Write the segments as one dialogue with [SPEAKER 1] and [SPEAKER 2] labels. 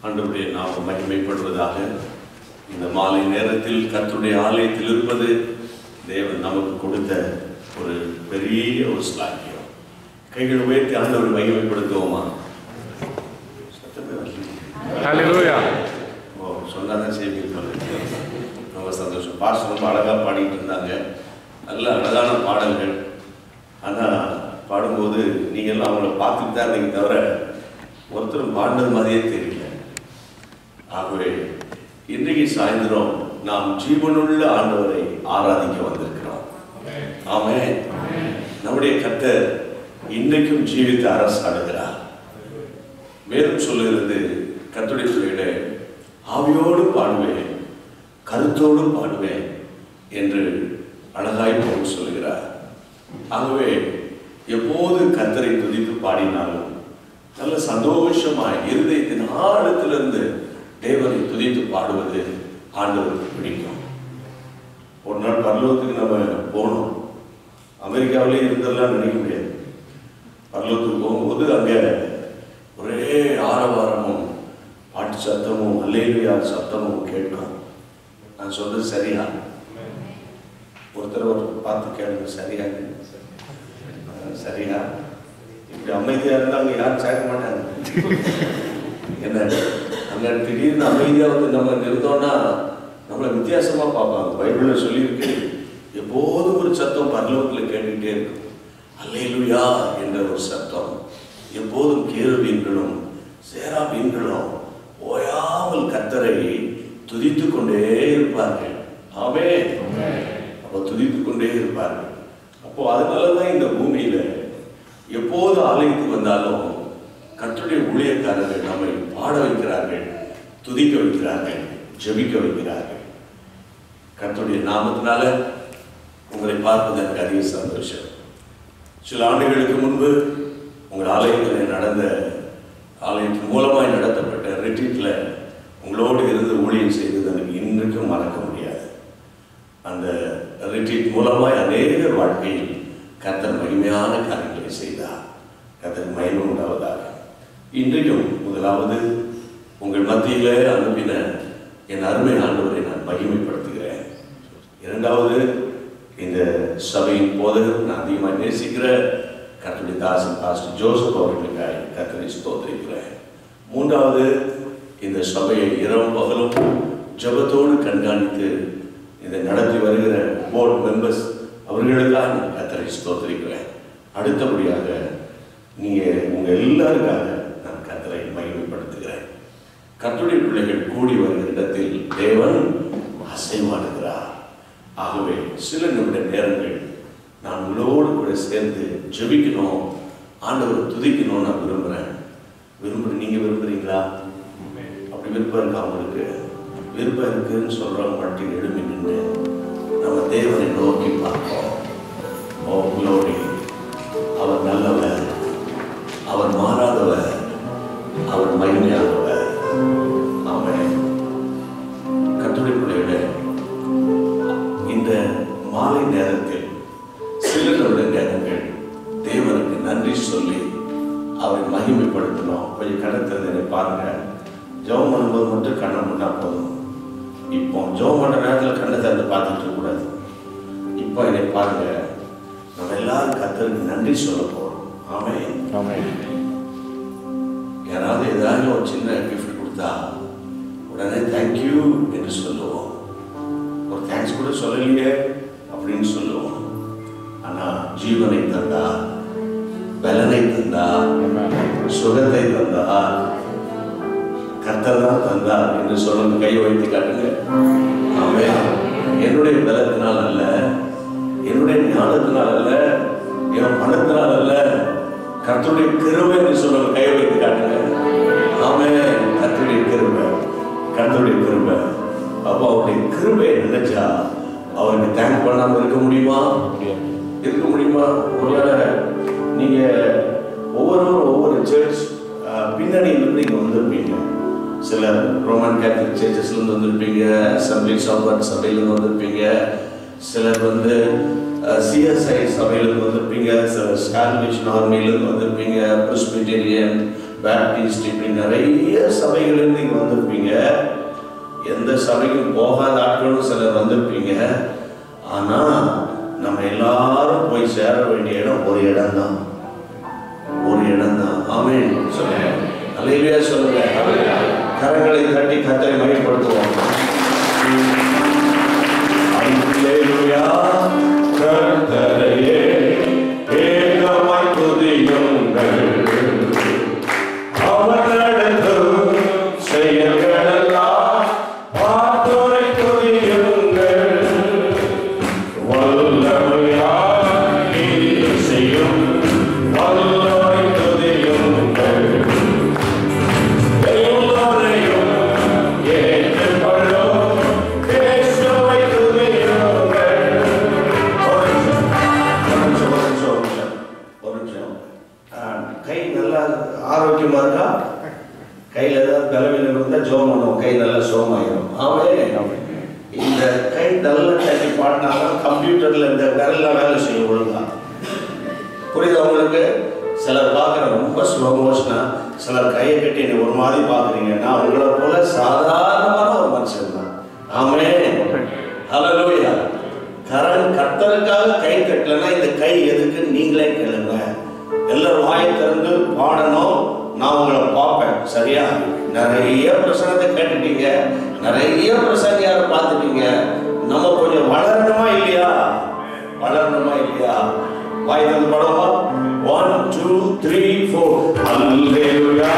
[SPEAKER 1] ஆண்டவருடைய நாமம் மகிமைப்படுவதாக. இந்த மாலை நேரத்தில் கர்த்தருடைய ஆலயத்தில் இருப்பது தேவன் நமக்கு கொடுத்த ஒரு பெரிய ஒரு ஸ்லாக்கியம். கைகள் உயர்த்தி ஆண்டவரை மகிமைப்படுத்துவோமா? சொன்னாதான் செய்வீங்க. ரொம்ப சந்தோஷம். பாஸ்டர் ரொம்ப அழகாக பாடிட்டு இருந்தாங்க. நல்ல அழகான பாடல்கள். ஆனால் பாடும்போது நீங்கள்லாம் அவங்கள பார்த்துட்டு தான் இருந்தீங்க தவிர ஒருத்தரும் பாடினது மாதிரியே தெரியல. ஆகவே இன்றைக்கு சாயந்தரம் நாம் ஜீவனுள்ள ஆண்டவரை ஆராதிக்க வந்திருக்கிறோம். ஆமென். நம்முடைய கர்த்தர் இன்றைக்கும் ஜீவித்த அரசாடுகிறார். மேலும் சொல்லுகிறது, கர்த்தருடைய பிள்ளைகளே, ஆவியோடு பாடுவேன், கருத்தோடு பாடுவேன் என்று அழகாய் போல் சொல்லுகிறார். ஆகவே எப்போது கர்த்தரை துதித்து பாடினாலும் நல்ல சந்தோஷமாய் இருதயத்தின் ஆழத்திலிருந்து தேவனை துதித்து பாடுவது ஆண்டவருக்கு பிடிக்கும். ஒரு நாள் பரலோகத்துக்கு நம்ம போனோம். அமெரிக்காவிலே இருந்தெல்லாம் நினைக்க முடியாது. பரலோகத்துக்கு போகும்போது அங்கே ஒரே ஆரவாரமும் பாட்டு சத்தமும் அல்லேலூயா சத்தமும் கேட்கும். நான் சொல்றது சரியா? ஒருத்தர் பார்த்து கேளுங்க, சரியா? சரியா? இப்படி அமைதியா இருந்தா அங்க யாரும் சேர்க்க மாட்டாங்க. என்ன அங்க திடீர்னு அமைதியா வந்து நம்ம இருந்தோம்னா நம்மளை வித்தியாசமா பார்ப்பாங்க. பைபிள்ல சொல்லியிருக்கு, எப்போதும் ஒரு சத்தம் பரலோகத்தில் கேட்டுக்கிட்டே இருக்கும். அல்லேலூயா என்ற ஒரு சத்தம். எப்போதும் கேருபீன்களும் சேராபீன்களும் ஓயாமல் கர்த்தரை துதித்து கொண்டே இருப்பார்கள். ஆமென். அப்போ துதித்து கொண்டே இருப்பார்கள். அப்போ அதனாலதான் இந்த பூமியில எப்போது ஆலயத்துக்கு வந்தாலும் கர்த்தருடைய ஊழியக்காரர்கள் நம்மை பாட வைக்கிறார்கள், துதிக்க வைக்கிறார்கள், ஜெபிக்க வைக்கிறார்கள். கர்த்தருடைய நாமத்தினால உங்களை பார்ப்பது எனக்கு அதிக சந்தோஷம். சில ஆண்டுகளுக்கு முன்பு உங்கள் ஆலயத்தில் நடந்த ஆலயத்தின் மூலமாய் நடத்தப்பட்ட ரிட்ரீட்ல உங்களோடு இருந்து ஊழியம் செய்தது எனக்கு இன்றைக்கும் மறக்க முடியாது. அந்த ரிட்ரீட் மூலமாய் அநேக வாழ்க்கையில் கர்த்தர் மகிமையான காரியங்களை செய்தார். கர்த்தர் மகிமை உண்டாவதாக. இன்றைக்கும் முதலாவது உங்கள் மத்தியிலே அனுப்பின என் அருமை ஆண்டவரை நான் மகிமைப்படுத்துகிறேன். இரண்டாவது, இந்த சபையின் போதகர் நான் அதிகமாக நேசிக்கிற கர்த்தருடைய தாசன் பாஸ்டர் ஜோசப் அவர்களுக்காக கர்த்தரை ஸ்தோத்திரிக்கிறேன். மூன்றாவது, இந்த சபையை இரவும் பகலும் ஜெபத்தோடு கண்காணித்து இதை நடத்தி வருகிற போர்டு மெம்பர்ஸ் அவர்களுக்காக நான் கர்த்தரை ஸ்தோத்திரிக்கிறேன். அடுத்தபடியாக நீங்கள் உங்கள் எல்லாருக்காக நான் கர்த்தரை மகிமைப்படுத்துகிறேன். கர்த்தருடைய பிள்ளைகள் கூடி வருகிற இடத்தில் தேவன் அசைவாடுகிறார். ஆகவே சில நிமிட நேரங்கள் நான் உங்களோடு கூட சேர்ந்து ஜெபிக்கணும், ஆண்டவரை துதிக்கணும் நான் விரும்புகிறேன். நீங்கள் விரும்புகிறீங்களா? அப்படி விருப்பம் இருக்கா? அவங்களுக்கு விருப்பம் இருக்குன்னு சொல்கிறவங்க மட்டும் எழுப்பி நின்று நம்ம தேவனை நோக்கி பார்ப்போம். ஓ க்ளோரி! அவர் நல்லவர், அவர் மாறாதவர், அவர் மகிமையானவர். ஆமென். கர்த்தருடைய பிள்ளைகளே, இந்த மாலை நேரத்தில் சில நேரங்கள் தேவனுக்கு நன்றி சொல்லி அவரை மகிமைப்படுத்தணும். கொஞ்சம் கடத்ததை பாருங்க. ஜெபம் பண்ணும்போது மட்டும் கண்ணை முன்னா போதும். இப்போ ஜெபம் பண்ணுற நேரத்தில் கண்ணை திறந்து பார்த்துட்டு இருக்கக்கூடாது. இப்போ என்னை பாருங்க, நம்ம எல்லாரும் கர்த்தருக்கு நன்றி சொல்ல போறோம். ஆமென். யாராவது ஏதாவது ஒரு சின்ன கிஃப்ட் கொடுத்தா உடனே தேங்க்யூ என்று சொல்லுவோம். ஒரு தேங்க்ஸ் கூட சொல்லலையே அப்படின்னு சொல்லுவோம். ஆனால் ஜீவனை தந்தா, பலனை தந்தா, சுகத்தை தந்தா கர்த்தர் தான் தந்தார் என்று சொல்லுங்க. கை வைத்து காட்டுங்க. ஆமென். என்னுடைய பலத்தினால் அல்ல, என்னுடைய ஞானத்தினால் அல்ல, என் பணத்தினால் அல்ல, கர்த்தருடைய கிருபை என்று சொல்லுங்க. கை வைத்து காட்டுங்க. ஆமென். கர்த்தருடைய கிருபை, கர்த்தருடைய கிருபை. அப்போ அவருடைய கிருபை நினைச்சா அவருக்கு தேங்க் பண்ணாமல் இருக்க முடியுமா? இருக்க முடியுமா? ஒருவேளை நீங்க ஒவ்வொருவரும் ஒவ்வொரு சர்ச் பின்னணியிலிருந்து இங்கே வந்திருப்பீங்க. சிலர் ரோமன் கேத்தலிக் சர்ச்சஸ்லேருந்து வந்திருப்பீங்க, அசம்பிளிஸ் ஆஃப் காட் சபையிலேருந்து வந்திருப்பீங்க, சிலர் வந்து சிஎஸ்ஐ சபையிலேருந்து வந்திருப்பீங்க, சிலர் ஸ்கால்விஷன் ஆர்மியிலேருந்து வந்திருப்பீங்க, பிரெஸ்பிட்டேரியன், பேப்டிஸ்ட், இப்படி நிறைய சபைகளிலிருந்து இங்கே வந்திருப்பீங்க. எந்த சபைக்கும் போகாத ஆட்களும் சிலர் வந்திருப்பீங்க. ஆனால் நம்ம எல்லாரும் போய் சேர வேண்டிய இடம் ஒரு இடம் தான், ஒரு இடம் தான். ஆமென் சொல்லுங்க, அல்லேலூயா சொல்லுங்க. கரங்களை தட்டி கர்த்தரை மகிமைப்படுத்துவோம். அல்லேலூயா. கர்த்தரையே ஏகமாய் துதியுங்கள், அவர் நடத்தும் செயல்களெல்லாம் பார்த்துரை துதியுங்கள். வல்லமையாய் நீதி செய்யும் வல்லமை துதியுங்கள். எல்லோரையும் ஏற்றுக்கொள்ளும் இயேசுவை துதியுங்கள். ஒரு நிமிஷம். கை நல்லா ஆரோக்கியமா இருக்கா? கையில் ஏதாவது பலவீனம் இருந்தால் ஜோம் பண்ணுவோம், கை நல்லா சோமாயிடும். இந்த கை நல்லா தட்டி பாடினாலும் கம்ப்யூட்டரில் இந்த விரலாம் வேலை செய்யும் ஒழுங்கா. புரியுது உங்களுக்கு? சிலர் பார்க்குற ரொம்ப ஸ்லோ மோஷனா, சிலர் கையை கட்டி என்னை ஒரு மாதிரி பார்க்குறீங்க. நான் உங்களை போல சாதாரணமான ஒரு மனுஷன் தான். ஆமென், ஹல்லேலூயா. கர்த்தருக்காக கை கட்டலைன்னா இந்த கை எதுக்குன்னு நீங்களே கேளுங்க. எல்லாரும் வாயை திறந்து பாடணும், நான் உங்களை பார்ப்பேன். சரியா? நிறைய பிரசனத்தை கேட்டுட்டீங்க, நிறைய பிரசங்கியாரை பார்த்துட்டீங்க. நம்ம கொஞ்சம் வளரணுமா இல்லையா? வளரணுமா இல்லையா? வாய் திறந்து பாடுவோமா? 1 2 3 4 அல்லேலூயா.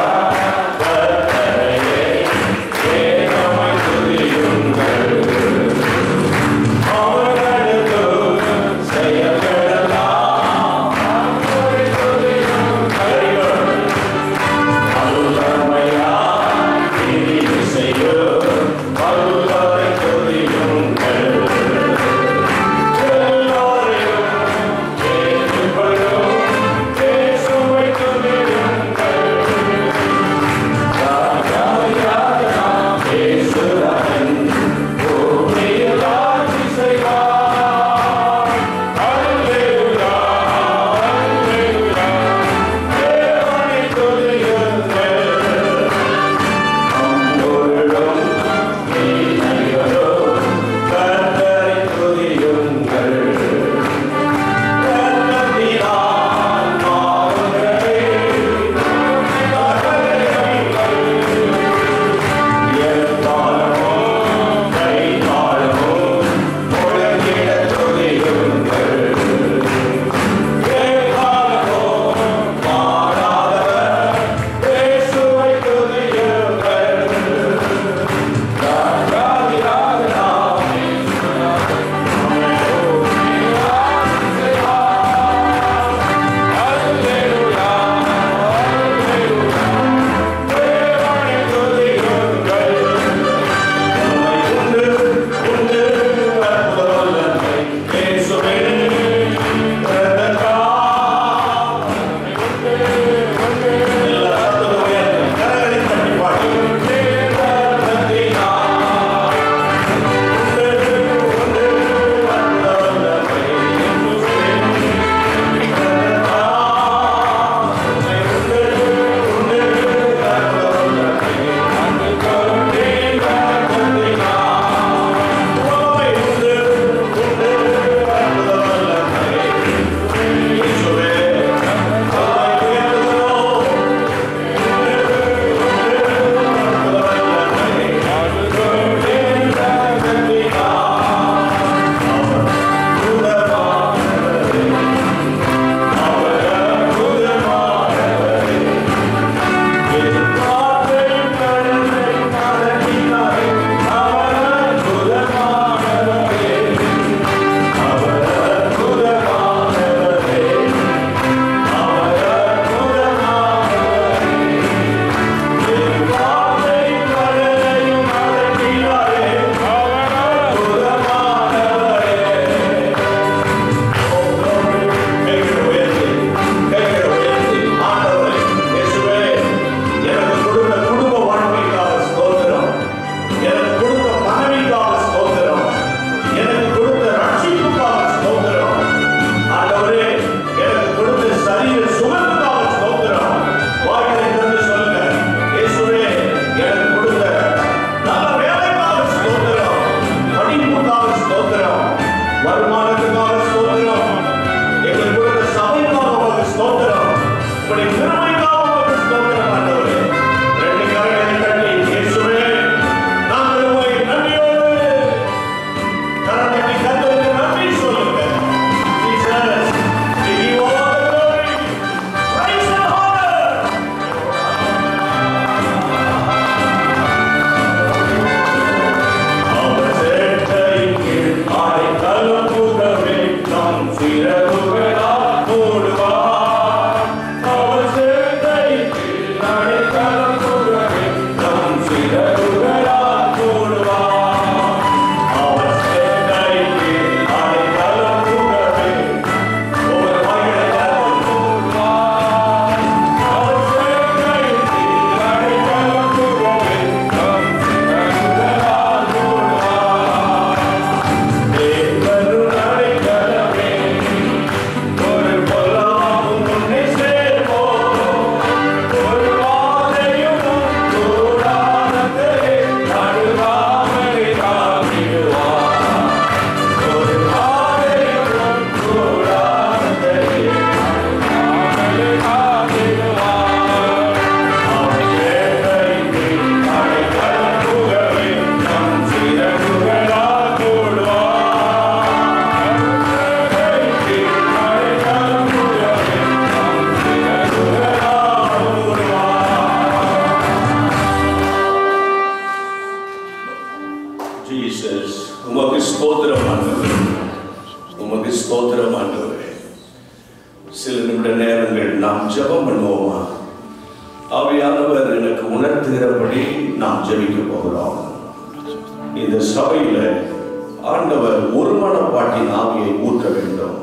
[SPEAKER 1] நேரங்கள் நாம் ஜெபம் பண்ணுவோமா? ஆவியானவர் எனக்கு உணர்த்துகிறபடி நாம் ஜெபிக்க போகிறோம். இந்த சபையில ஆண்டவர் ஒரு மனப்பாட்டின் ஆவியை ஊற்ற வேண்டும்.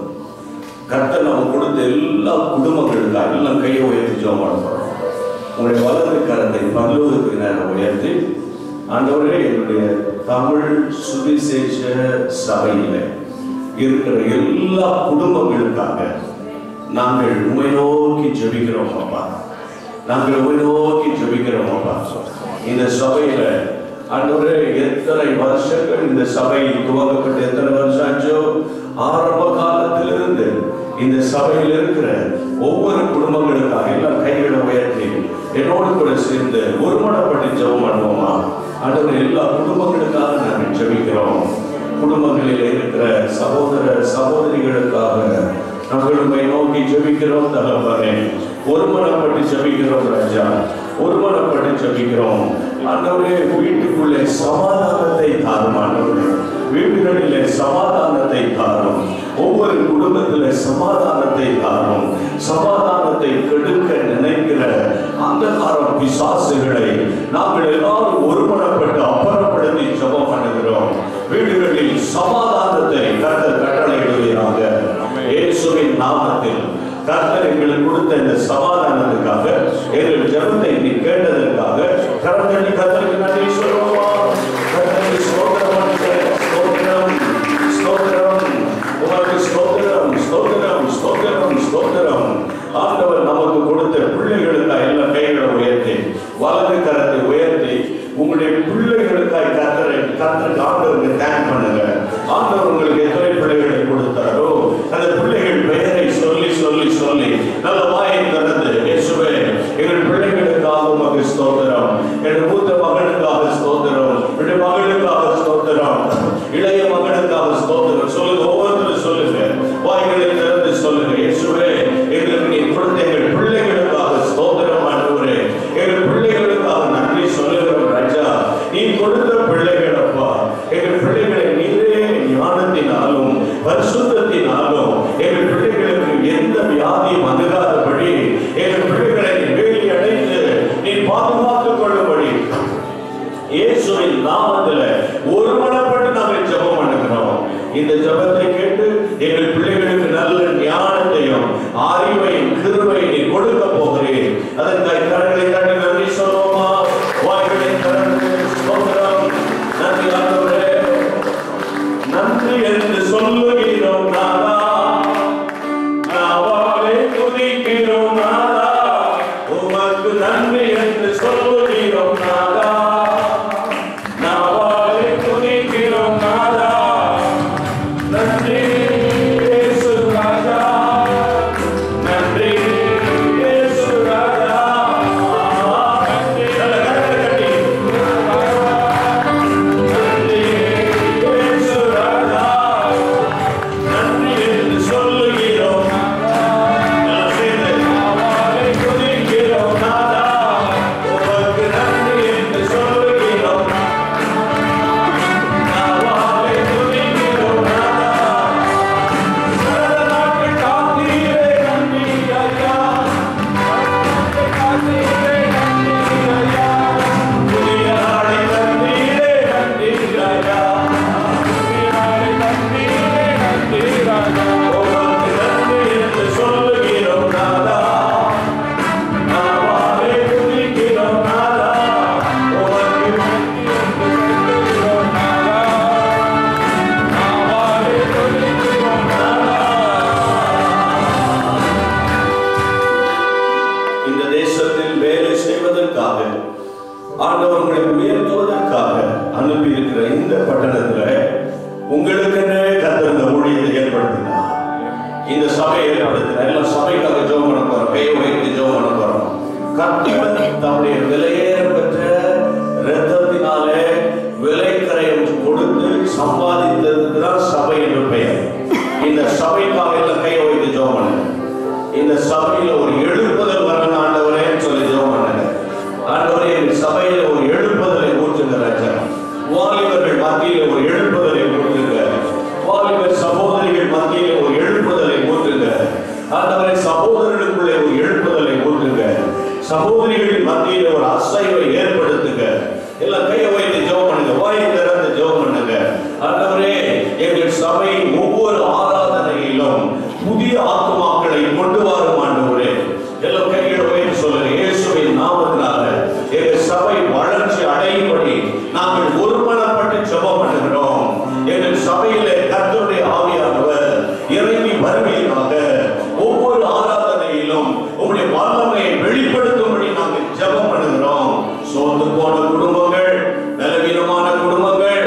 [SPEAKER 1] கர்த்தர் நாம் கொடுத்த எல்லா குடும்பங்களுக்காக எல்லாம் கையை உயர்த்தி ஜெபம் பண்ணுறோம். உங்களுடைய வலது கரத்தை பரலோகத்துக்கு நேரம் உயர்த்தி, ஆண்டவரே, என்னுடைய தமிழ் சுவிசேஷ சபையில இருக்கிற எல்லா குடும்பங்களுக்காக நாங்கள் உம்மை நோக்கி ஜெபிக்கிறோம் அப்பா. நாங்கள் உம்மை நோக்கி ஜெபிக்கிறோம் அப்பா. இந்த சபையில ஆண்டவரே, எத்தனை வருஷங்கள் இந்த சபை துவங்கப்பட்டு எத்தனை வருஷம் ஆச்சோ, ஆரம்ப காலத்திலிருந்து இந்த சபையில் இருக்கிற ஒவ்வொரு குடும்பங்களுக்காக எல்லாம் கைகளை உயர்த்தி என்னோடு கூட சேர்ந்து ஒருமனப்பட்டு ஜெபம் பண்ணுவோமா? ஆண்டவரே, எல்லா குடும்பங்களுக்காக நாங்கள் ஜெபிக்கிறோம். குடும்பங்களில் இருக்கிற சகோதர சகோதரிகளுக்காக நாங்கள் உம்மை நோக்கி ஜெபிக்கிறோம் தகப்பனே. ஒருமனப்பட்டு ஜெபிக்கிறோம் ராஜா, ஒருமனப்பட்டு ஜெபிக்கிறோம். ஆண்டவரே, வீட்டுக்குள்ளே சமாதானத்தை தாரும். ஆண்டவரே, வீடுகளிலே சமாதானத்தை தாரும். ஒவ்வொரு குடும்பத்திலே சமாதானத்தை தாரும். சமாதானத்தை கெடுக்க நினைக்கிற அந்தகார பிசாசுகளை நாங்கள் எல்லாரும் ஒருமனப்பட்டு அப்புறப்படுத்தி ஜெபம் பண்ணுகிறோம். வீடுகளில் சமாதானத்தை கர்த்தர் கட்டளையிடுவீராக. இயேசுவின் நாமத்தில் கர்த்தர் எங்களுக்கு கொடுத்த இந்த சமாதானத்துக்காக, எங்கள் ஜெபத்தை நீ கேட்டதற்காக கர்த்தரை கர்த்தருக்கு நன்றி சொல்லுவோமா? கர்த்தருக்கு ஸ்தோத்திரம், ஸ்தோத்திரம், ஸ்தோத்திரம், உமக்கு ஸ்தோத்திரம், ஸ்தோத்திரம், ஸ்தோத்திரம், ஸ்தோத்திரம். ஆண்டவர் நமக்கு கொடுத்த பிள்ளைகளுக்காக எல்லாம் கைகளை உயர்த்தி வலது கரத்தை உயர்த்தி உங்களுடைய பிள்ளைகளுக்காக கர்த்தருக்கு ஆண்டவருக்கு தேங்க் பண்ணுங்க. ஆண்டவர் உங்களுக்கு எத்தனை பிள்ளைகளை கொடுத்தாரோ அந்த பிள்ளைகள் பெயரை சொல்லி சொல்லி சொல்லி நல்ல வாயை திறந்து, இயேசுவே, எங்கள் பிள்ளைகளுக்காக உமக்கு ஸ்தோத்திரம், எங்கள் மூத்த மகனுக்காக ஸ்தோத்திரம், என்னுடைய மகளுக்காக ஸ்தோத்திரம், இளைய மகனுக்காக ஸ்தோத்திரம் சொல்லுங்க. ஒவ்வொருத்தரும் சொல்லுங்க, வாய்களை திறந்து சொல்லுங்க. இயேசுவே, எங்களுக்கு நீ கொடுத்த எங்கள் பிள்ளைகளுக்காக ஸ்தோத்திரம். ஆண்டவரே, எங்கள் பிள்ளைகளுக்காக நன்றி சொல்லுகிறோம் ராஜா. நீ கொடுத்த பிள்ளைகள் அப்பா, எங்கள் பிள்ளைகளை நீரே ஞானத்தினாலும் பரிசுத்தத்தினாலும் எங்கள் பிள்ளைகளுக்கு எந்த வியாதியும் அணுகாதபடி எங்கள் பிள்ளைகளை வேலி அடைந்து நீ பாதுகாத்துக் கொள்ளும்படி இயேசுவின் நாமத்தில் ஒருமனப்பட்டு நாங்கள் ஜெபம் பண்ணுகிறோம். இந்த ஜெபத்தை கேட்டு எங்கள் பிள்ளைகளுக்கு நல்ல ஞானத்தையும் அறிவையும் கிருபையும் நீ கொடுக்க போகிறேன். அதற்காக கரங்களை தட்டி நன்றி சொல்லுவோமா? வாய்களை திறந்து ஸ்தோத்திரம், நன்றி ஆண்டவரே, நன்றி என்று சொல்லுகிறோம் நாதா, நாவாலே துதிக்கிறோம் நாதா, உமக்கு நன்றி என்று சொல்லுகிறோம் நாதா, நாவாலே துதிக்கிறோம் நாதா, நன்றி இயேசு ராஜா, நன்றி இயேசு ராஜா, நன்றி நல்ல கரங்களை தட்டி, நன்றி இயேசு ராஜா, நன்றி என்று சொல்லுகிறோம் நாதா, நாவாலே துதிக்கிறோம் நாதா, உமக்கு நன்றி என்று சொல்லுகிறோம் நாவாலே துதிக்கிறோம் நாதா, சகல நாட்கள் காத்தீரே நன்றி ஐயா, காத்தீரே நன்றி ஐயா, புதிய நாளை தந்தீரே நன்றி ராஜா, புதிய நாளை தந்தீரே நன்றி ராஜா, உமக்கு நன்றி என்று சொல்லுகிறோம் நாதா, நாவாலே துதிக்கிறோம் நாதா, உமக்கு நன்றி என்று சொல்லுகிறோம் நாதா, நாவாலே துதிக்கிறோம் நாதா. இந்த தேசத்தில் வேலை செய்வதற்காக ஆண்டவர் உங்களை உயர்த்துவதற்காக அனுப்பி இருக்கிற இந்த பட்டணத்துல உங்களுக்கென்றே கர்த்தர் இந்த ஊழியத்தை ஏற்படுத்தினார். இந்த சபையை ஏற்படுத்தினார். எல்லாம் சபைக்காக ஜெபம் பண்ண போறோம். கையை உயர்த்தி ஜெபம் பண்ண போறோம். கர்த்தர் தம்முடைய விலையேற பெற்ற இரத்தத்தினாலே விலைக்கரையம் கொடுத்து சம்பாதித்ததுக்கு தான் சபை என்று பெயர். இந்த சபைக்காக எல்லாம் கையை உயர்த்தி ஜெபம் பண்ணுங்க. இந்த சபையில ஒரு எழுப்புதல் வரணும் ஆண்டவரே சொல்லி ஜெபம் பண்ணுங்க. ஆண்டவரே, இந்த சபையில ஒரு எழுப்புதலை ஊற்றுங்க ராஜா. வாலிபர்கள் மத்தியில் ஒரு எழுப்புதலை ஊற்றுங்க. வாலிபர் சகோதரிகள் மத்தியில் ஒரு எழுப்புதலை ஊற்றுங்க. ஆண்டவரே, சகோதரர்களுக்கு சகோதரிகளின் மத்தியில் ஒரு அசைவை ஏற்படுத்துங்க. எல்லாம் கையை வைத்து ஜெபம் பண்ணுங்க, வாயை திறந்து ஜெபம் பண்ணுங்க. ஆண்டவரே, எங்கள் சபை ஒவ்வொரு ஆராதனையிலும் புதிய ஆத்துமாக்களை கொண்டு வரும் ஆண்டவரே. எல்லாம் கைகளை வைத்து சொல்லுங்க, இயேசுவின் நாமத்தினால எங்கள் சபை வளர்ச்சி அடையும்படி நாங்கள் ஒருமனப்பட்டு ஜெபம் பண்ணுகிறோம். எங்கள் சபையிலே கர்த்தருடைய ஆவியானவர் இறங்கி வருவீராக. ஒவ்வொரு ஆராதனையிலும் உங்களுடைய வல்லமையை வெளிப்படுத்தும்படி நாங்கள் ஜெபம் பண்ணுகிறோம். சோர்ந்து போன குடும்பங்கள், பலவீனமான குடும்பங்கள்,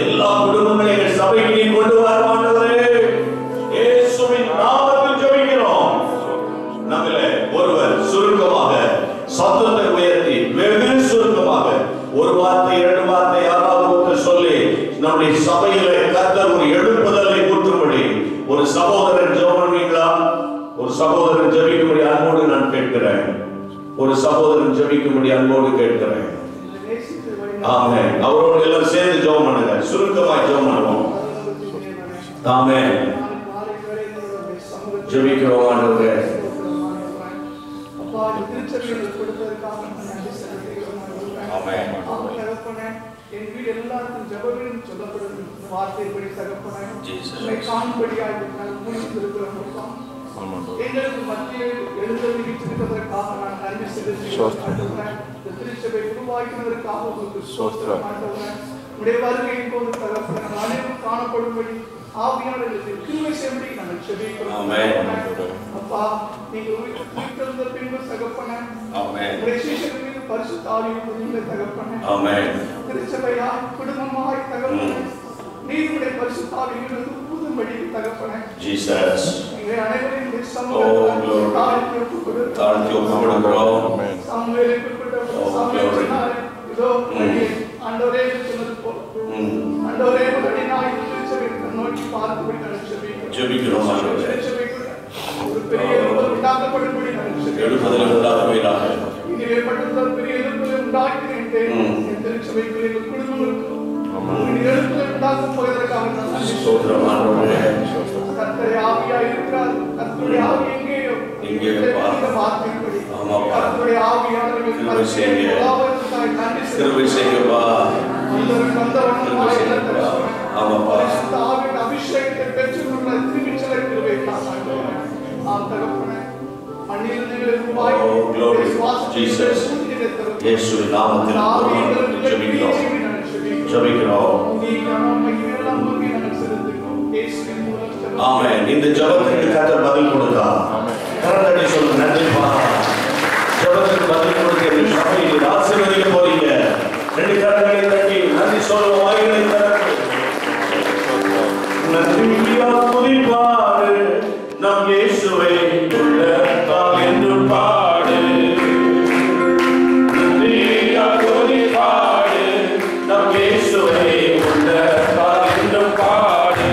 [SPEAKER 1] எல்லா குடும்பங்களையும் எங்கள் சபைக்கு கொண்டு வருவானவரே, இயேசுவின் நாமத்தில் ஜெபிக்கிறோம். நம்மளே ஒருவர் சுருக்கமாக சத்தத்தை உயர்த்தி வெகு சுருக்கமாக ஒரு வார்த்தை இரண்டு வார்த்தை யாராவது சொல்லி நம்முடைய சபையிலே கர்த்தர் ஒரு எழுப்புதலை ஊற்றும்படி ஒரு சகோதரன் ஜெபம் பண்ணுவீங்களா? ஒரு சகோதரன் ஜெபிக்கும்படி அன்போடு நான் கேட்கிறேன். ஒரு சகோதரன் ஜெபிக்கும்படி அன்போடு கேட்கிறேன். ஆமென். அவரோடு எல்லாம் சேர்ந்து ஜெபம் பண்ணுங்க. சுருக்கமாய் ஜெபம் பண்ணுவோம். ஆமென். ஜெபிக்கிறோம் ஆண்டவரே. அப்பா, திருச்சபையை கொடுத்ததற்காக நன்றி செலுத்துகிறோம். ஆமென். தகப்பனே, என் வீடு எல்லாருக்கும் ஜெபம் சொல்லப்படுது வார்த்தைப்படி தகப்பனே, உம்மை காண்படியாய் நாங்கள் முடித்திருக்கிறோம். எங்களுக்கு மத்தியில் எழுந்தருளி வீற்றிருப்பதற்காக நான் நன்றி செலுத்துகிறேன். திருச்சபை உருவாக்கினதற்காக உங்களுக்கு ஸ்தோத்திரம் ஆண்டவரே. உடைய வருகையின் போது தகப்பனே, அனைவரும் காணப்படும்படி ஆவியானவர்களுக்கு கிருபை செய்யும்படி நாங்கள் ஜெபிக்கிறோம். அப்பா, நீங்கள் உயிர்த்தெழுந்த பின்பு தகப்பனே, உடைய சீஷர்கள் மீது பரிசுத்த ஆவியை பொழிந்த தகப்பனே, திருச்சபையா குடும்பமாய் தகப்பனே, நீருடைய பரிசுத்த ஆவியை ஊதும்படி தகப்பனே, ஜீசஸ் எங்களை அனைவரையும் தாழ்த்தி ஒப்புக்கொடுக்கிறோம். சாமுவேலை குறிப்பிட்ட சாமுவேல் இதோ ஆண்டவரே சொன்னது போல ஆண்டவரே உடனடியாக நோக்கி பார்க்கும்படி நான் ஜெபிக்கிறோம். ஒரு பெரிய எழுப்புதல் உண்டாக்கப்படும்படி நான் ஜெபிக்கிறோம். இனி ஏற்பட்ட பெரிய எழுப்புதலை உண்டாக்கிறேன். என் திருச்சபைக்குள் எங்கள் குடும்பங்களுக்கும் எழுப்புதலை உண்டாக்கப் போவதற்காக நான் ஸ்தோத்திரம் ஆண்டவரே. கர்த்தருடைய ஆவியாய் இருக்கிறார். கர்த்தருடைய ஆவி எங்கேயோ இந்த வார்த்தைப்படி கர்த்தருடைய ஆவியானவர்கள் கிருபை செய்யுங்கப்பா. அபிஷேகத்தை பெற்றுக்கொள்ள திருமிச்சலை கிருபை தகப்பனே, மண்ணில் இயேசுவின் நாமத்தில் ஜெபிக்கிறோம். ஆமென். இந்த ஜெபத்துக்கு கர்த்தர் பதில் கொடுத்தார். கரங்களை சொல்லுங்க, நன்றிப்பா. ஜெபத்துக்கு பதில் கொடுக்க இந்த சபையில் ஆசீர்வதிக்க போறீங்க. ரெண்டு கரங்களை தட்டி நன்றி சொல்லுவோம். வாய்களை திறந்து நன்றியா துதிப்பாடு நம் இயேசுவை உள்ளத்தால் என்று பாடு. நன்றியா துதிப்பாடு நம் இயேசுவை உள்ளத்தால் என்று பாடு.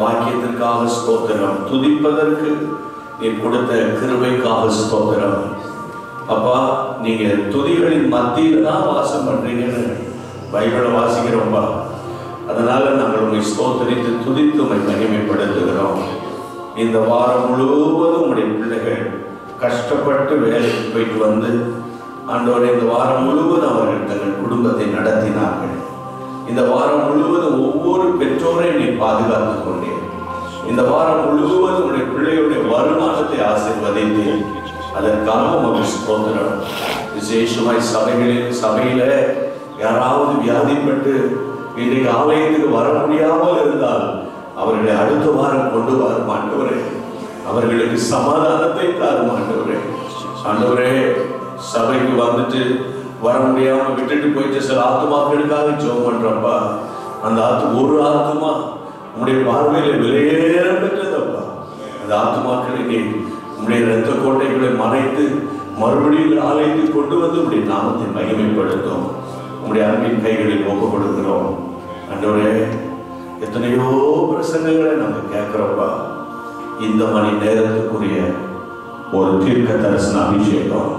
[SPEAKER 1] வாக்கியத்திற்காக ஸ்தோத்திரம். துதிப்பதற்கு நீ கொடுத்த கிருபைக்காக ஸ்தோத்திரம். அப்பா, நீங்க துதிகளின் மத்தியில தான் வாசம் பண்றீங்கன்னு பைபிளை வாசிக்கிறோம்பா. அதனால நாங்கள் உங்களை ஸ்தோத்திரித்து துதித்து உங்களை மகிமைப்படுத்துகிறோம். இந்த வாரம் முழுவதும் உடைய பிள்ளைகள் கஷ்டப்பட்டு வேலைக்கு போயிட்டு வந்து ஆண்டவரே, இந்த வாரம் முழுவதும் அவர்கள் தங்கள் குடும்பத்தை நடத்தினார்கள். இந்த வாரம் முழுவதும் ஒவ்வொரு பெற்றோரையும் நீ பாதுகாத்துக் கொண்டேன். இந்த வாரம் முழுவதும் உடைய பிள்ளைகளுடைய வருமானத்தை ஆசீர்வதித்து அதற்காக உங்கள் ஸ்தோத்திரம். விசேஷமாய் சபையில யாராவது வியாதிப்பட்டு இன்றைக்கு ஆலயத்துக்கு வர முடியாமல் இருந்தால் அவர்களை அடுத்த வாரம் கொண்டு வர மாட்டவரே, அவர்களுக்கு சமாதானத்தை தாரும் ஆண்டவரே. ஆண்டவரே, சபைக்கு வந்துட்டு வர முடியாம விட்டுட்டு போயிட்டு சில ஆத்துமாக்களுக்காக ஜெபம் பண்றப்பா. அந்த ஒரு ஆத்துமா உங்களுடைய பார்வையில விலையேற பெற்றதப்பா. அந்த ஆத்துமாக்களை நீ உங்களுடைய இரத்த கோட்டைகளை மறைத்து மறுபடியும் ஆலயத்துக்கு கொண்டு வந்து உங்களுடைய நாமத்தை மகிமைப்படுத்தும். உங்களுடைய அன்பின் கைகளில் ஒப்புக் கொடுக்கிறோம். ஆண்டவரே, எத்தனையோ பிரசங்கங்களை நம்ம கேட்கிறோம்ப்பா. இந்த மணி நேரத்துக்குரிய ஒரு தீர்க்க தரிசன அபிஷேகம்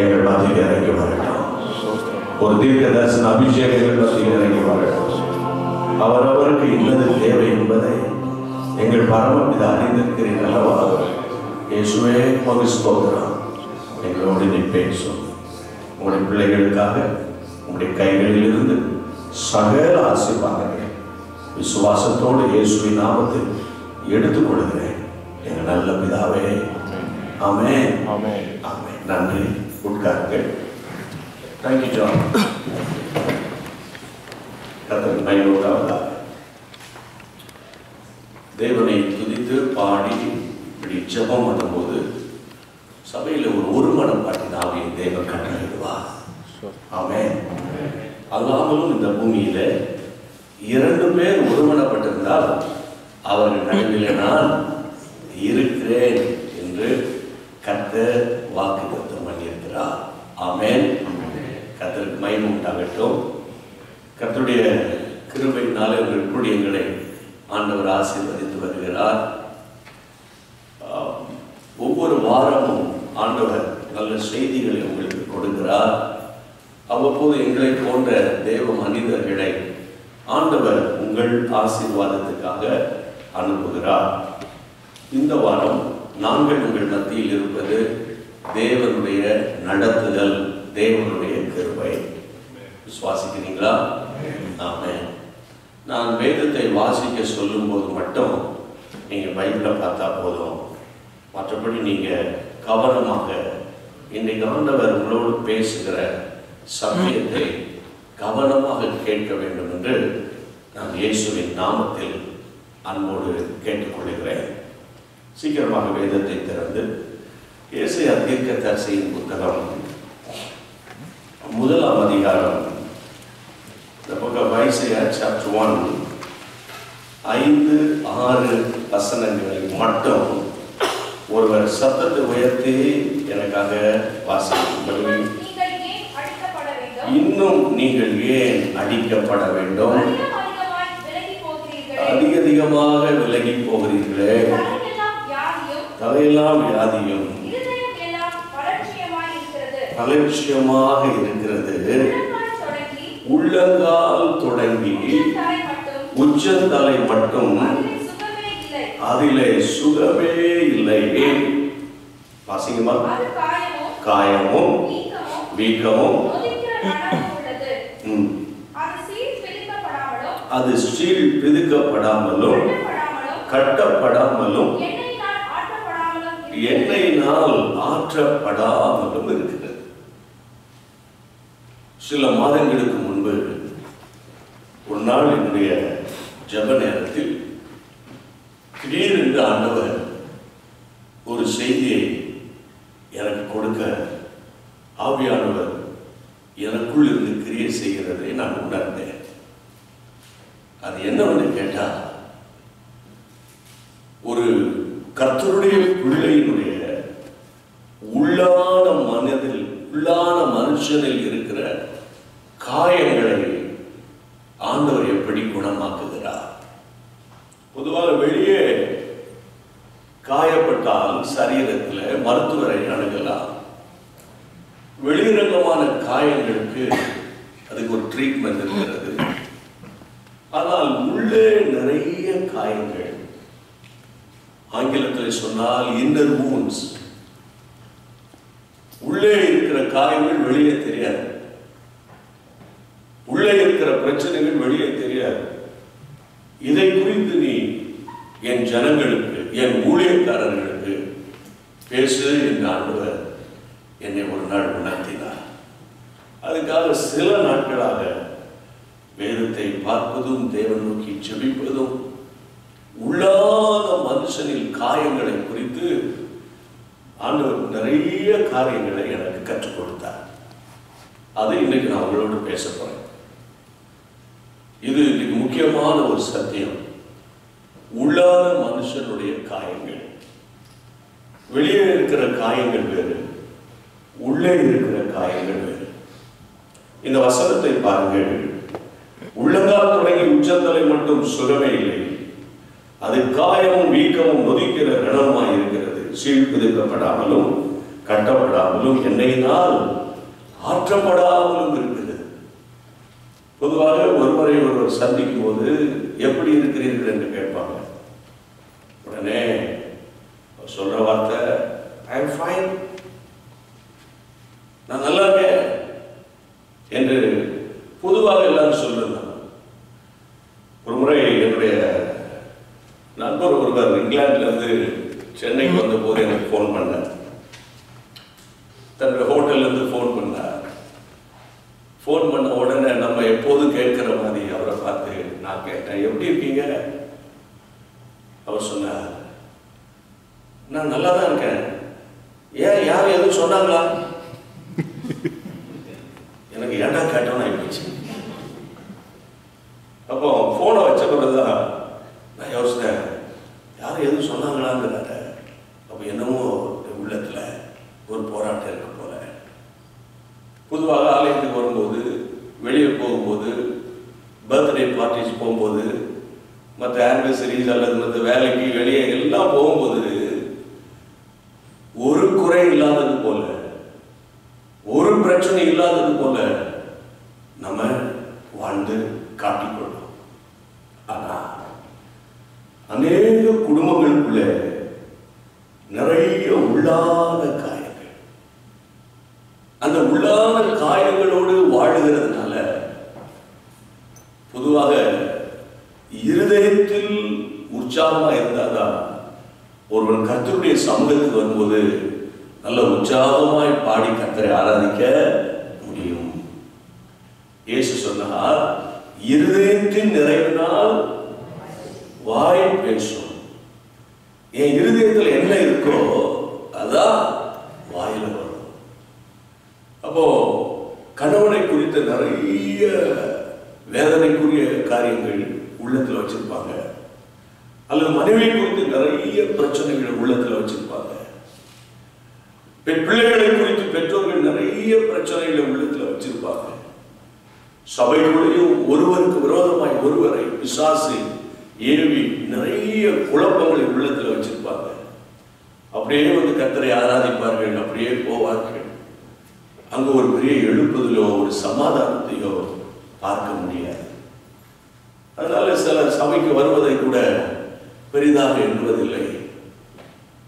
[SPEAKER 1] எங்கள் மத்தியில் இறங்கி வரட்டும். ஒரு தீர்க்க தரிசன அபிஷேகம் எங்கள் மத்தியில் இறங்கி வரட்டும். அவரவருக்கு இன்னது தேவை என்பதை எங்கள் பரமபிதா அறிந்திருக்கிறீர்கள் அல்லவா? இயேசுவே உமக்கு ஸ்தோத்திரம். எங்களோடு நீ பேசும். உங்களுடைய பிள்ளைகளுக்காக உங்களுடைய கைகளில் இருந்து சகல ஆசீர்வாதங்களை விசுவாசத்தோடு இயேசுவின் நாமத்தில் எடுத்துக் கொள்கிறேன். எங்கள் நல்ல பிதாவே, ஆமென். ஆமென். ஆமென். நன்றி. உட்காருங்கள். Thank you John. கர்த்தர் மையோடாவதா தேவனை துதித்து பாடி இப்படி ஜெபம் பண்ணும்போது சபையில் ஒரு மனம் பாட்டினாவே தேவன் கட்டளையிடுவார். ஆமென். அல்லாமலும் இந்த பூமியில 2 பேர் ஒருமனப்பட்டிருந்தால் அவர்கள் நடுவில் நான் இருக்கிறேன் என்று கர்த்தர் வாக்குத்தத்தம் பண்ணியிருக்கிறார். ஆமென். கர்த்தருக்கு மகிமை உண்டாகட்டும். கர்த்தருடைய கிருபையினாலே உங்கள் ஊழியங்களை ஆண்டவர் ஆசீர்வதித்து வருகிறார். ஒவ்வொரு வாரமும் ஆண்டவர் நல்ல செய்திகளை உங்களுக்கு கொடுக்கிறார். அவ்வப்போது எங்களை போன்ற தேவ மனிதர்களை ஆண்டவர் உங்கள் ஆசீர்வாதத்துக்காக அனுப்புகிறார். இந்த வாரம் நாங்கள் உங்கள் மத்தியில் இருப்பது தேவனுடைய நடத்துதல், தேவனுடைய கிருபை. விசுவாசிக்கிறீங்களா? ஆமென். நான் வேதத்தை வாசிக்க சொல்லும் போது மட்டும் நீங்க பைபிளை பார்த்தா போதும். மற்றபடி நீங்க கவனமாக இன்றைக்கு ஆண்டவர் உங்களோடு பேசுகிற சத்தியத்தை கவனமாக கேட்க வேண்டும் என்று நான் இயேசுவின் நாமத்தில் அன்போடு கேட்டுக்கொள்கிறேன். சீக்கிரமாக வேதத்தை திறந்து ஏசாயா தீர்க்கதரிசியின் புத்தகம் 1ஆம் அதிகாரம், the book of Isaiah chapter 1, 5-6 வசனங்களை மட்டும் ஒருவர் சத்தத்தை உயர்த்தி எனக்காக வாசிக்கும்படி. இன்னும் நீங்கள் ஏன் அடிக்கப்பட வேண்டும்? அதிகமாக விலகி போகிறீர்களே. தலையெல்லாம் வியாதியும் அலட்சியமாக இருக்கிறது. உள்ளங்கால் தொடங்கி உச்சந்தலை மட்டும் அதிலே சுகமே இல்லை. வாசிங்கம்மா. காயமும் வீக்கமும் அது ஸ்டீல் பிதுக்கப்படாமலும் கட்டப்படாமலும் எண்ணெயினால் ஆற்றப்படாமலும் இருக்கிறது. சில மாதங்களுக்கு முன்பு ஒரு நாள் என்னுடைய ஜெப நேரத்தில் திடீரென்று ஆண்டவர் ஒரு செய்தியை எனக்கு கொடுக்க ஆவியானவர் எனக்குள் இருந்து கிரியை செய்கிறதை நான் உணர்ந்தேன். அது என்னவென்று கேட்டா, ஒரு கர்த்தருடைய பிள்ளையினுடைய உள்ளான மனதில், உள்ளான மனுஷனில் இருக்கிற காயங்களை ஆண்டவர் எப்படி குணமாக்குகிறார். பொதுவாக வெளியே காயப்பட்டால் சரீரத்தில் மருத்துவரை அணுகலாம். வெளிரங்கமான காயங்களுக்கு அதுக்கு ஒரு ட்ரீட்மெண்ட் இருக்கிறது. ஆனால் உள்ளே நிறைய காயங்கள், ஆங்கிலத்தில் சொன்னால் இன்னர் வூண்ட்ஸ், உள்ளே இருக்கிற காயங்கள் வெளியே தெரியாது, உள்ளே இருக்கிற பிரச்சனைகள் வெளியே தெரியாது. இதை குறித்து நீ என் ஜனங்களுக்கு, என் ஊழியக்காரர்களுக்கு பேசு என்று ஆண்டவர் என்னை ஒரு நாள் உணர்த்தினார். அதுக்காக சில நாட்களாக வேதத்தை பார்ப்பதும் தேவன் நோக்கி ஜெபிப்பதும் உள்ளான மனுஷனின் காயங்களை குறித்து ஆண்டவர் நிறைய காரியங்களை எனக்கு கற்றுக் கொடுத்தார். அதை இன்னைக்கு நான் உங்களோடு பேச போறேன். இது இன்னைக்கு முக்கியமான ஒரு சத்தியம். உள்ளான மனுஷனுடைய காயங்கள், வெளியே இருக்கிற காயங்கள் வேறு, உள்ளே இருக்கிற காயங்கள் வேறு. இந்த வசனத்தை பாருங்கள். உள்ளங்கால் தொடங்கி உச்சந்தலை மட்டும் சுகமே இல்லை, அது காயமும் வீக்கமும் நொதிக்கிற ரணமாய் இருக்கிறது. சீழ்பிதிக்கப்படாமலும் கட்டப்படாமலும் எண்ணெயினால் ஆற்றப்படாமலும் இருக்குது. பொதுவாக ஒருவரை ஒருவர் சந்திக்கும் போது எப்படி இருக்கிறீர்கள் என்று கேட்பாங்க. உடனே சொல்ற வார்த்தை ஐ அம் ஃபைன், நான் நல்லா இருக்கேன் என்று பொதுவாக எல்லாரும் சொல்றாங்க. ஒரு முறை என்னுடைய நண்பர் ஒருவர் இங்கிலாந்துல இருந்து சென்னைக்கு வந்த போது எனக்கு போன் பண்ணார். தன்னுடைய ஹோட்டல்ல இருந்து போன் பண்ணார். போன் பண்ண உடனே நம்ம எப்போதும் கேட்கிற மாதிரி அவரை பார்த்து நான் கேட்டேன், எப்படி இருக்கீங்க? அவர் சொன்னார், நான் நல்லா தான் இருக்கேன். ஏன் யாரும் எதுவும் சொன்னாங்களா? எனக்கு ஏண்டா கேட்டோன்னு ஆயிடுச்சு. அப்போ போனை வச்ச பிறகுதான் நான் யோசித்தேன், யாரும் எதுவும் சொன்னாங்களாங்கிறார. அப்போ என்னமோ உள்ளத்துல ஒரு போராட்டம் இருக்க போல. பொதுவாக ஆலயத்துக்கு வரும்போது, வெளியே போகும்போது, பர்த்டே பார்ட்டிஸ் போகும்போது, மற்ற ஆனிவர்சரிஸ் அல்லது மற்ற வேலைக்கு வெளியே எல்லாம் போகும்போது ஒரு குறை இல்லாதது போல, ஒரு பிரச்சனை இல்லாதது போல நம்ம வாழ்ந்து காட்டிக்கொள்ளும். ஆனா அநேக குடும்பங்களுக்குள்ள நிறைய உள்ளான காயங்கள், அந்த உள்ளான காயங்களோடு வாழுகிறதுனால பொதுவாக இருதயத்தில் உற்சாகமா இருந்தாதான் ஒருவன் கர்த்தருடைய சமூகத்துக்கு வரும்போது நல்ல உற்சாகமாய் பாடி கர்த்தரை ஆராதிக்க முடியும். இயேசு சொன்னார், இருதயத்தின் நிறைவினால் வாய் பேசும். என் இருதயத்தில் என்ன இருக்கோ அதான் வாயில வரும். அப்போ கணவனை குறித்த நிறைய வேதனைக்குரிய காரியங்கள் உள்ளத்துல வச்சிருப்பாங்க, அல்லது மனைவி குறித்து நிறைய பிரச்சனைகள் உள்ளத்துல வச்சிருப்பாங்க. பிள்ளைகளை குறித்து பெற்றோர்கள் நிறைய பிரச்சனைகளை உள்ளத்துல வச்சிருப்பாங்க. சபைக்குள்ளேயும் ஒருவருக்கு விரோதமாய் ஒருவரை பிசாசு ஏவி நிறைய குழப்பங்களை உள்ளத்துல வச்சிருப்பாங்க. அப்படியே வந்து கர்த்தரை ஆராதிப்பார்கள், அப்படியே போவார்கள். அங்க ஒரு பெரிய எழுப்புதலோ ஒரு சமாதானத்தையோ பார்க்க முடியாது. அதனால சிலர் சபைக்கு வருவதை கூட பெரிதாக எண்ணுவதில்லை.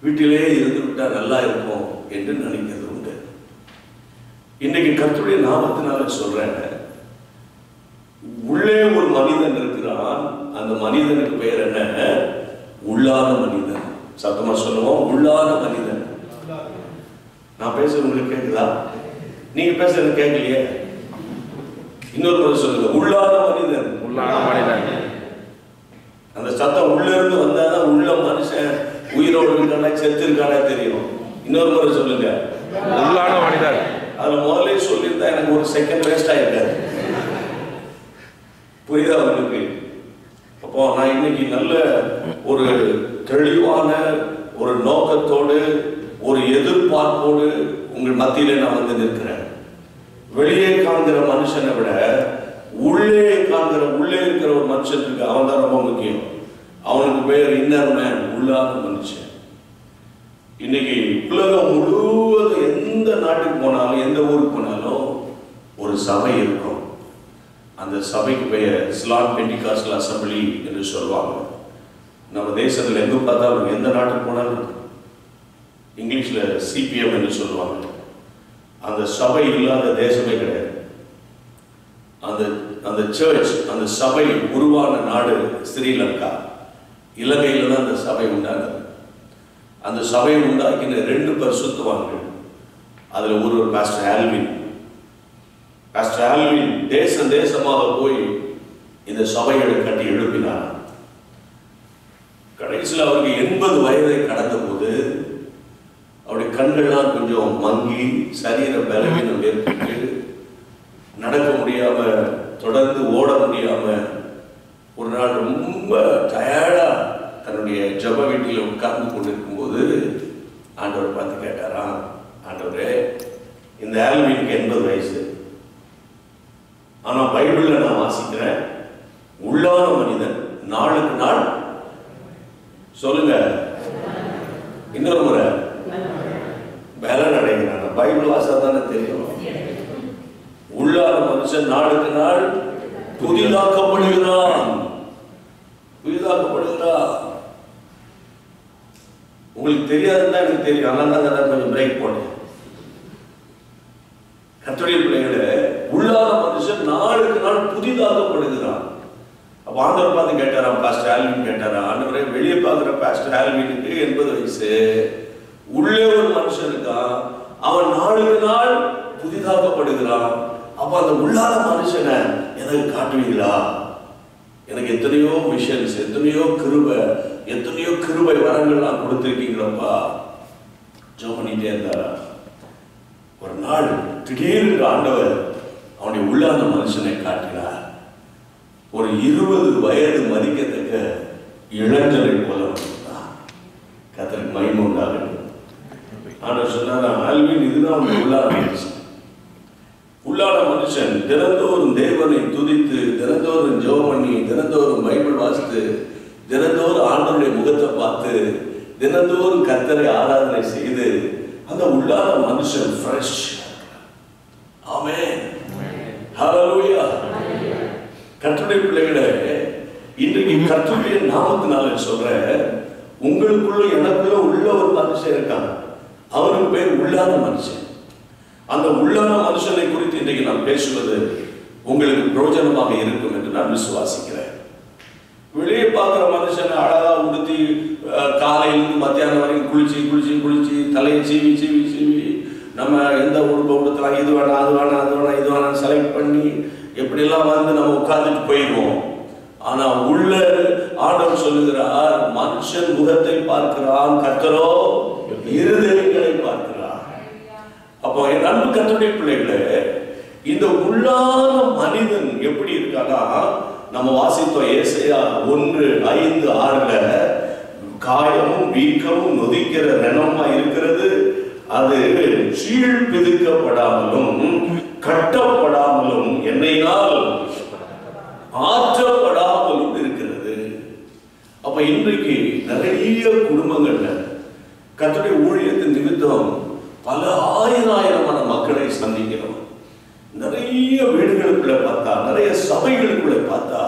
[SPEAKER 1] வீட்டிலே இருந்து விட்டால் நல்லா இருக்கும் என்று நினைக்கிறது உண்டு. இன்னைக்கு கர்த்தருடைய நாமத்தினால சொல்றேன், உள்ளே ஒரு மனிதன் இருக்கிறான். அந்த மனிதனுக்கு பெயர் என்ன? உள்ளான மனிதன். சத்தமா சொல்லுவோம், உள்ளான மனிதன். நான் பேசுறது உங்களுக்கு கேட்குதா? நீங்க பேசுறது கேட்கலையே. இன்னொரு முறை சொல்லுங்க, உள்ளான மனிதன். உள்ளான மனிதன். அந்த சத்தம் உள்ள இருந்து வந்தாதான் உள்ள மனுஷன் உயிரோடு இருக்கானா செத்து இருக்கானா தெரியும். இன்னொரு முறை சொல்லுங்க, உள்ளான மனிதன். அதுல முதல்ல சொல்லியிருந்தா எனக்கு ஒரு செகண்ட் வேஸ்ட் ஆயிருக்காது. புரியுதா உங்களுக்கு? அப்போ நான் இன்னைக்கு நல்ல ஒரு தெளிவான ஒரு நோக்கத்தோடு ஒரு எதிர்பார்ப்போடு உங்கள் மத்தியிலே நான் வந்து நிற்கிறேன். வெளியே காண்கிற மனுஷனை விட உள்ளே காண்கிற, உள்ளே இருக்கிற ஒரு மனுஷனுக்கு அவன் தான் ரொம்ப முக்கியம். அவனுக்கு பேர் இன்ன இன்னர் மேன், உள்ளான மனுஷன். இன்னைக்கு உலகம் முழுவதும் எந்த நாட்டுக்கு போனாலும் எந்த ஊருக்கு போனாலும் ஒரு சபை இருக்கும். அந்த சபைக்கு பெயர் இஸ்லாம் பெண்டிகாஸ்டல் அசம்பிளி என்று சொல்லுவாங்க. நம்ம தேசத்தில் எங்க பார்த்தாலும் எந்த நாட்டுக்கு போனாலும் இங்கிலீஷ்ல சிபிஎம் என்று சொல்லுவாங்க. அந்த சபை இல்லாத தேசமே கிடையாது. அந்த சர்ச், அந்த சபை உருவான நாடு ஸ்ரீலங்கா. இலங்கையில் தான் அந்த சபை உண்டானது. அந்த சபையை உண்டாக்கின 2 பரிசுத்தவான்கள். அதுல ஒரு பாஸ்டர் ஆல்வின். பாஸ்டர் ஆல்வின் தேசமாக போய் இந்த சபைகளை கட்டி எழுப்பினார். கடைசியில் அவருக்கு 80 வயதை கடந்த போது அவருடைய கண்கள்லாம் கொஞ்சம் மங்கி, சரீர பலவீனம் ஏற்பட்டு, நடக்க முடியாம, தொடர்ந்து ஓட முடியாம, ஒரு நாள் ரொம்ப டயர்டா தன்னுடைய ஜப வீட்டில் உட்கார்ந்து கொண்டிருக்கும் போது ஆண்டவர் பார்த்து கேட்டாராம், ஆண்டவரே, இந்த ஆல்வினுக்கு 80 வயசு, ஆனா பைபிள்ல நான் வாசிக்கிறேன், உள்ளான மனிதன் நாளுக்கு நாள், சொல்லுங்க இன்னொரு முறை, பலன் அடைகிறான். பைபிள் வாசா தானே தெரியும். உள்ளான மனுஷன் நாளுக்கு நாள் புதிதாக்கப்படுகிறான். உங்களுக்கு தெரியாதுன்னா எனக்கு தெரியும். அதனால தான் கொஞ்சம் பிரேக் போட்டேன். கர்த்தருடைய பிள்ளைகளே, உள்ளான மனுஷன் நாளுக்கு நாள் புதிதாக்கப்படுகிறான். அப்ப ஆண்டவர் பார்த்து கேட்டாராம், பாஸ்டர் ஆல்வின் கேட்டாரா, ஆண்டவரே, வெளியே பார்க்குற பாஸ்டர் ஆல்வினுக்கு 80 வயசு, உள்ளே ஒரு மனுஷன் இருக்கான், அவன் நாளுக்கு நாள் புதிதாக்கப்படுகிறான். அப்ப அந்த உள்ளான மனுஷனை எனக்கு காட்டுவீங்களா? எனக்கு எத்தனையோ விஷன்ஸ், எத்தனையோ கிருபை வரங்கள்லாம் கொடுத்துருக்கீங்களப்பா. ஜெபம் பண்ணிட்டே இருந்தாரா. ஒரு நாள் திடீர்னு ஆண்டவர் அவனுடைய உள்ளான மனுஷனை காட்டினார். ஒரு 20 வயது மதிக்கத்தக்க இளைஞரை போல வந்தார். கர்த்தருக்கு மகிமை உண்டாகட்டும். ஆண்டவர் சொன்னார், ஆல்வின், இதுதான் அவனுடைய உள்ளான மனுஷன். உள்ளான மனுஷன் தினந்தோறும் தேவனை துதித்து, தினந்தோறும் ஜெபம் பண்ணி, தினந்தோறும் பைபிள் வாசித்து, தினந்தோறும் ஆண்டவருடைய முகத்தை பார்த்து, தினந்தோறும் கர்த்தரை ஆராதனை செய்து, அந்த உள்ளான மனுஷன் ஃப்ரெஷ். ஆமென், ஹல்லேலூயா. கர்த்தருடைய பிள்ளைகளே, இன்றைக்கு கர்த்தருடைய நாமத்தினால சொல்றேன், உங்களுக்குள்ள எனக்குள்ள உள்ள ஒரு மனுஷன் இருக்கான். அவனுக்கு பேர் உள்ளான மனுஷன். அந்த உள்ளான மனுஷனை குறித்து இன்றைக்கு நான் பேசுவது உங்களுக்கு பிரயோஜனமாக இருக்கும் என்று நான் விசுவாசிக்கிறேன். வெளியே பார்க்குற மனுஷனை அழகா உடுத்தி, காலையிலிருந்து மத்தியானம் வரைக்கும் குளிச்சு தலையை சீவி நம்ம எந்த உடுப்பை உடுத்தலாம், இது வேணாம் அது வேணாம் செலக்ட் பண்ணி எப்படிலாம் வந்து நம்ம உட்கார்ந்துட்டு போயிடுவோம். ஆனா உள்ள ஆண்டவர் சொல்லுகிறார், மனுஷன் முகத்தை பார்க்கிறான், கர்த்தரோ இருதயங்களை பார்க்கிறார். அப்போ என் அன்பு கர்த்தருடைய பிள்ளைகளே, இந்த உள்ளான மனிதன் எப்படி இருக்கானா, நம்ம வாசித்தோம் ஏசாயா 1:5-6 காயமும் வீக்கமும் நொதிக்கிற ரணமா இருக்கிறது. அது சீழ் பிதுக்கப்படாமலும் கட்டப்படாமலும் என்னையினால் ஆற்றப்படாமலும் இருக்கிறது. அப்ப இன்றைக்கு நிறைய குடும்பங்கள்ல கர்த்தருடைய ஊழியத்தின் நிமித்தம் பல ஆயிரமான மக்களை சந்திக்கிறோம். நிறைய வீடுகளுக்குள்ள பார்த்தா, நிறைய சபைகளுக்குள்ள பார்த்தா,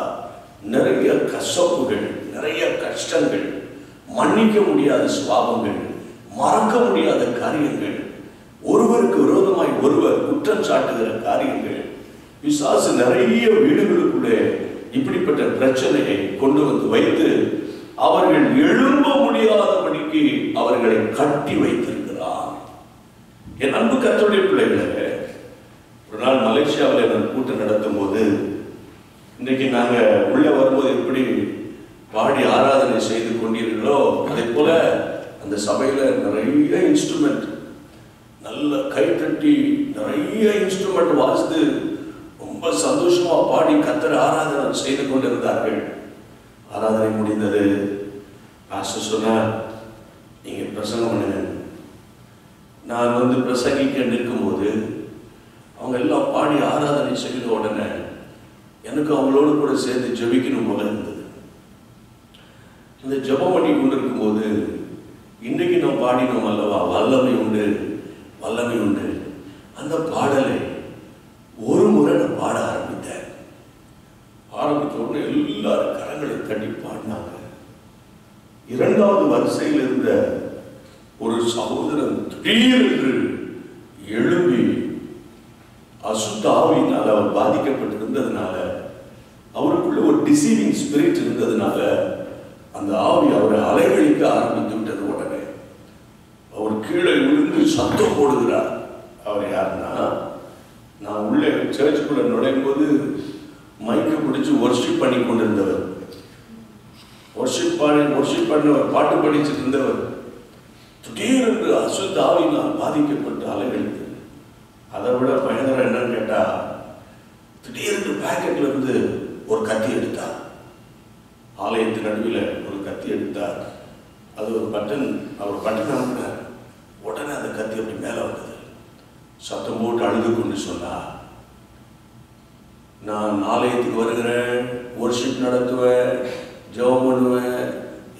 [SPEAKER 1] நிறைய கசப்புகள், நிறைய கஷ்டங்கள், மன்னிக்க முடியாத சுபாவங்கள், மறக்க முடியாத காரியங்கள், ஒருவருக்கு விரோதமாய் ஒருவர் குற்றம் சாட்டுகிற காரியங்கள். பிசாசு நிறைய வீடுகளுக்குள்ளே இப்படிப்பட்ட பிரச்சனையை கொண்டு வந்து வைத்து அவர்கள் எழும்ப முடியாதபடிக்கு அவர்களை கட்டி வைத்திருக்கிறார். என் அன்பு கர்த்தருடைய பிள்ளைகளே, ஒரு நாள் மலேசியாவில் நான் கூட்டம் நடத்தும் போது, இன்றைக்கு நாங்க உள்ள வரும்போது எப்படி பாடி ஆராதனை செய்து கொண்டீர்களோ அதே போல அந்த சபையில நிறைய இன்ஸ்ட்ருமெண்ட், நல்ல கைத்தட்டி நிறைய இன்ஸ்ட்ருமெண்ட் வாசித்து ரொம்ப சந்தோஷமா பாடி கர்த்தரை ஆராதனை செய்து கொண்டிருந்தார்கள். ஆராதனை முடிந்தது. பாஸ்டர் சொன்னார், நீங்க பிரசங்கம் பண்ணுங்க. நான் வந்து பிரசங்கிக்க நிற்கும்போது அவங்க எல்லாம் பாடி ஆராதனை செய்த உடனே எனக்கு அவங்களோடு கூட சேர்ந்து ஜெபிக்கணும் போல இருந்தது. இந்த ஜெபம் பண்ணி கொண்டிருக்கும் போது இன்றைக்கு நாம் பாடினோம் அல்லவா, வல்லமை உண்டு வல்லமை உண்டு. அந்த பாடலை ஒரு முறை நான் பாட ஆரம்பித்தேன். ஆரம்பித்த உடனே எல்லாரும் கரங்களை தட்டி பாடினாங்க. இரண்டாவது வரிசையில் இருந்த ஒரு சகோதரன் திடீரென்று எழும்பி அசுத்த ஆவியினால் அவர் பாதிக்கப்பட்டிருந்ததுனால, அவருக்குள்ள ஒரு டிசீவிங் ஸ்பிரிட் இருந்ததுனால அந்த ஆவி அவரை அலைகழிக்க ஆரம்பித்து விட்டது. உடனே அவர் கீழே விழுந்து சத்தம் போடுகிறார். அவர் யாருன்னா, நான் உள்ளே சர்ச்சுக்குள்ள நுழையும் போது மைக்கை பிடிச்சி ஒர்ஷிப் பண்ணி கொண்டிருந்தவர், ஒர்ஷிப் பண்ணவர், பாட்டு படிச்சுட்டு இருந்தவர். திடீரென்று அசுத்த ஆவியினால் பாதிக்கப்பட்டு அலைகழித்து. அதை விட பயங்கரம் என்னன்னு கேட்டா, திடீரென்று பாக்கெட்ல இருந்து ஒரு கத்தி எடுத்தார். ஆலயத்தின் நடுவில் ஒரு கத்தி எடுத்தார். அது ஒரு பட்டன், அவர் பட்டன் அனுப்பினார். உடனே அந்த கத்தி அப்படி மேலே வந்தது. சத்தம் போட்டு அழுது கொண்டு சொன்னார், நான் ஆலயத்துக்கு வருகிறேன், ஒர்ஷிப் நடத்துவேன், ஜெபம் பண்ணுவேன்,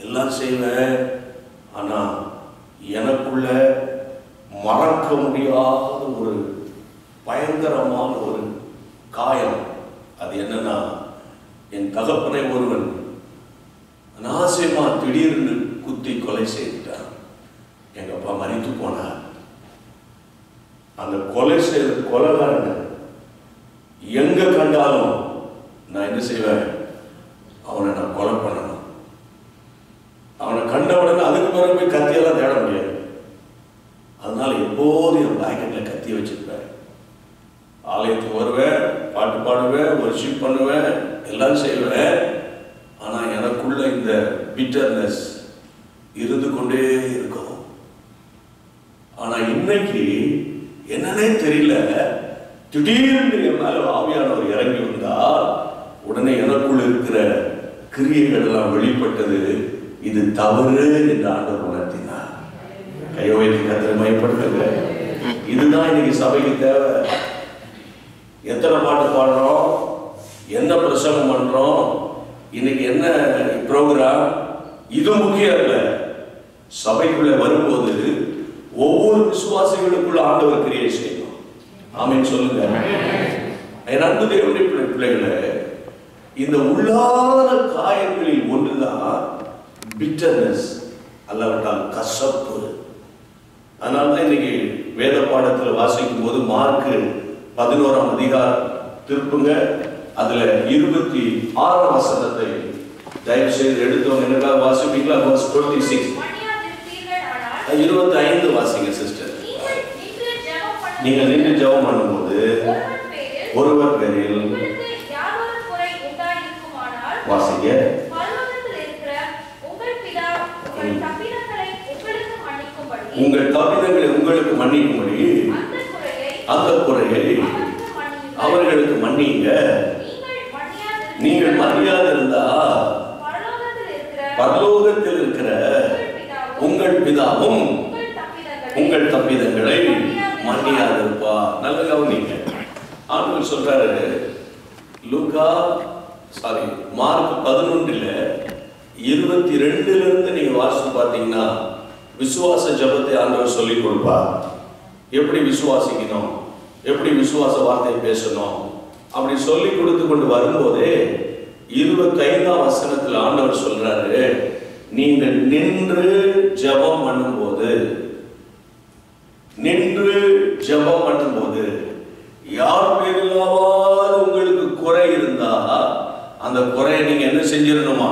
[SPEAKER 1] எல்லாம் செய்வேன். ஆனா எனக்குள்ள மறக்க முடியாத ஒரு பயங்கரமான ஒரு காயம். அது என்னன்னா, என் தகப்பனை ஒருவன் அநாசமா திடீர்னு குத்தி கொலை செய்துட்டான். எங்க அப்பா மரித்து போனார். அந்த கொலை செய்த கொலைகாரன் எங்க கண்டாலும் நான் என்ன செய்வேன், அவனை நான் கொலை பண்ணணும். அவனை கண்ட உடனே அதுக்கு பிறகு போய் கத்தியெல்லாம் தேட முடியாது. அதனால எப்போதும் என் பாக்கெட்ல கத்தி வச்சிருப்பேன். ஆலயத்துக்கு வருவேன், பாட்டு பாடுவேன், வொர்ஷிப் பண்ணுவேன், எல்லாம் செய்வேன். ஆனா எனக்குள்ள இந்த பிட்டர்னஸ் இருந்து கொண்டே இருக்கும். ஆனா இன்னைக்கு என்னன்னே தெரியல, திடீர்னு என் மேல ஆவியானவர் இறங்கி வந்தால் உடனே எனக்குள்ள இருக்கிற கிரியைகள் எல்லாம் வெளிப்பட்டது. இது தவறு என்று ஆண்டவர் உணர்த்தினார். கையோவைக்கு கத்திர மயப்படுத்துங்க. இதுதான் இன்னைக்கு சபைக்கு தேவை. எத்தனை பாட்டு பாடுறோம், என்ன பிரசங்கம் பண்றோம், இன்னைக்கு என்ன ப்ரோக்ராம், இது முக்கியம் இல்லை. சபைக்குள்ள வரும்போது ஒவ்வொரு விசுவாசிகளுக்குள்ள ஆண்டவர் கிரியை செய்யணும். ஆமென் சொல்லுங்க. என் அன்பு தேவனுடைய பிள்ளைகளே, இந்த உள்ளான காயங்களில் ஒன்றுதான் பிட்டர்னஸ், அல்லாவிட்டால் கசப்பு. அதனால்தான் இன்னைக்கு வேத பாடத்தில் வாசிக்கும் போது மார்க் 11ஆம் அதிகாரம் திருப்புங்க, அதுல 26ஆம் வசனத்தை தயவு செய்து எடுத்தவங்க எனக்காக வாசிப்பீங்களா? 26 25 வாசிங்க சிஸ்டர். நீங்க நின்று ஜெபம் பண்ணும்போது ஒருவர் பேரில் வாசிங்க. உங்கள் தப்பிதங்களை உங்களுக்கு மன்னிக்கும்படி அந்த குறையை அவர்களுக்கு மன்னிங்க. நீங்கள் மன்னியாது இருந்தா பரலோகத்தில் இருக்கிற உங்கள் பிதாவும் உங்கள் தப்பிதங்களை மன்னியாது இருப்பா. நல்ல கவனிங்க. ஆண்டவர் சொல்றாரு, மார்க் 11:22 நீங்க வாசித்து பார்த்தீங்கன்னா விசுவாச ஜபத்தை ஆண்டவர் சொல்லிக் கொடுப்பார். எப்படி விசுவாசிக்கணும், எப்படி விசுவாச வார்த்தையை பேசணும், அப்படி சொல்லி கொடுத்து கொண்டு வரும்போதே 25ஆம் வசனத்தில் ஆண்டவர் சொல்றாரு, நீங்கள் நின்று ஜெபம் பண்ணும்போது யார் பேரிலாவது உங்களுக்கு குறை இருந்தா அந்த குறையை நீங்க என்ன செஞ்சிடணுமா?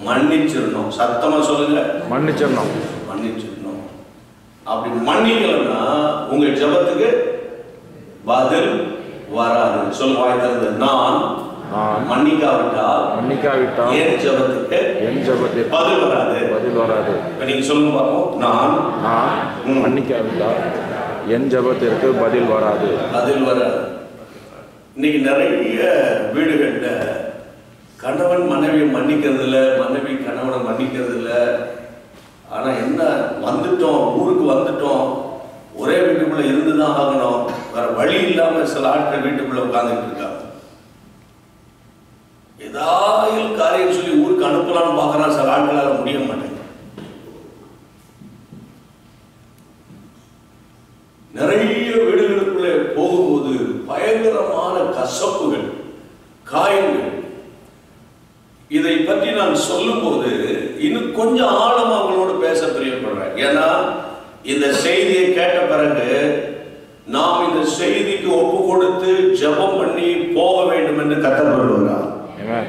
[SPEAKER 1] மன்னிச்சிடணும். சத்தமா சொல்லுங்க, மன்னிச்சிடணும். அப்படி மன்னிக்கலன்னா உங்க ஜெபத்துக்கு பதில் வராது. சொல்ல வாய் திறந்து, நான் மன்னிக்காவிட்டால் என் ஜெபத்துக்கு பதில் வராது. இப்ப நீங்க சொல்லுங்க பார்ப்போம். நான் மன்னிக்காவிட்டால் என் ஜெபத்திற்கு பதில் வராது. இன்னைக்கு நிறைய வீடுகள்ல கணவன் மனைவியை மன்னிக்கிறது இல்லை, மனைவி கணவனை மன்னிக்கிறது இல்லை. ஆனா என்ன, வந்துட்டோம், ஊருக்கு வந்துட்டோம், ஒரே வீட்டுக்குள்ள இருந்துதான் ஆகணும், வேற வழி இல்லாம சில ஆட்கள் வீட்டுக்குள்ள உட்கார்ந்துட்டு இருக்காங்க. ஏதாவது காரியம் சொல்லி ஊருக்கு அனுப்பலாம்னு பார்க்குறான், சில ஆட்களால் முடிய மாட்டேங்குது. நிறைய வீடுகளுக்குள்ளே போகும்போது பயங்கரமான கசப்புகள், காயங்கள். இதை பற்றி நான் சொல்லும்போது இன்னும் கொஞ்சம் ஆழமா அவங்களோடு பேச பிரியப்படுறேன். ஏன்னா இந்த செய்தியை கேட்ட பிறகு நாம் இந்த செய்திக்கு ஒப்பு கொடுத்து ஜெபம் பண்ணி போக வேண்டும் என்று கர்த்தர் சொல்லுகிறார்.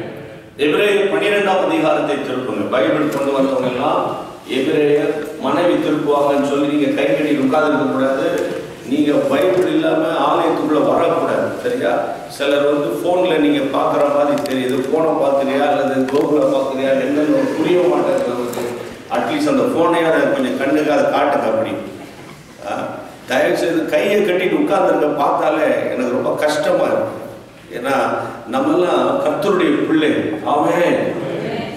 [SPEAKER 1] எபிரேயர் 12ஆம் அதிகாரத்தை திருப்புங்க. பைபிள் கொண்டு வந்தவங்க எல்லாம் எபிரேயர் மனைவி திருப்புவாங்கன்னு சொல்லி நீங்க கை கட்டி உட்கார்ந்து கூடாது. நீங்க பைபிள் இல்லாம ஆலயத்துக்குள்ள வரக்கூடாது, சரியா? சிலர் போன்ல நீங்க பாக்குற மாதிரி தெரியுது, போனை பார்க்குறியா அல்லது கோகுல பார்க்குறியா என்னன்னு புரிய மாட்டேங்குது. அட்லீஸ்ட் அந்த போனையா கொஞ்சம் கண்ணுக்கு அதை காட்டுங்க. அப்படி தயவு செய்து கையை கட்டிட்டு உட்கார்ந்துருக்க பார்த்தாலே எனக்கு ரொம்ப கஷ்டமா இருக்கு. ஏன்னா நம்மெல்லாம் கர்த்தருடைய பிள்ளை. அவன்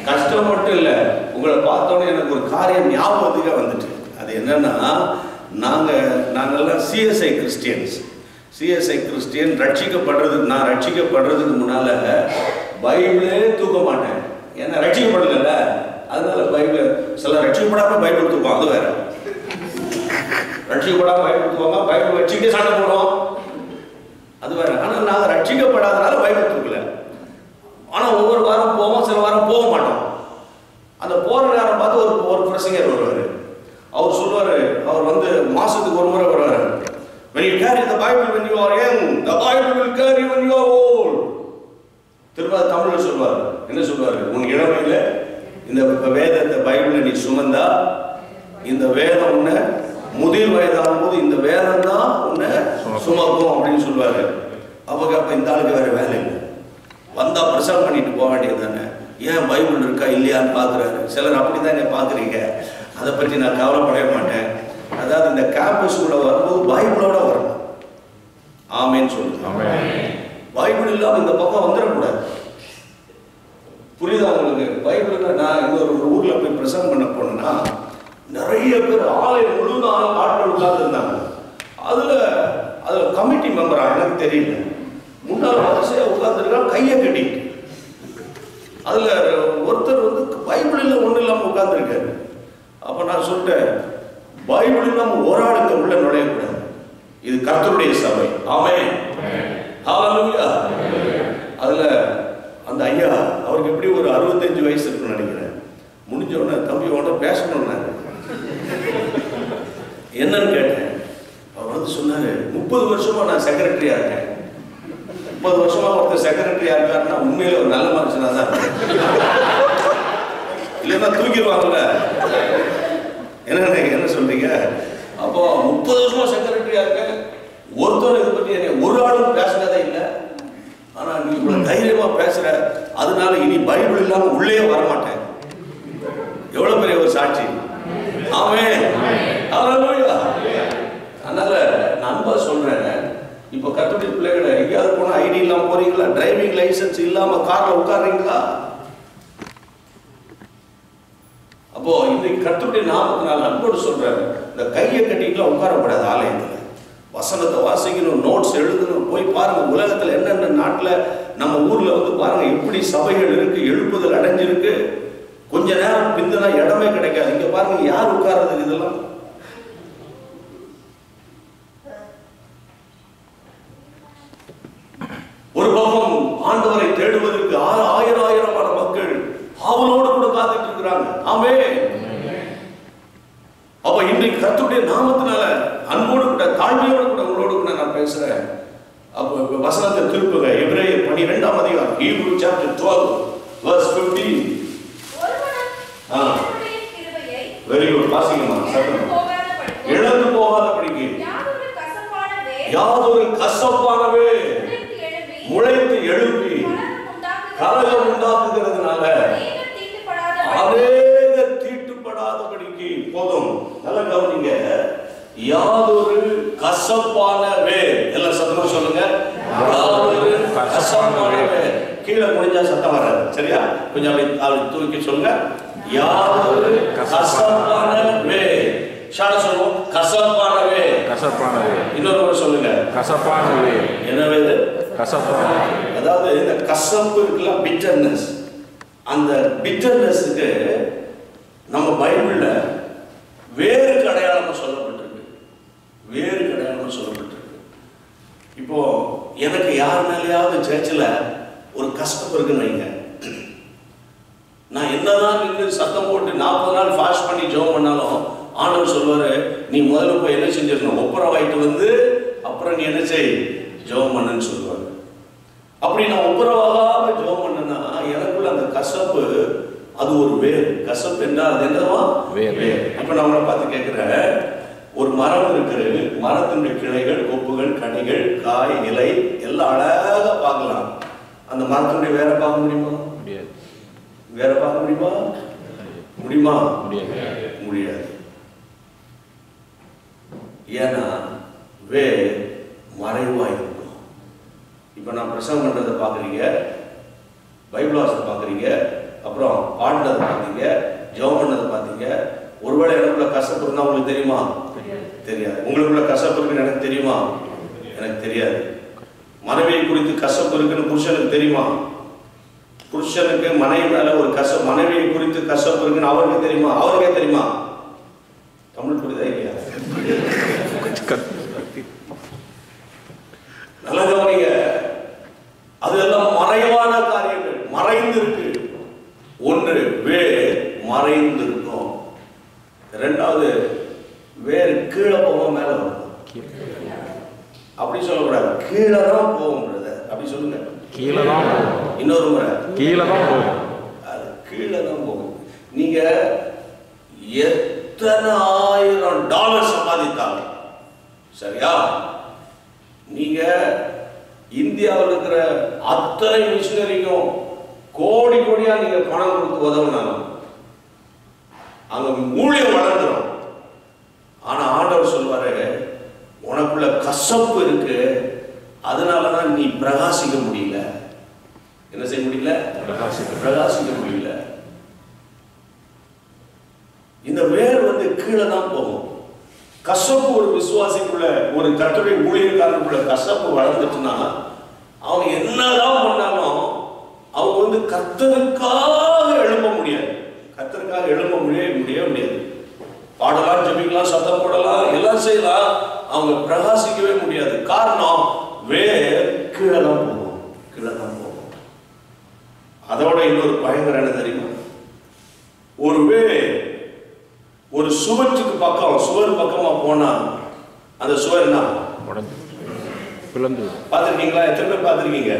[SPEAKER 1] கஷ்டம் மட்டும் இல்லை, உங்களை பார்த்தோன்னே எனக்கு ஒரு காரியம் ஞாபகத்துக்கு வந்துட்டு. அது என்னன்னா, நாங்கள்லாம் சிஎஸ்ஐ கிறிஸ்டியன்ஸ். சிஎஸ்ஐ கிறிஸ்டியன் ரட்சிக்கப்படுறதுக்கு, நான் ரட்சிக்கப்படுறதுக்கு முன்னால பைபிளே தூக்க மாட்டேன். ஏன்னா ரட்சிக்கப்படல, அதனால பைபிள் சில ரட்சிக்கப்படாம பைபிள் தூக்கம், அது வேற. ரட்சிக்கப்படாம பைபிள் தூக்குவாங்க, பைபிள் வச்சுக்கிட்டே சண்டை போடுவோம், அது வேற. ஆனால் நாங்கள் ரட்சிக்கப்படாதனால பைபிள் தூக்கல. ஆனால் ஒவ்வொரு வாரம் போவோம், சில வாரம் போக மாட்டோம். அந்த போகிற நேரம் பார்த்து ஒரு பிரசங்கர் வருவார். அவர் சொல்லுவார், அவர் மாசத்துக்கு ஒரு முறை வருவார். When you carry the Bible when you are young, the Bible will carry when you are old. திரும்ப தமிழில் சொல்வார். என்ன சொல்வார்? உன் இளமையில் இந்த வேதத்தை பைபிளை நீ சுமந்தா, இந்த வேதம் உன்னை முதிர் வயதாகும் போது இந்த வேதம் தான் உன்னை சுமக்கும் அப்படின்னு சொல்லுவாரு. அப்ப இந்த ஆளுக்கு வேற வேலை இல்லை, வந்தா பிரசங்கம் பண்ணிட்டு போக வேண்டியது தானே. ஏன் பைபிள் இருக்கா இல்லையான்னு பாக்குறாரு. சிலர் அப்படித்தானே பாக்குறீங்க. அதை பற்றி நான் கவலைப்படவே மாட்டேன். அதாவது இந்த கேம்பஸ் கூட வரும்போது பைபிளோட வரணும். ஆமேன்னு சொல்லுங்க. பைபிள் இல்லாம இந்த பக்கம் வந்துடக்கூடாது. புரியுதா உங்களுக்கு? பைபிள் நான் இந்த ஒரு ஊர்ல போய் பிரசங்கம் பண்ண போனேன்னா நிறைய பேர் ஆலயம் முழுவதும் ஆட்கள் உட்கார்ந்து இருந்தாங்க. அதுல கமிட்டி மெம்பரா எனக்கு தெரியல, முன்னாள் வரிசையா உட்கார்ந்துருக்காங்க கையை கட்டிட்டு. அதுல ஒருத்தர் பைபிள் இல்ல ஒண்ணு இல்லாம உட்கார்ந்துருக்காரு. அப்ப நான் சொல்லிட்டேன், பைபிள் இல்லாம ஒரு ஆளுங்க உள்ள நுழையக்கூடாது, இது கர்த்தருடைய சபை. ஆமென், ஹல்லேலூயா. அதுல அந்த ஐயா, அவருக்கு எப்படி ஒரு 65 வயசு இருக்குன்னு நினைக்கிறேன். முடிஞ்ச உடனே தம்பி உடனே பேசணும்னாங்க. என்னன்னு கேட்டேன். அவர் சொன்னாரு, 30 வருஷமா நான் செக்ரட்டரியா இருக்கேன். 30 வருஷமா ஒருத்தர் செக்ரட்டரியா இருக்காருன்னா உண்மையில ஒரு நல்ல மனுஷனா தான் இல்லைன்னா தூக்கிடுவாங்கல்ல. என்ன சொல்றீங்க? அப்போ 30 வருஷமா செக்ரட்டரியா இருக்கேன், ஒருத்தர் இதை பற்றி ஒரு ஆளும் பேசுறதே இல்லை. ஆனா நீ இவ்வளவு தைரியமா பேசுற, அதனால இனி பைபிள் இல்லாம உள்ளே வரமாட்டேன். எவ்வளவு பெரிய ஒரு சாட்சி. ஆமென், ஹல்லேலூயா. அதனால நண்பா சொல்றேன், இப்ப கர்த்தருடைய பிள்ளைகளை எங்கேயாவது போனா ஐடி இல்லாம போறீங்களா? டிரைவிங் லைசன்ஸ் இல்லாம கார்ல உட்கார்றீங்களா? அப்போ இன்னைக்கு கர்த்தருடைய நாமத்தினால அன்போடு சொல்றாரு, இந்த கையை கட்டிட்டுலாம் உட்காரக்கூடாது. ஆலயத்துல வசனத்தை வாசிக்கணும், நோட்ஸ் எழுதணும். போய் பாருங்க உலகத்துல என்னென்ன நாட்டுல, நம்ம ஊர்ல பாருங்க எப்படி சபைகள் இருக்கு, எழுப்புதல் அடைஞ்சிருக்கு. கொஞ்ச நேரம் பிந்தனா இடமே கிடைக்காது. இங்க பாருங்க யார் உட்கார்றதுக்கு. இதெல்லாம் ஒரு பக்கம் ஆண்டவரை தேடுவதற்கு ஆயிரமான மக்கள் ஆவலோடு கூட காத்துட்டு இருக்கிறாங்க. ஆமென். அப்ப இன்றைக்கு கர்த்தருடைய நாமத்தினால அன்போடு கூட தாழ்மையோடு கூட உங்களோடு கூட நான் பேசுறேன். அப்ப வசனத்தை திருப்புங்க. எபிரேயர் 12ஆம் அதிகாரம், Hebrew chapter 12 verse 15. Very good. வாசிங்கம்மா. இழந்து போகாதபடிக்கு யாதொரு கசப்பானவே முளைத்து எழுப்பி கலகம் உண்டாக்குகிறதுனால அநேக தீட்டுப்படாதபடிக்கு. போதும், நல்ல கவனிங்க. யாதொரு கசப்பானவே, எல்லாம் சத்தமா சொல்லுங்க. யாதொரு கசப்பானவே. கீழே முடிஞ்சா சத்தம் வராது, சரியா? கொஞ்சம் அப்படி தூக்கி சொல்லுங்க. யாதொரு கசப்பானவே. ஷாட சொல்லுவோம், கசப்பானவே. கசப்பானவே. இன்னொரு முறை சொல்லுங்க, கசப்பானவே. என்னவே இது? கசப்பானவே. அதாவது இந்த கசப்பு இருக்குல்ல, பிட்டர்னஸ், அந்த பிட்டர்னஸுக்கு நம்ம பைபிள்ல வேருக்கு அடையாளமா சொல்லப்பட்டிருக்கு. வேருக்கு அடையாளமா சொல்லப்பட்டிருக்கு. இப்போ எனக்கு யார் மேலேயாவது சர்ச்சில் ஒரு கஷ்டம் இருக்குன்னு வைங்க, நான் என்னதான் நின்று சத்தம் போட்டு 40 நாள் ஃபாஸ்ட் பண்ணி ஜெபம் பண்ணாலும் ஆண்டவர் சொல்வாரு, நீ முதல்ல போய் என்ன செஞ்சிடணும், ஒப்புரவாயிட்டு வந்து அப்புறம் நீ என்ன செய், ஜெபம் பண்ணுன்னு சொல்லுவாரு. அப்படி நான் ஒப்புரவாகாம ஜெபம் பண்ணேன்னா எனக்குள்ள அந்த கசப்பு, அது ஒரு வேர். கசப்பு என்றால் அது என்னவா, வேர். இப்ப நான் உங்களை பார்த்து கேட்கிறேன், ஒரு மரம் இருக்குது, மரத்தினுடைய கிளைகள், கொப்புகள், கனிகள், காய், இலை எல்லாம் அழகா பார்க்கலாம். அந்த மரத்தினுடைய வேற பார்க்க முடியுமா? முடியாது. வேற பார்க்க முடியுமா? முடியுமா? முடியாது. ஏன்னா வேர் மறைவா இருக்கும். இப்ப நான் பிரசங்கம் பண்றதை பாக்குறீங்க, பைபிள் வாசத்தை பாக்குறீங்க, அப்புறம் பாடுறதை பார்த்தீங்க, ஜெபம் பண்ணதை பார்த்தீங்க. ஒருவேளை எனக்குள்ள கசப்பு இருந்தா உங்களுக்கு தெரியுமா? தெரியாது. உங்களுக்குள்ள கசப்பு இருக்குன்னு எனக்கு தெரியுமா? எனக்கு தெரியாது. மனைவியை குறித்து கசப்பு இருக்குன்னு புருஷனுக்கு தெரியுமா? புருஷனுக்கு மனைவி மேல ஒரு கசப்பு, மனைவியை குறித்து கசப்பு இருக்குன்னு அவருக்கு தெரியுமா? அவருக்கே தெரியுமா? தமிழ் புரியுதா இல்லையா? நல்ல கவனிங்க, அதெல்லாம் மறைவான காரியங்கள், மறைந்து இருக்கு. ஒன்று வேர் மறைந்து இருக்கும், இரண்டாவது வேறு கீழே போவோம் மேல வரும். அப்படி சொல்லக்கூடாது, கீழே தான் போகும். அப்படி சொல்லுங்க, கீழே தான் போகும். இன்னொரு முறை, கீழே தான் போகும். அது கீழே தான் போகும். நீங்க எத்தனை $1000 சம்பாதித்தாலும் சரியா, நீங்க இந்தியாவில் இருக்கிற அத்தனை மிஷினரிக்கும் கோடி கோடியா நீங்க பணம் கொடுத்து உதவினாலும் அங்க ஊழியம் வளர்ந்துடும். ஆனா ஆண்டவர் சொல்வாரு, உனக்குள்ள கசப்பு இருக்கு, அதனாலதான் நீ பிரகாசிக்க முடியல. என்ன செய்ய முடியல? பிரகாசிக்க முடியல. இந்த வேர் வந்து கீழே தான் போகும். கசப்பு ஒரு விசுவாசிக்குள்ள, ஒரு கர்த்தருடைய ஊழியக்காரனுக்குள்ள கசப்பு வளர்ந்துச்சுன்னா அவங்க என்னதான் பண்ணாலும் அவங்க வந்து கர்த்தருக்காக எழும்ப முடியாது. கர்த்தருக்காக எழும்ப முடியாது. பாடலாம், ஜெபிக்கலாம், சத்தம் போடலாம், எல்லாம் செய்யலாம், அவங்க பிரகாசிக்கவே முடியாது. காரணம் வேர் கீழே தான் போகும், கீழே தான் போகும். அதோட இன்னொரு பயங்கரம் என்ன தெரியுமா? ஒரு வேர் ஒரு சுவற்றுக்கு பக்கம், சுவர் பக்கமா போனா அந்த சுவர் என்ன பார்த்திருக்கீங்களா? எத்தனை பேர் பார்த்திருக்கீங்க?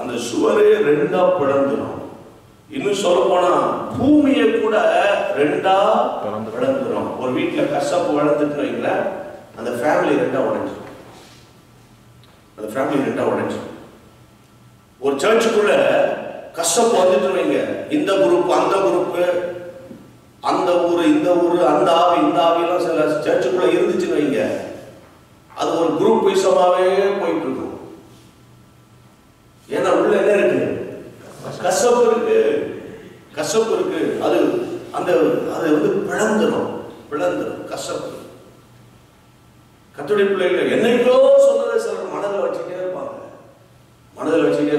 [SPEAKER 1] அந்த சுவரே ரெண்டா பிளந்துடும். இன்னும் சொல்ல போனா பூமியை கூட ரெண்டா பிளந்துடும். ஒரு வீட்டுல கசப்பு வளர்ந்துட்டு வைங்களேன், அந்த ஃபேமிலி ரெண்டா உடைஞ்சிடும். அந்த ஃபேமிலி ரெண்டா உடைஞ்சிடும். ஒரு சர்ச்சுக்குள்ள கசப்பு வந்துட்டு வைங்க, இந்த குரூப் அந்த குரூப், அந்த ஊரு இந்த ஊரு, அந்த ஆவி இந்த ஆவியெல்லாம் சில சர்ச்சுக்குள்ள இருந்துச்சுன்னு வைங்க, அது ஒரு குரூப் விஷமாவே போயிட்டு இருக்கும். ஏன்னா உள்ள என்ன இருக்கு? கசப்பு இருக்கு, கசப்பு இருக்கு. அது அந்த அது வந்து பிளந்துடும் கசப்பு. கர்த்தருடைய பிள்ளைகள் என்னைக்கோ சொன்னதை சிலர் மனதில் வச்சுக்கிட்டே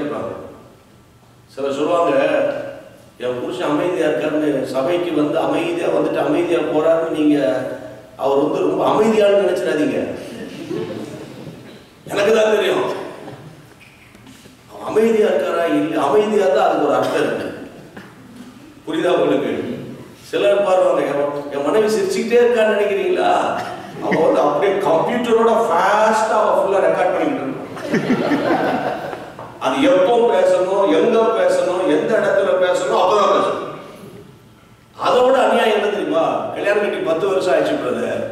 [SPEAKER 1] இருப்பாங்க. சிலர் சொல்லுவாங்க, என் புருஷன் அமைதியா இருக்காருன்னு, சபைக்கு வந்து அமைதியா வந்துட்டு அமைதியா போறாருன்னு நீங்க அவர் வந்து ரொம்ப அமைதியான்னு நினைச்சிடாதீங்க. எனக்கு தான் தெரியும் அமைதியா இருக்காரா இல்லை. அமைதியா தான் அதுக்கு ஒரு அர்த்தம் இருக்கு. புரியுதா உங்களுக்கு? சிலர் பாருவாங்க, என் மனைவி சிரிச்சுக்கிட்டே இருக்கான்னு நினைக்கிறீங்களா? அவ வந்து அப்படியே கம்ப்யூட்டரோட ஃபாஸ்டா அவ ஃபுல்லா ரெக்கார்ட் பண்ணிட்டு இருக்கோம். அது எப்போ பேசணும், எங்க பேசணும், எந்த இடத்துல பேசணும், அப்பதான் பேசணும். அதோட அநியாயம் என்ன தெரியுமா? கல்யாணம் கட்டி 10 வருஷம் ஆயிடுச்சு பிரதர்,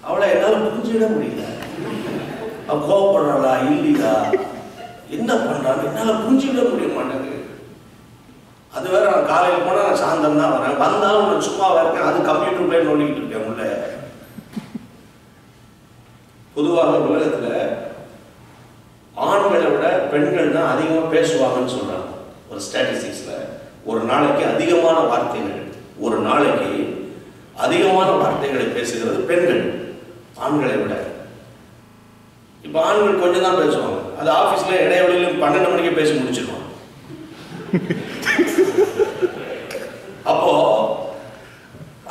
[SPEAKER 1] அவளை என்னால புரிஞ்சுட முடியல. அவ கோவப்படுறாளா இல்லையா, என்ன பண்றாங்க, என்னால புரிஞ்சுவிட முடிய மாட்டேங்குது. அது வேற, நான் காலையில் போனா நான் சாயந்தரம் தான் வரேன், வந்தாலும் நான் சும்மா இருக்கேன், அது கம்ப்யூட்டர் பிளே நோண்டிக்கிட்டு இருக்கேன் உள்ள. பொதுவாக உலகத்துல ஆண்களை விட பெண்கள் தான் அதிகமா பேசுவாங்கன்னு சொல்றாங்க ஒரு ஸ்டாட்டிஸ்டிக்ஸ்ல. ஒரு நாளைக்கு அதிகமான வார்த்தைகளை பேசுகிறது பெண்கள் ஆண்களை விட. இப்ப ஆண்கள் கொஞ்சம் தான் பேசுவாங்க, அது ஆபீஸ்ல இடைவெளியிலும் 12 மணிக்கு பேசி முடிச்சிருவாங்க.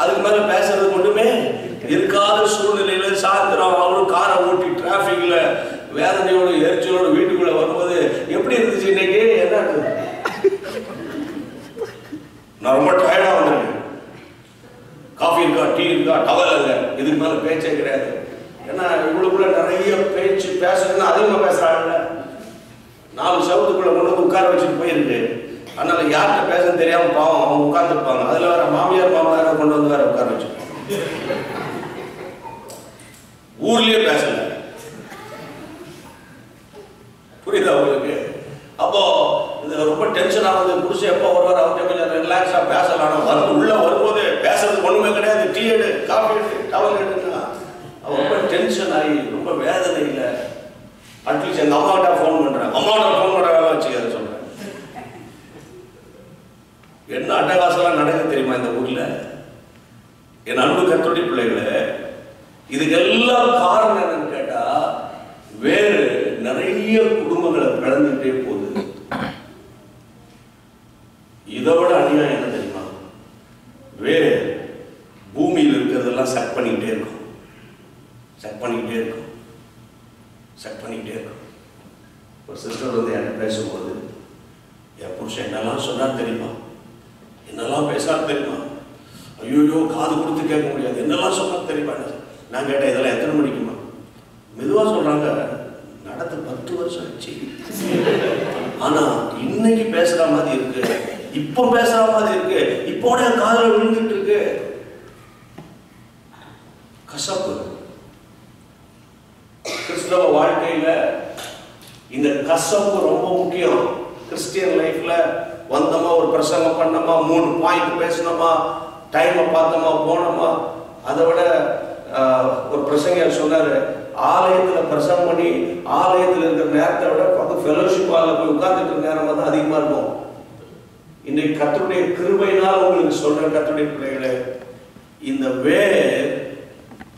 [SPEAKER 1] அதுக்கு மேல பேசுறது ஒண்ணுமே இருக்காத சூழ்நிலையில சாயந்தரம் அவரும் காரை ஓட்டி டிராபிக்ல வேதனையோட எரிச்சலோட வீட்டுக்குள்ள வரும்போது எப்படி இருந்துச்சு இன்னைக்கு? என்ன நான் ரொம்ப டயர்டா வந்திருக்கேன். காஃபி இருக்கா, டீ இருக்கா, டவல் இல்ல, இதுக்கு மேல பேச்சே கிடையாது. ஏன்னா இவ்வளவுக்குள்ள நிறைய பேச்சு பேசுறதுன்னா அதிகமா பேசுறாங்கல்ல. 4 சவுத்துக்குள்ள கொண்டு வந்து உட்கார வச்சுட்டு போயிருக்கு. அதனால யார்கிட்ட பேசன்னு தெரியாம பாவம் அவங்க உட்கார்ந்துருப்பாங்க. அதுல வேற மாமியார் மாமனாரை கொண்டு வந்து வேற உட்கார வச்சு ஊர்லயே பேசல. புரியுதா உங்களுக்கு? அப்போ இது ரொம்ப டென்ஷன் ஆகுது. புருஷன் எப்போ வருவார், அவர்கிட்ட கொஞ்சம் ரிலாக்ஸா பேசலாம். வந்து உள்ள வரும்போது பேசுறது ஒண்ணுமே கிடையாது. டீ எடு, காஃபி எடு, டவல் எடுன்னா அவன் ரொம்ப டென்ஷன் ஆகி ரொம்ப வேதனையில அட்லீஸ்ட் எங்க அம்மாகிட்ட ஃபோன் பண்றேன், அம்மாவோட ஃபோன் பண்ற வேலை வச்சுக்க சொல்றேன். என்ன அட்டகாசம்லாம் நடக்குது தெரியுமா இந்த ஊர்ல? என் அன்பு கர்த்தருடைய பிள்ளைகளே, இதுக்கெல்லாம் காரணம் என்னன்னு கேட்டா வேறு நிறைய குடும்பங்களை பிளந்துட்டே போகுது. இதை விட அநியாயம் என்ன தெரியுமா? வேறு பூமியில் இருக்கிறதெல்லாம் செக் பண்ணிக்கிட்டே இருக்கும், செக் பண்ணிக்கிட்டே இருக்கும், செக் பண்ணிக்கிட்டே இருக்கும். ஒரு சிஸ்டர் வந்து என்கிட்ட பேசும்போது, என் புருஷன் என்னெல்லாம் சொன்னார் தெரியுமா, என்னெல்லாம் பேசாரு தெரியுமா, ஐயோ காது கொடுத்து கேட்க முடியாது, என்னெல்லாம் சொன்னார் தெரியுமா. நான் கேட்டேன், இதெல்லாம் எத்தனை மணிக்குமா? மெதுவா சொல்றாங்க, நடந்து 10 வருஷம் ஆச்சு, ஆனா இன்னைக்கு பேசுற மாதிரி இருக்கு, இப்ப பேசுற மாதிரி இருக்கு, இப்போ காதுல விழுந்துட்டு இருக்கு. கசப்பு. கிறிஸ்தவ வாழ்க்கையில இந்த கசப்பு ரொம்ப முக்கியம். கிறிஸ்டியன் லைஃப்ல வந்தோமா, ஒரு பிரசங்கம் பண்ணோமா, 3 பாயிண்ட் பேசணுமா, டைமை பார்த்தோமா, போனோமா. அதை விட ஒரு பிரசங்கர் சொன்னாரு, ஆலயத்துல பிரசங்கம் பண்ணி ஆலயத்தில் இருக்கிற நேரத்தை விட பார்த்து ஃபெலோஷிப் ஹால்ல போய் உட்கார்ந்துட்டு நேரமா தான் அதிகமா இருக்கும். இன்னைக்கு கர்த்தருடைய கிருபையினால் உங்களுக்கு சொல்றேன் கர்த்தருடைய பிள்ளைகளே, இந்த வேர்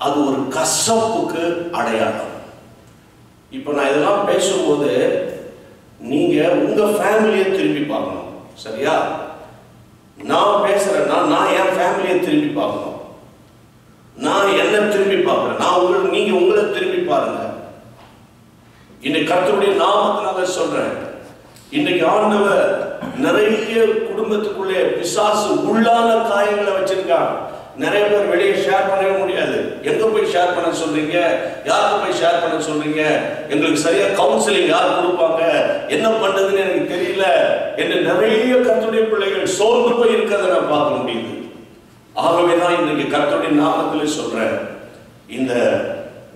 [SPEAKER 1] அது ஒரு கசப்புக்கு அடையாளம். இப்ப நான் இதெல்லாம் பேசும்போது நீங்க உங்க ஃபேமிலியை திரும்பி பார்க்கணும். சரியா? நான் பேசுறேன்னா நான் என் ஃபேமிலியை திரும்பி பார்க்கணும், நான் என்ன திரும்பி பார்க்கிறேன், நான் நீங்க உங்களை திரும்பி பாருங்க. இன்னைக்கு கர்த்தருடைய நாமத்தினால சொல்றேன், இன்னைக்கு ஆண்டவர் நிறைய குடும்பத்துக்குள்ளே பிசாசு உள்ளான காயங்களை வச்சிருக்கான். நிறைய பேர் வெளியே ஷேர் பண்ணவே முடியாது. எங்க போய் ஷேர் பண்ண சொல்றீங்க, யாருக்கு போய் ஷேர் பண்ண சொல்றீங்க, எங்களுக்கு சரியா கவுன்சிலிங் யார் கொடுப்பாங்க, என்ன பண்றதுன்னு எனக்கு தெரியல என்று நிறைய கர்த்தருடைய பிள்ளைகள் சோர்ந்து போய் இருக்கிறத நான் பார்க்க முடியுது. ஆகவேதான் இன்றைக்கு கர்த்தருடைய நாமத்திலே சொல்றேன், இந்த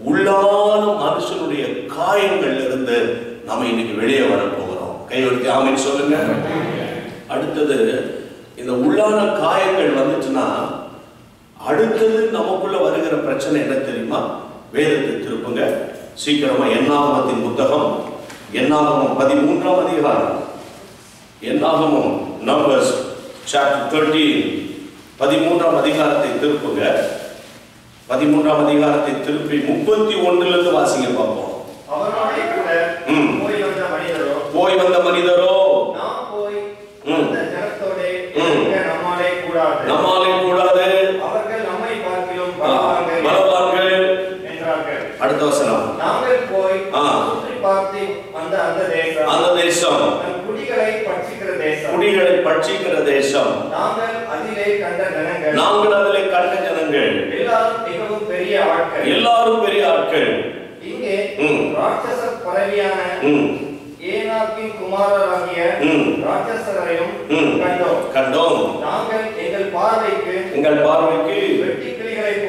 [SPEAKER 1] உள்ளான மனுஷனுடைய காயங்கள்ல இருந்து நாம இன்னைக்கு வெளியே வர போகிறோம். கையெழுத்து ஆமென் சொல்லுங்க. அடுத்தது, இந்த உள்ளான காயங்கள் வந்துச்சுன்னா அடுத்தது நமக்குள்ள வருகிற பிரச்சனை என்ன தெரியுமா? வேதத்தை திருப்புங்க சீக்கிரமா. என்னாகமத்தின் புத்தகம், என்னாகமம் 13ஆம் அதிகாரம், என்னாகமம் நம்பர்ஸ் சாப்டர் 13, 13ஆம் அதிகாரத்தை திருப்புங்க. 13ஆம் அதிகாரத்தை திருப்பி 31 இருந்து வாசிங்க பார்ப்போம்.
[SPEAKER 2] அவரோடே கூட
[SPEAKER 1] போய் வந்த மனிதரோ
[SPEAKER 2] நாம் போய் அந்த ஜனத்தோடே நம்மாலே கூடாது,
[SPEAKER 1] நம்மாலே கூடாது,
[SPEAKER 2] அவர்கள் நம்மை பார்க்கிலும் பலவான்கள் என்றார்கள்.
[SPEAKER 1] அடுத்த வசனம்,
[SPEAKER 2] நாங்கள் போய் சுற்றி பார்த்து வந்த அந்த தேசம் குடிகளை பட்சிக்கிற தேசம், குடிகளை பட்சிக்கிற தேசம், நாங்கள் அதிலே கண்ட ஜனங்கள், நாங்கள் அதிலே கண்ட ஜனங்கள் எல்லாரும் மிகவும் பெரிய ஆட்கள், எல்லாரும் பெரிய ஆட்கள். இங்கே ராட்சச பரவியான ஏனாக்கின் குமாரராகிய ராட்சசரையும் கண்டோம். நாங்கள் எங்கள் பார்வைக்கு வெட்டுக்கிளிகளைப்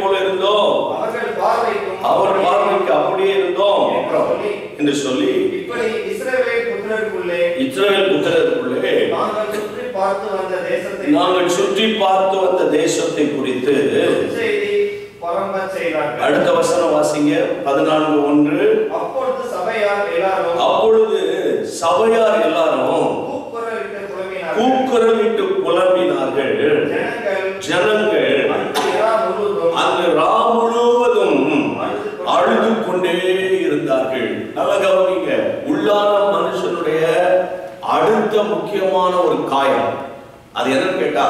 [SPEAKER 2] போல இருந்தோம், அவர் பார்வைக்கு அப்படியே இருந்தோம் என்று சொல்லி, இப்படி இஸ்ரவேல் புத்திரருக்குள்ளே நாங்கள் சுற்றி பார்த்து வந்த தேசத்தை குறித்து அடுத்த வசனம் வாசிங்க. 14:1. அப்பொழுது சபையார் எல்லாரும் கூக்குரலிட்டு புலம்பினார்கள். ஜனங்கள் அங்கு ராம் முழுவதும் அழுது கொண்டே இருந்தார்கள். நல்லா கவனிங்க, உள்ளான மனுஷனுடைய அடுத்த முக்கியமான ஒரு காயம் அது என்னன்னு கேட்டா,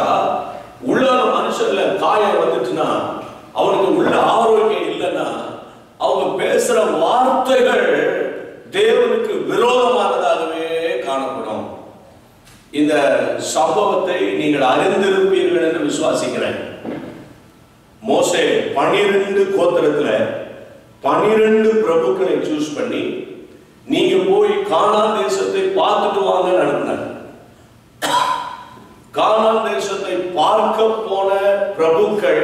[SPEAKER 2] உள்ளான
[SPEAKER 1] மனுஷன்ல காயம் வந்துச்சுன்னா, அவனுக்கு உள்ள ஆரோக்கியம் இல்லைன்னா, அவங்க பேசுற வார்த்தைகள் தேவனுக்கு விரோதமானதாகவே காணப்படும். இந்த சம்பவத்தை நீங்கள் அறிந்திருப்பீர்கள் என்று விசுவாசிக்கிறேன். மோசே 12 கோத்திரத்துல 12 பிரபுக்களை சூஸ் பண்ணி, நீங்க போய் கானான் தேசத்தை பார்த்துட்டு வாங்கன்னு அனுப்பினார். கானான் தேசத்தை பார்க்க போன பிரபுக்கள்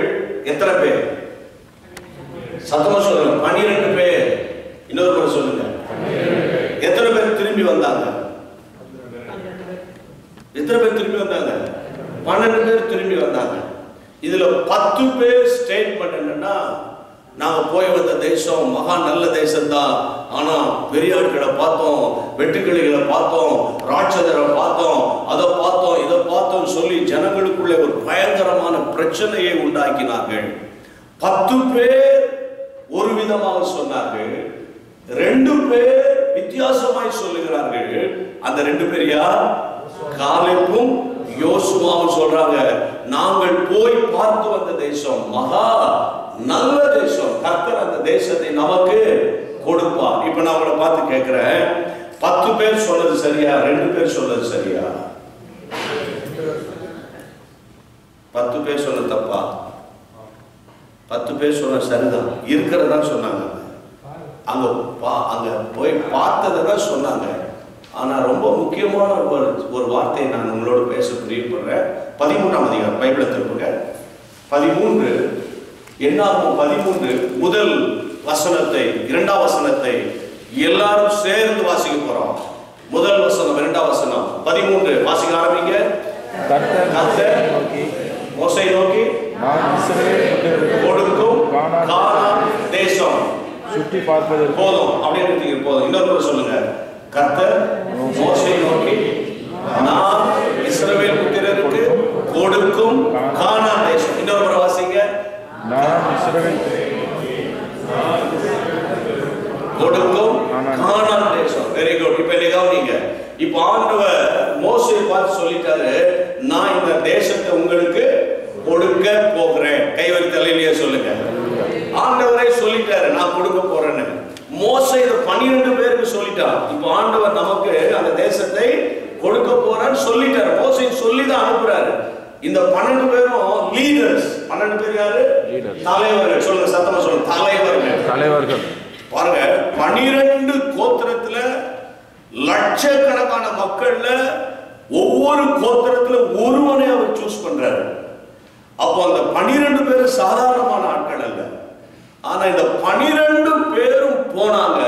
[SPEAKER 1] எத்தனை பேர்? சத்தமா சொல்லுங்க. 12 பேர். இன்னொரு முறை சொல்லுங்க. எத்தனை பேர் திரும்பி வந்தாங்க? எத்தனை பேர் திரும்பி வந்தாங்க? 12 பேர் திரும்பி வந்தாங்க. இதுல 10 பேர் ஸ்டேட்மெண்ட் என்னன்னா, நாங்க போய் வந்த தேசம் மகா நல்ல தேசம் தான், ஆனா பெரிய ஆட்களை பார்த்தோம், வெட்டுக்கிளிகளை பார்த்தோம், ராட்சதரை பார்த்தோம், அதை பார்த்தோம், இதை பார்த்தோம் சொல்லி ஜனங்களுக்குள்ளே ஒரு பயங்கரமான பிரச்சனையை உண்டாக்கினார்கள். 10 பேர் ஒரு விதமாக சொன்னார்கள், 2 பேர் வித்தியாசமாய் சொல்லுகிறார்கள். அந்த 2 பேர் யார்? காலேபும் யோசுவாவும் சொல்றாங்க, நாங்கள் போய் பார்த்து வந்த தேசம் மகா நல்ல தேசம், கர்த்தர் அந்த தேசத்தை நமக்கு கொடுப்பார். இப்ப நான் உங்களை பார்த்து கேட்கிறேன், 10 பேர் சொன்னது சரியா, 2 பேர் சொன்னது சரியா? 10 பேர் சொன்னது தப்பா? 10 பேர் சொன்ன சரிதான், இருக்கிறதா சொன்னாங்க. அங்க போய் பார்த்ததை தான் சொன்னாங்க. ஆனா ரொம்ப முக்கியமான ஒரு வார்த்தையை நான் உங்களோட பேச பிரியப்படுறேன். 13ஆம் அதிகாரம் பைபிளை திருப்புங்க. 13 என்னாகும்? 13 முதல் வசனத்தை 2ஆம் வசனத்தை எல்லாரும் சேர்ந்து வாசிக்க போறோம். முதல் வசனம் 2ஆம் வசனம் 13 வாசிக்க ஆரம்பிங்க. கர்த்தர் மோசேயை நோக்கி,
[SPEAKER 3] நான் இஸ்ரவேல்
[SPEAKER 1] கொடுக்கும் கானான் தேசம்
[SPEAKER 3] சுற்றி பார்ப்பதற்கு
[SPEAKER 1] போதும் அப்படின்னு போதும். இன்னொரு சொல்லுங்க. கர்த்தர் மோசேயை நோக்கி, நான் இஸ்ரவேல் புத்திரருக்கு கொடுக்கும் கானான் தேசம். இன்னொரு முறை வாசிங்க.
[SPEAKER 3] நான் இஸ்ரவேல்
[SPEAKER 1] கொடுக்கும் கானான் தேசம். Very good. இப்ப கவனிங்க. இப்ப ஆண்டவர் மோசேயை பார்த்து சொல்லிட்டாரு, நான் இந்த தேசத்தை உங்களுக்கு கொடுக்க போகிறேன். கைவரித்தலையிலேயே சொல்லுங்க. ஆண்டவரே சொல்லிட்டாரு, நான் கொடுக்க போறேன்னு. மோசே இதை 12 பேருக்கு சொல்லிட்டார். இப்ப ஆண்டவர் நமக்கு அந்த தேசத்தை கொடுக்க போறான்னு சொல்லிட்டாரு. மோசே சொல்லிதான் அனுப்புறாரு. இந்த 12 பேரும் லீடர்ஸ். 12 பேர் யாரு? தலைவர்கள். சொல்லுங்க, சத்தமா சொல்லுங்க. தலைவர்கள். பாருங்க, 12 கோத்திரத்துல லட்சக்கணக்கான மக்கள்ல ஒவ்வொரு கோத்திரத்துல ஒருவனை அவர் சூஸ் பண்றாரு. அப்போ அந்த 12 பேர் சாதாரணமான ஆட்கள் அல்ல. ஆனா இந்த 12 பேரும் போனாங்க.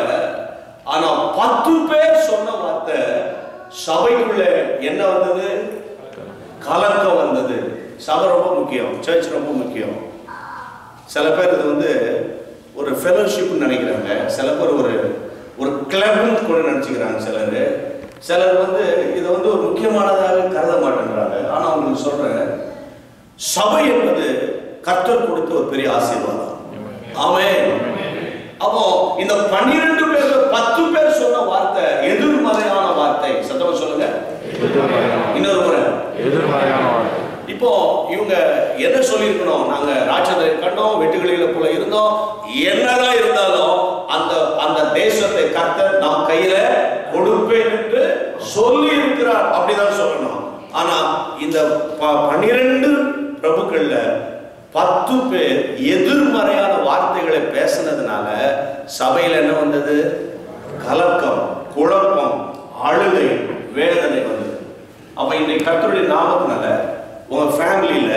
[SPEAKER 1] ஆனா 10 பேர் சொன்ன வார்த்தை சபைக்குள்ள என்ன வந்தது? கலக்கம் வந்தது. சபை ரொம்ப முக்கியம், சர்ச் ரொம்ப முக்கியம். சில பேர் இது ஒரு ஃபெலோஷிப் நினைக்கிறாங்க, சில பேர் ஒரு கிளப்னு கூட நினைச்சுக்கிறாங்க. சிலர் இதை ஒரு முக்கியமானதாக கருத மாட்டேங்கிறாங்க. ஆனா அவங்களுக்கு சொல்றேன், சபை என்பது கர்த்தர் கொடுத்த ஒரு பெரிய ஆசீர்வாதம். ஆமென். அப்போ இந்த 12 பேர் 10 பேர் சொன்ன வார்த்தை எதிர்மறையான வார்த்தை. சத்தமா சொல்லுங்க. இன்னொரு முறை
[SPEAKER 3] எதிர்மறையான வார்த்தை.
[SPEAKER 1] இப்போ இவங்க என்ன சொல்லியிருக்கணும்? நாங்க ராட்சதரை கண்டோம், வெட்டுக்கிளிகளை போல இருந்தோம், என்னதான் இருந்தாலும் அந்த தேசத்தை கர்த்தர் நம் கையில கொடுப்பேன் என்று சொல்லி இருக்கிறார். அப்படிதான் சொல்லணும். ஆனா இந்த 12 பிரபுக்கள்ல 10 பேர் எதிர்மறையான வார்த்தைகளை பேசினதுனால சபையில என்ன வந்தது? கலக்கம், குழப்பம், அழுகை, வேதனை வந்தது. அப்ப இன்றைக்கு கர்த்தருடைய நாமத்தினால உங்க ஃபேமிலியில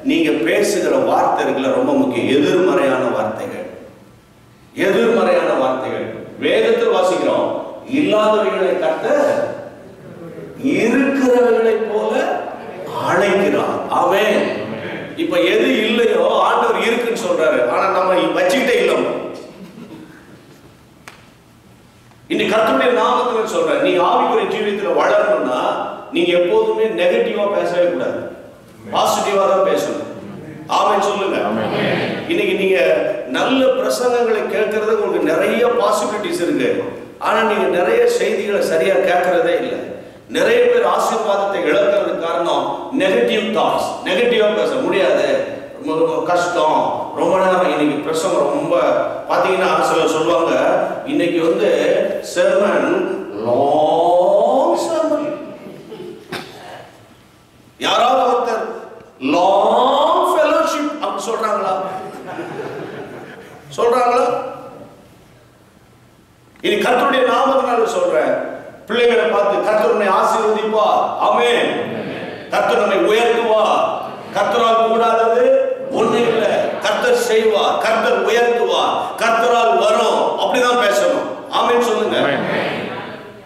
[SPEAKER 1] நீங்க பேசுகிற வார்த்தை இருக்குல்ல, ரொம்ப முக்கியம். எதிர்மறையான வார்த்தைகள். வேதத்தில் வாசிக்கிறோம், இல்லாதவைகளை கர்த்தர் இருக்கிறவர்களை போல அழைக்கிறார். ஆமென். இப்ப எது இல்லையோ ஆண்டவர் இருக்குன்னு சொல்றாரு. ஆனா நம்ம வச்சுக்கிட்டே இல்லை. இன்னைக்கு கர்த்தருடைய நாமத்துல சொல்றேன், நீங்க ஆவிக்குரிய ஜீவியத்துல வளரணும்னா நீங்க எப்போதுமே நெகட்டிவா பேசவே கூடாது, பாசிட்டிவா தான் பேசணும். ஆமென் சொல்லுங்க. இன்னைக்கு நீங்க நல்ல பிரசங்கங்களை கேட்கறதுக்கு உங்களுக்கு நிறைய பாசிபிலிட்டிஸ் இருக்கு. ஆனா நீங்க நிறைய செய்திகளை சரியா கேட்கறதே இல்லை. நிறைய பேர் ஆசீர்வாதத்தை இழக்கிறதுக்கு காரணம் நெகட்டிவ் தாட்ஸ். நெகட்டிவா பேச முடியாது,
[SPEAKER 2] கஷ்டம். ரொம்ப நேரம் இன்னைக்கு பிரசங்கம் ரொம்ப பார்த்தீங்கன்னா சிலர் சொல்லுவாங்க இன்னைக்கு வந்து செர்மன் லாங் செர்மன். யாராவது ஒருத்தர் லாங் ஃபெலோஷிப் அப்படி சொல்றாங்களா? சொல்றாங்களா? இனி கர்த்தருடைய நாமத்தினால சொல்றேன், பிள்ளைகளை பார்த்து கர்த்தர் உன்னை ஆசீர்வதிப்பார். ஆமென். கர்த்தர் நம்மை உயர்த்துவார். கர்த்தரால் கூடாதது ஒண்ணு இல்லை. கர்த்தர் செய்வார், கர்த்தர் உயர்த்துவார், கர்த்தரால் வரும். அப்படிதான் பேசணும். ஆமென் சொல்லுங்க.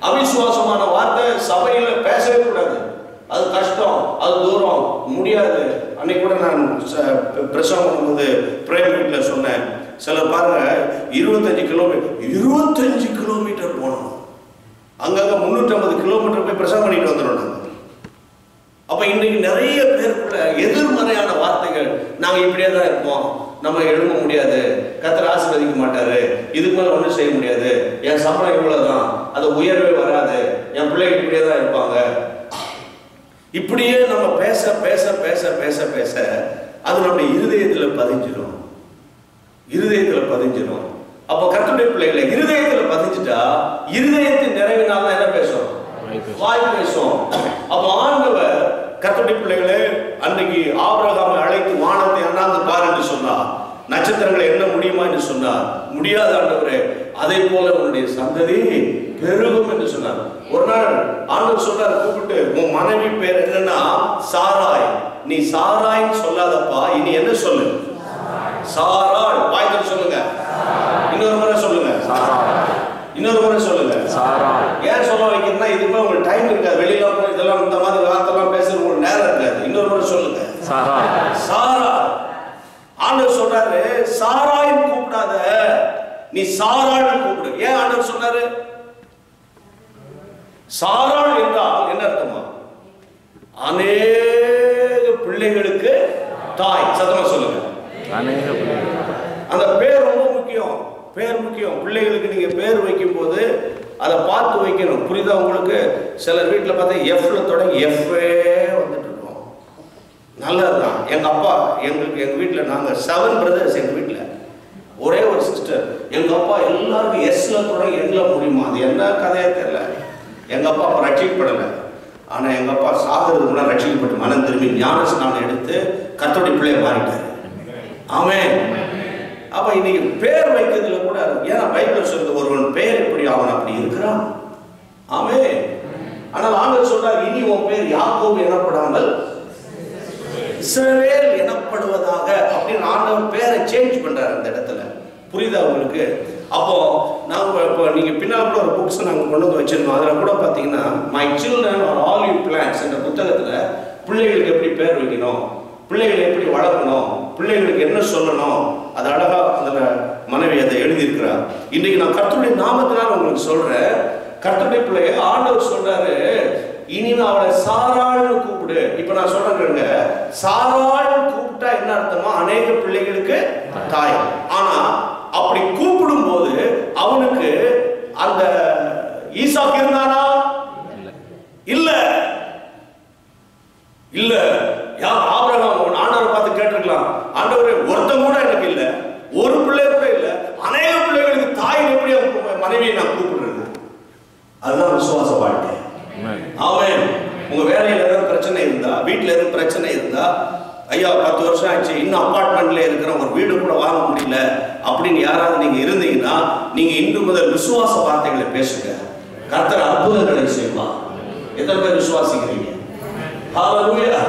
[SPEAKER 2] அவிசுவாசமான வார்த்தை சபையில பேசவே கூடாது. அது கஷ்டம், அது தூரம், முடியாது. அன்னைக்கு கூட நான் பிரசங்கம் பண்ணும்போது பிரேம் வீட்டுல சொன்னேன், சிலர் பாருங்க 25 கிலோமீட்டர் போனோம், அங்கங்க 350 கிலோமீட்டர் போய் பிரசங்கம் பண்ணிட்டு வந்துடும். அப்ப இன்னைக்கு நிறைய பேருக்குள்ள எதிர்மறையான வார்த்தைகள், நாங்க இப்படியே தான் இருப்போம், நம்ம எழுத முடியாது, கர்த்தர் ஆசீர்வதிக்க மாட்டாரு, இதுக்கு மேல ஒன்றும் செய்ய முடியாது, என் சம்பளம் இவ்வளவுதான், அது உயர்வே வராது, என் பிள்ளைங்க இப்படியே தான் இருப்பாங்க. இப்படியே நம்ம பேச பேச பேச பேச பேச அது நம்முடைய இருதயத்துல பதிஞ்சிடும். அப்ப கர்த்தருடைய பிள்ளைகளை இருதயத்துல பதிஞ்சிட்டா இருதயத்தின் நிறைவினால என்ன பேசும்? வாய் பேசும். அப்ப ஆண்டவர் கர்த்தருடைய பிள்ளைகளே அன்னைக்கு ஆபிரகாமை அழைத்து வானத்தை அண்ணாந்து பார் என்று சொன்னார். நட்சத்திரங்களை என்ன முடியுமா என்று சொன்னார். முடியாத ஆண்டவரே, அதே போல உன்னுடைய சந்ததி பெருகும் என்று சொன்னார். ஒரு நாள் ஆண்டவர் சொல்றார், கூப்பிட்டு உன் மனைவி பேர் என்னன்னா சாராய், நீ சாராய்ன்னு சொல்லாதப்பா, இனி என்ன சொல்லு? சாராள். வாய்க்கு சொல்லுங்க. இன்னொரு முறை சொல்லுங்க. இன்னொரு முறை சொல்லுங்க. ஏன் சொல்ல வைக்கிறதுனா இதுக்கு உங்களுக்கு டைம் இருக்காது, வெளியில இதெல்லாம் இந்த மாதிரி வார்த்தைலாம் பேசுறது உங்களுக்கு நேரம் இருக்காது. இன்னொரு முறை சொல்லுங்க. சாரா. ஆண்டவர் சொல்றாரு, சாராய்ன்னு கூப்பிடாத, நீ சாராள்னு கூப்பிடு. ஏன் ஆண்டவர் சொன்னாரு? சாராள் என்றால் என்ன அர்த்தமா? அநேக பிள்ளைகளுக்கு தாய். சத்தமா சொல்லுங்க. அந்த பேர் ரொம்ப முக்கியம். பேர் முக்கியம். பிள்ளைகளுக்கு நீங்க பேர் வைக்கும் போது அதை பார்த்து வைக்கணும். புரியுதா உங்களுக்கு? சிலர் வீட்டில் பார்த்தா எஃப்ல தொடங்கி எஃப்ஏ வந்துட்டு இருக்கோம். நல்லதுதான். எங்க அப்பா எங்க வீட்டில் நாங்கள் 7 பிரதர்ஸ். எங்க வீட்டில் ஒரே ஒரு சிஸ்டர். எங்க அப்பா எல்லாருக்கும் எஸ்ல தொடங்கி எண்ல முடியுமா? அது என்ன கதையா தெரியல. எங்க அப்பா அப்ப ரட்சிக்கப்படலை. ஆனா எங்க அப்பா சாகிறதுக்கு முன்னாடி ரட்சிக்கப்பட்டு மனம் திரும்பி ஞான ஸ்நானம் எடுத்து கர்த்தருடைய பிள்ளையை மாறிட்டாரு. ஆமென். அப்ப இன்னைக்கு பேர் வைக்கிறதுல கூட, ஏன்னா பைபிள் சொல்றது ஒருவன் பேர் எப்படி அவன் அப்படி இருக்கிறான். ஆமென். ஆனால் ஆண்டவர் சொல்றார், இனி உன் பேர் யாக்கோபு எனப்படாமல் இஸ்ரவேல் எனப்படுவதாக அப்படின்னு ஆண்டவர் பேரை சேஞ்ச் பண்றாரு அந்த இடத்துல. புரியுதா உங்களுக்கு? அப்போ நாங்க இப்போ நீங்க பின்னால் கூட ஒரு புக்ஸ் நாங்கள் கொண்டு வந்து வச்சிருந்தோம். அதில் கூட பார்த்தீங்கன்னா my children are olive plants என்ற புத்தகத்துல பிள்ளைகளுக்கு எப்படி பேர் வைக்கணும், பிள்ளைகளை எப்படி வளர்க்கணும், பிள்ளைகளுக்கு என்ன சொல்லணும், அது அழகா அந்த மனைவி அதை எழுதியிருக்கிறார். இன்றைக்கு நான் கர்த்தருடைய நாமத்தினால் உங்களுக்கு சொல்றேன், கர்த்தருடைய பிள்ளைய ஆண்டவர் சொல்றாரு, இனிமே அவளை சாராள்னு கூப்பிடு. இப்ப நான் சொல்றேங்க, சாராள்னு கூப்பிட்டா என்ன அர்த்தமா? அநேக பிள்ளைகளுக்கு தாய். ஆனா அப்படி கூப்பிடும் போது அவனுக்கு அந்த ஈசாக்கு இருந்தானா? இல்ல இல்ல. யார்? ஆபிரகாம். ஆண்டவரை பார்த்து கேட்டிருக்கலாம், ஆண்டவரே ஒருத்தன் கூட எனக்கு இல்ல, ஒரு பிள்ளை கூட இல்ல, அநேக பிள்ளைகளுக்கு தாய் எப்படி மனைவியை நான் கூப்பிடுறது? அதுதான் விசுவாச வாழ்க்கை. ஆமென். உங்க வேலையில ஏதாவது பிரச்சனை இருந்தா, வீட்டுல எதுவும் பிரச்சனை இருந்தா, ஐயா 10 வருஷம் ஆச்சு, இன்னும் அபார்ட்மெண்ட்ல இருக்கிற ஒரு வீடு கூட வாங்க முடியல அப்படின்னு யாராவது நீங்க இருந்தீங்கன்னா, நீங்க இன்று முதல் விசுவாச வார்த்தைகளை பேசுங்க. கர்த்தர் அற்புதங்களை செய்வார். எத்தனை பேர் விசுவாசிக்கிறீங்க? ஹல்லேலூயா,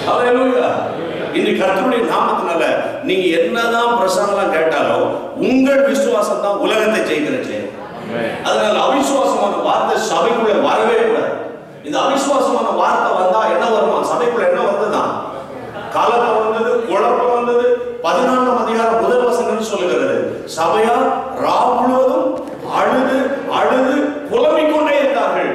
[SPEAKER 2] ஹல்லேலூயா. இன்னைக்கு கர்த்தருடைய நாமத்தினால நீங்க என்னதான் பிரசங்கலாம் கேட்டாலும் உங்கள் விசுவாசம் தான் உலகத்தை ஜெயிக்கிற செயல். அதனால அவிசுவாசமான வார்த்தை சபைக்குள்ள வரவே கூடாது. இந்த அவிசுவாசமான வார்த்தை வந்தா என்ன வருமா? சபைக்குள்ள என்ன வந்ததுதான் கலக்கம் வந்தது, குழப்பம் வந்தது. 14ஆம் அதிகாரம் 1 வசனம் சொல்லுகிறது, சபையார் ராவு முழுவதும் அழுது அழுது புலம்பிக் கொண்டே இருந்தார்கள்.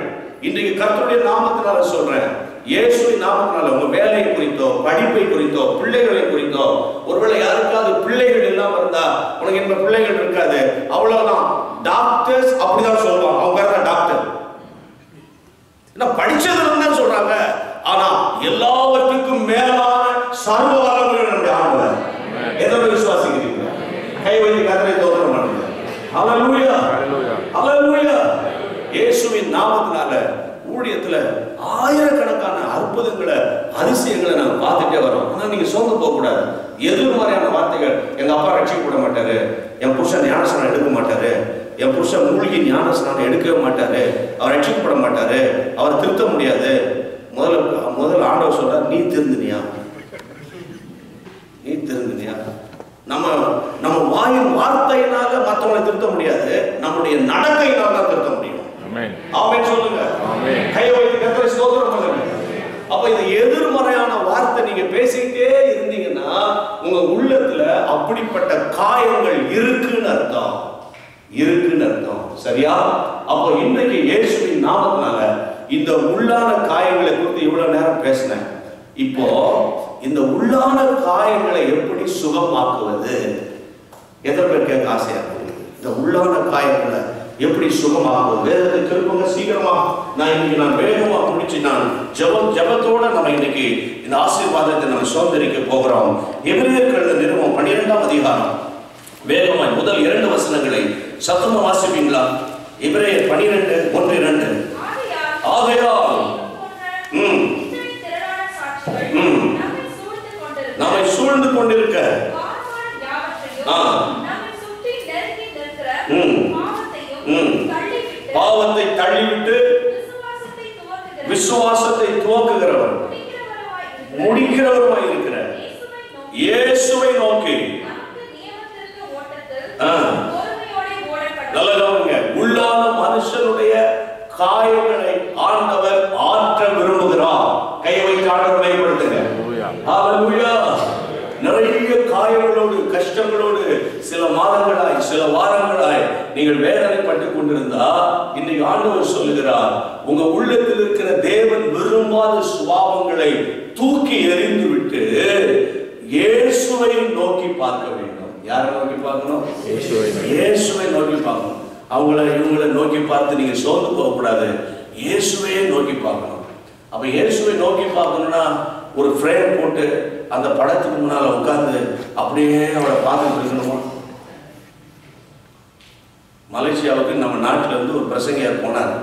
[SPEAKER 2] இன்றைக்கு கர்த்தருடைய நாமத்தினால சொல்றேன், இயேசுவின் நாமத்தினால உங்க வேலை குறித்தோ, படிப்பை குறித்தோ, பிள்ளைகளை குறித்தோ, ஒருவேளை யாருக்காவது பிள்ளைகள் இல்லாம இருந்தா, உனக்கு இந்த பிள்ளைகள் இருக்காது, அவ்வளவுதான். டாக்டர்ஸ் அப்படிதான் சொல்லுவாங்க, அவங்க பேர் தான் டாக்டர். என்ன படிச்சது தான் சொல்றாங்க. ஆனா எல்லாவற்றுக்கும் மேலான சர்வ வல்லமையுள்ள நம்முடைய ஆண்டவர். இயேசுவின் நாமத்தினால ஊழியத்துல ஆயிரக்கணக்கான அற்புதங்களை அதிசயங்களை நாங்க பார்த்துட்டே வரோம். ஆனா நீங்க சோர்ந்து போக கூடாது. எதிர்மறையான வார்த்தைகள், எங்க அப்பா ரட்சிக்கப்பட மாட்டாரு, என் புருஷன் ஞானஸ்நானம் எடுக்க மாட்டாரு, என் புருஷன் மூழ்கி ஞானஸ்நானம் எடுக்கவே மாட்டாரு, அவர் ரட்சிக்கப்பட மாட்டாரு, அவரை திருத்த முடியாது. முதல்ல ஆண்டவர் சொல்றார், நீ திருந்தினியா? நீ திருந்தினியா? நம்ம வாயின் வார்த்தையினால மற்றவங்களை திருத்த முடியாது, நம்முடைய நடக்கையினால தான் திருத்த முடியும். ஆமென் சொல்லுங்க. கை வைத்து கர்த்தரை ஸ்தோத்திரம் பண்ணுங்க. அப்ப இந்த எதிர்மறையான வார்த்தை நீங்க பேசிக்கிட்டே இருந்தீங்கன்னா உங்க உள்ளத்துல அப்படிப்பட்ட காயங்கள் இருக்குன்னு அர்த்தம். சரியா? அப்ப இன்னைக்கு இயேசுவின் நாமத்தினால இந்த உள்ளான காயங்களை குறித்து இவ்வளவு நேரம் பேசினேன். இப்போ இந்த உள்ளான காயங்களை எப்படி சுகமாக்குவது? எத்தனை பேர் கேட்க ஆசையா இருக்கு? இந்த உள்ளான காயங்களை எப்படி சுகமாகுவது? வேதத்தை திருப்பங்க சீக்கிரமா. நான் வேகமா முடிச்சு நான் ஜெபத்தோட நம்ம இன்னைக்கு இந்த ஆசீர்வாதத்தை நம்ம சுதந்திரிக்க போகிறோம். எபிரேயர் நிருபம் 12ஆம் அதிகாரம் வேகமாய் முதல் 2 வசனங்களை சத்தமா வாசிப்பீங்களா? எபிரேயர் 12:1-2. ஆகையால் நம்மை சூழ்ந்து கொண்டிருக்க பாவத்தை தள்ளிவிட்டு விசுவாசத்தை துவக்குகிறவர் முடிக்கிறவருமாய் இருக்கிற இயேசுவை நோக்கி உள்ளான மனுஷனுடைய காயங்களை ஆண்டவர் ஆற்ற விரும்புகிறார். கையை வைத்து ஆண்டவர் பயன்படுத்துங்க. ஹல்லேலூயா. நிறைய காயங்களோடு கஷ்டங்களோடு சில மாதங்களாய் சில வாரங்களாய் நீங்கள் வேதனைப்பட்டு கொண்டிருந்தா இன்னைக்கு ஆண்டவர் சொல்லுகிறார், உங்க உள்ளத்தில் இருக்கிற தேவன் விரும்பாத சுபாவங்களை தூக்கி எறிந்து விட்டு இயேசுவை நோக்கி பார்க்க வேண்டும். யாரை நோக்கி பார்க்கணும்? இயேசுவை நோக்கி பார்க்கணும். இவங்களை நோக்கி பார்த்து நீங்க சோர்ந்து போக கூடாது. இயேசுவையே நோக்கி பார்க்கணும். அப்ப இயேசுவை நோக்கி பார்க்கணும்னா ஒரு ஃப்ரேம் போட்டு அந்த படத்துக்கு முன்னால உட்கார்ந்து அப்படியே அவரை பார்த்துட்டு இருக்கணுமா? மலேசியாவுக்கு நம்ம நாட்டில இருந்து ஒரு பிரசங்கியார் போனார்.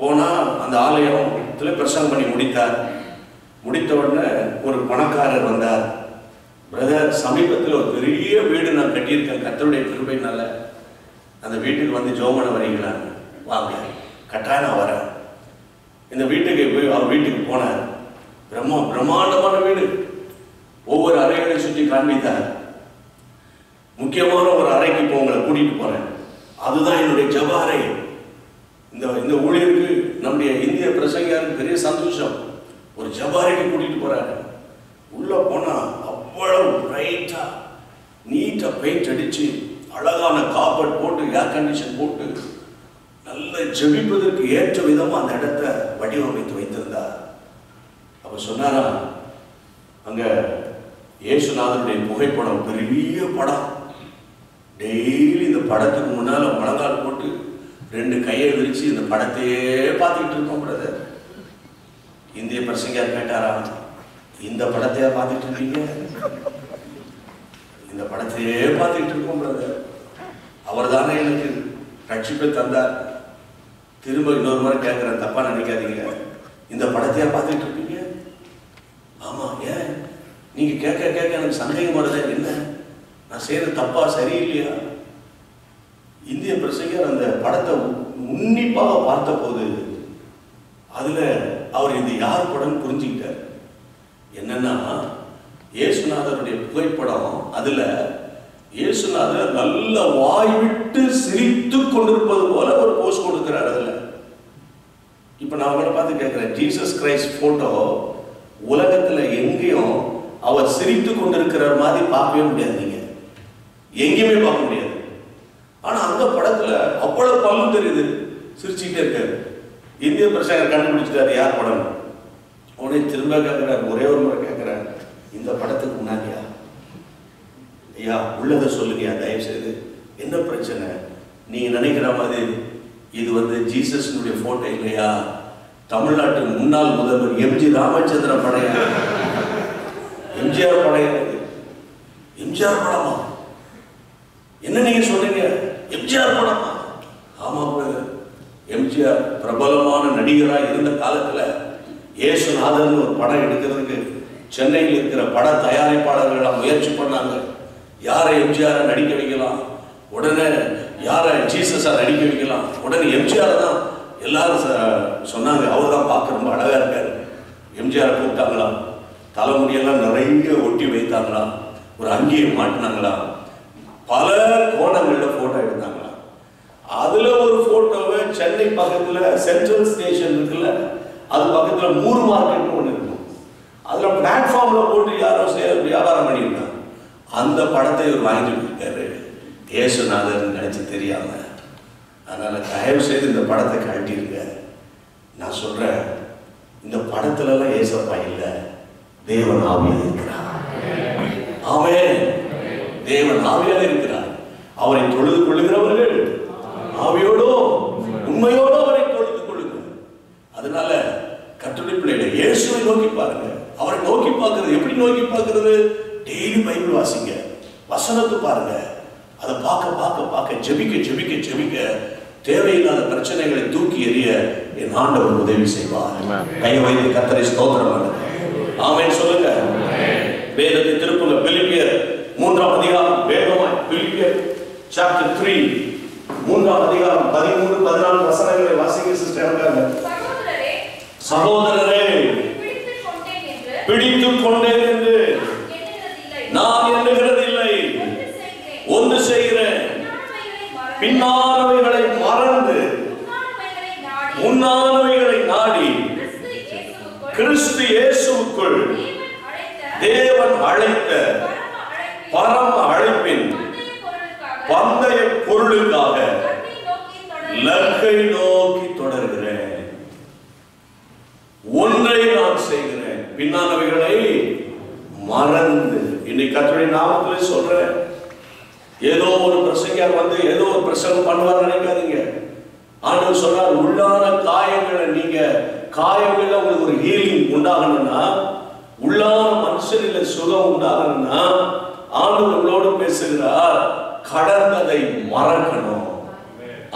[SPEAKER 2] போனா அந்த ஆலயத்துல பிரசங்கம் பண்ணி முடித்தார். முடித்த உடனே ஒரு பணக்காரர் வந்தார். பிரதர், சமீபத்தில் ஒரு பெரிய வீடு நான் கட்டியிருக்கேன், கர்த்தருடைய கிருபையினால அந்த வீட்டுக்கு வந்து ஜோமன வரீங்களா? வாங்க, கட்டாயம் நான் வரேன். இந்த வீட்டுக்கு போய் அவர் வீட்டுக்கு போனார். பிரம்மாண்டமான வீடு. ஒவ்வொரு அறைகளை சுற்றி காண்பித்தார். முக்கியமான ஒரு அறைக்கு இப்போ உங்களை கூட்டிட்டு போறேன். அதுதான் என்னுடைய ஜெப அறை. இந்த ஊழியருக்கு நம்முடைய இந்திய பிரசங்கியாருக்கு பெரிய சந்தோஷம். ஒரு ஜெப அறைக்கு கூட்டிட்டு போறாரு. உள்ள போனா அவ்வளவு பிரைட்டா நீட்டா பெயிண்ட் அடிச்சு அழகான கார்பெட் போட்டு ஏர் கண்டிஷன் போட்டு நல்ல ஜெபிப்பதற்கு ஏற்ற விதமா அந்த இடத்தை வடிவமைத்து வைத்திருந்தார். அப்ப சொன்னாரா, அங்க இயேசுநாதருடைய புகைப்படம், பெரிய படம். டெய்லி இந்த படத்துக்கு முன்னால முழங்கால் போட்டு 2 கையை விரிச்சு இந்த படத்தையே பார்த்துக்கிட்டு இருக்கோம். பிரதர், இந்திய பிரசங்கியார் கேட்டாரா, இந்த படத்தையே பார்த்துட்டு இருக்கீங்க? இந்த படத்தையே பார்த்துக்கிட்டு இருக்கோம் பிரதர். அவர் தானே எனக்கு ரட்சிப்பை தந்தார். திரும்ப இன்னொரு முறை கேட்கிறேன், தப்பா நினைக்காதீங்க, இந்த படத்தையா பார்த்துட்டு இருப்பீங்க? ஆமா. ஏன் நீங்க கேட்க கேட்க எனக்கு சந்தேகம் வருது. என்ன நான் செய்யறது தப்பா, சரியில்லையா? இந்திய பிரசங்கர் அந்த படத்தை உன்னிப்பாக பார்த்த போது அதுல அவர் இந்த யார் படம் புரிஞ்சுக்கிட்டார். என்னன்னா, இயேசுநாதருடைய புகைப்படம். அதுல இயேசுநாதர் நல்ல வாய் விட்டு சிரித்து கொண்டிருப்பது போல ஒரு போஸ் கொடுக்கிறார். அதுல இப்ப நான் அவங்களை பார்த்து கேட்கிறேன், ஜீசஸ் கிரைஸ்ட் போட்டோ உலகத்துல எங்கேயும் அவர் சிரித்து கொண்டிருக்கிற மாதிரி பார்க்கவே முடியாது. நீங்க எங்கேயுமே பார்க்க முடியாது. ஆனா அந்த படத்துல அவ்வளவு பல்லு தெரியுது, சிரிச்சுக்கிட்டே இருக்காரு. இந்திய பிரசங்கர் கண்டுபிடிச்சிட்டாரு யார் படம். உடனே திரும்ப கேட்கிறார், ஒரே ஒரு முறை கேட்கிறார், இந்த படத்துக்கு முன்னாடியா? ஐயா, உள்ளதை சொல்லுங்கயா தயவு செய்து. என்ன பிரச்சனை? நீங்க நினைக்கிற மாதிரி இது ஜீசஸ்னுடைய போட்டோ இல்லையா? தமிழ்நாட்டு முன்னாள் முதல்வர் எம்ஜி ராமச்சந்திர படையா? எம்ஜிஆர் படையா? எம்ஜிஆர் படமா? என்ன நீங்க சொல்றீங்க? எம்ஜிஆர் படமா? ஆமா.
[SPEAKER 1] எம்ஜிஆர் பிரபலமான நடிகராக இருந்த காலத்தில் இயேசுநாதன் ஒரு படம் எடுக்கிறதுக்கு சென்னையில் இருக்கிற பட தயாரிப்பாளர்கள் முயற்சி பண்ணாங்க. யாரை எம்ஜிஆரை நடிக்க வைக்கலாம், உடனே யாரை ஜீசஸா நடிக்க வைக்கலாம். உடனே எம்ஜிஆர் தான் எல்லாரும் சொன்னாங்க. அவர் தான் பார்க்க ரொம்ப அழகா இருக்காரு. எம்ஜிஆர் கூப்பிட்டாங்களாம். தலைமுடியெல்லாம் நிறைய ஒட்டி வைத்தாங்களாம். ஒரு அங்கேயே மாட்டினாங்களாம். பல கோணங்களில் போட்டோ எடுத்தாங்களாம். அதுல ஒரு போட்டோவை சென்னை பக்கத்துல சென்ட்ரல் ஸ்டேஷன் இருக்குல்ல, அது பக்கத்துல மூர் மார்க்கெட் ஒன்று இருக்கும். அதுல பிளாட்ஃபார்ம்ல போட்டு யாரோ வியாபாரம் பண்ணியிருக்காங்க. அந்த படத்தை இவர் வாங்கிட்டு போயிருக்காரு. இயேசுநாதர் நினைச்சு தெரியாம. அதனால தயவு செய்து இந்த படத்தை கழட்டிருங்க. நான் சொல்றேன், இந்த படத்துல எல்லாம் ஏசப்பா இல்ல, தேவன் ஆவியாக இருக்கிறார். ஆமென். தேவன் ஆவியாக இருக்கிறார். அவரை தொழுது கொள்ளுகிறவர்கள் ஆவியோடோ உண்மையோடோ அவரை தொழுது கொள்ளுங்கள். அதனால கர்த்தருடைய பிள்ளைகளை இயேசுவை நோக்கி பாருங்க. அவரை நோக்கி பார்க்கிறது எப்படி நோக்கி பார்க்கிறது? டெய்லி பைபிள் வாசிங்க, வசனத்தை பாருங்க. அதை பார்க்க பார்க்க பார்க்க ஜெபிக்க ஜெபிக்க ஜெபிக்க தேவையில்லாத பிரச்சனைகளை தூக்கி எறிய என் ஆண்டவர் உதவி செய்வார். கை வைத்து கர்த்தரை ஸ்தோத்திரம் பண்ணுங்க. ஆமென் சொல்லுங்க. வேதத்தை திருப்புங்க. பிலிப்பியர் 3ஆம் அதிகாரம் வேகமாய். பிலிப்பியர் chapter 3 3ஆம் அதிகாரம் 13 14 வசனங்களை வாசிங்க சிஸ்டர். சகோதரரே, பிடித்துக் கொண்டேன் என்று நான் எண்ணுகிறதில்லை, ஒன்று செய்கிறேன், பின்னானவைகளை மறந்து முன்னானவைகளை நாடி கிறிஸ்து இயேசுவுக்குள் தேவன் அழைத்த பரம அழைப்பின் பந்தய பொருளுக்காக லக்கை நோக்கி தொடர்கிறேன். ஒன்றை நான் செய்கிறேன், பின்னானவைகளை மறந்து. இன்னைக்கு கர்த்தருடைய நாமத்திலே சொல்றேன். ஏதோ ஒரு பிரசங்கியார் வந்து ஏதோ ஒரு பிரசங்கம் பண்ணுவார் நினைக்காதீங்க. ஆண்டவர் சொல்றார், உள்ளான காயங்களை நீங்க காயங்கள்ல உங்களுக்கு ஒரு ஹீலிங் உண்டாகணும்னா, உள்ளான மனுஷனில சுகம் உண்டாகணும்னா ஆண்டவர் உங்களோடு பேசுகிறார். கடந்ததை மறக்கணும்.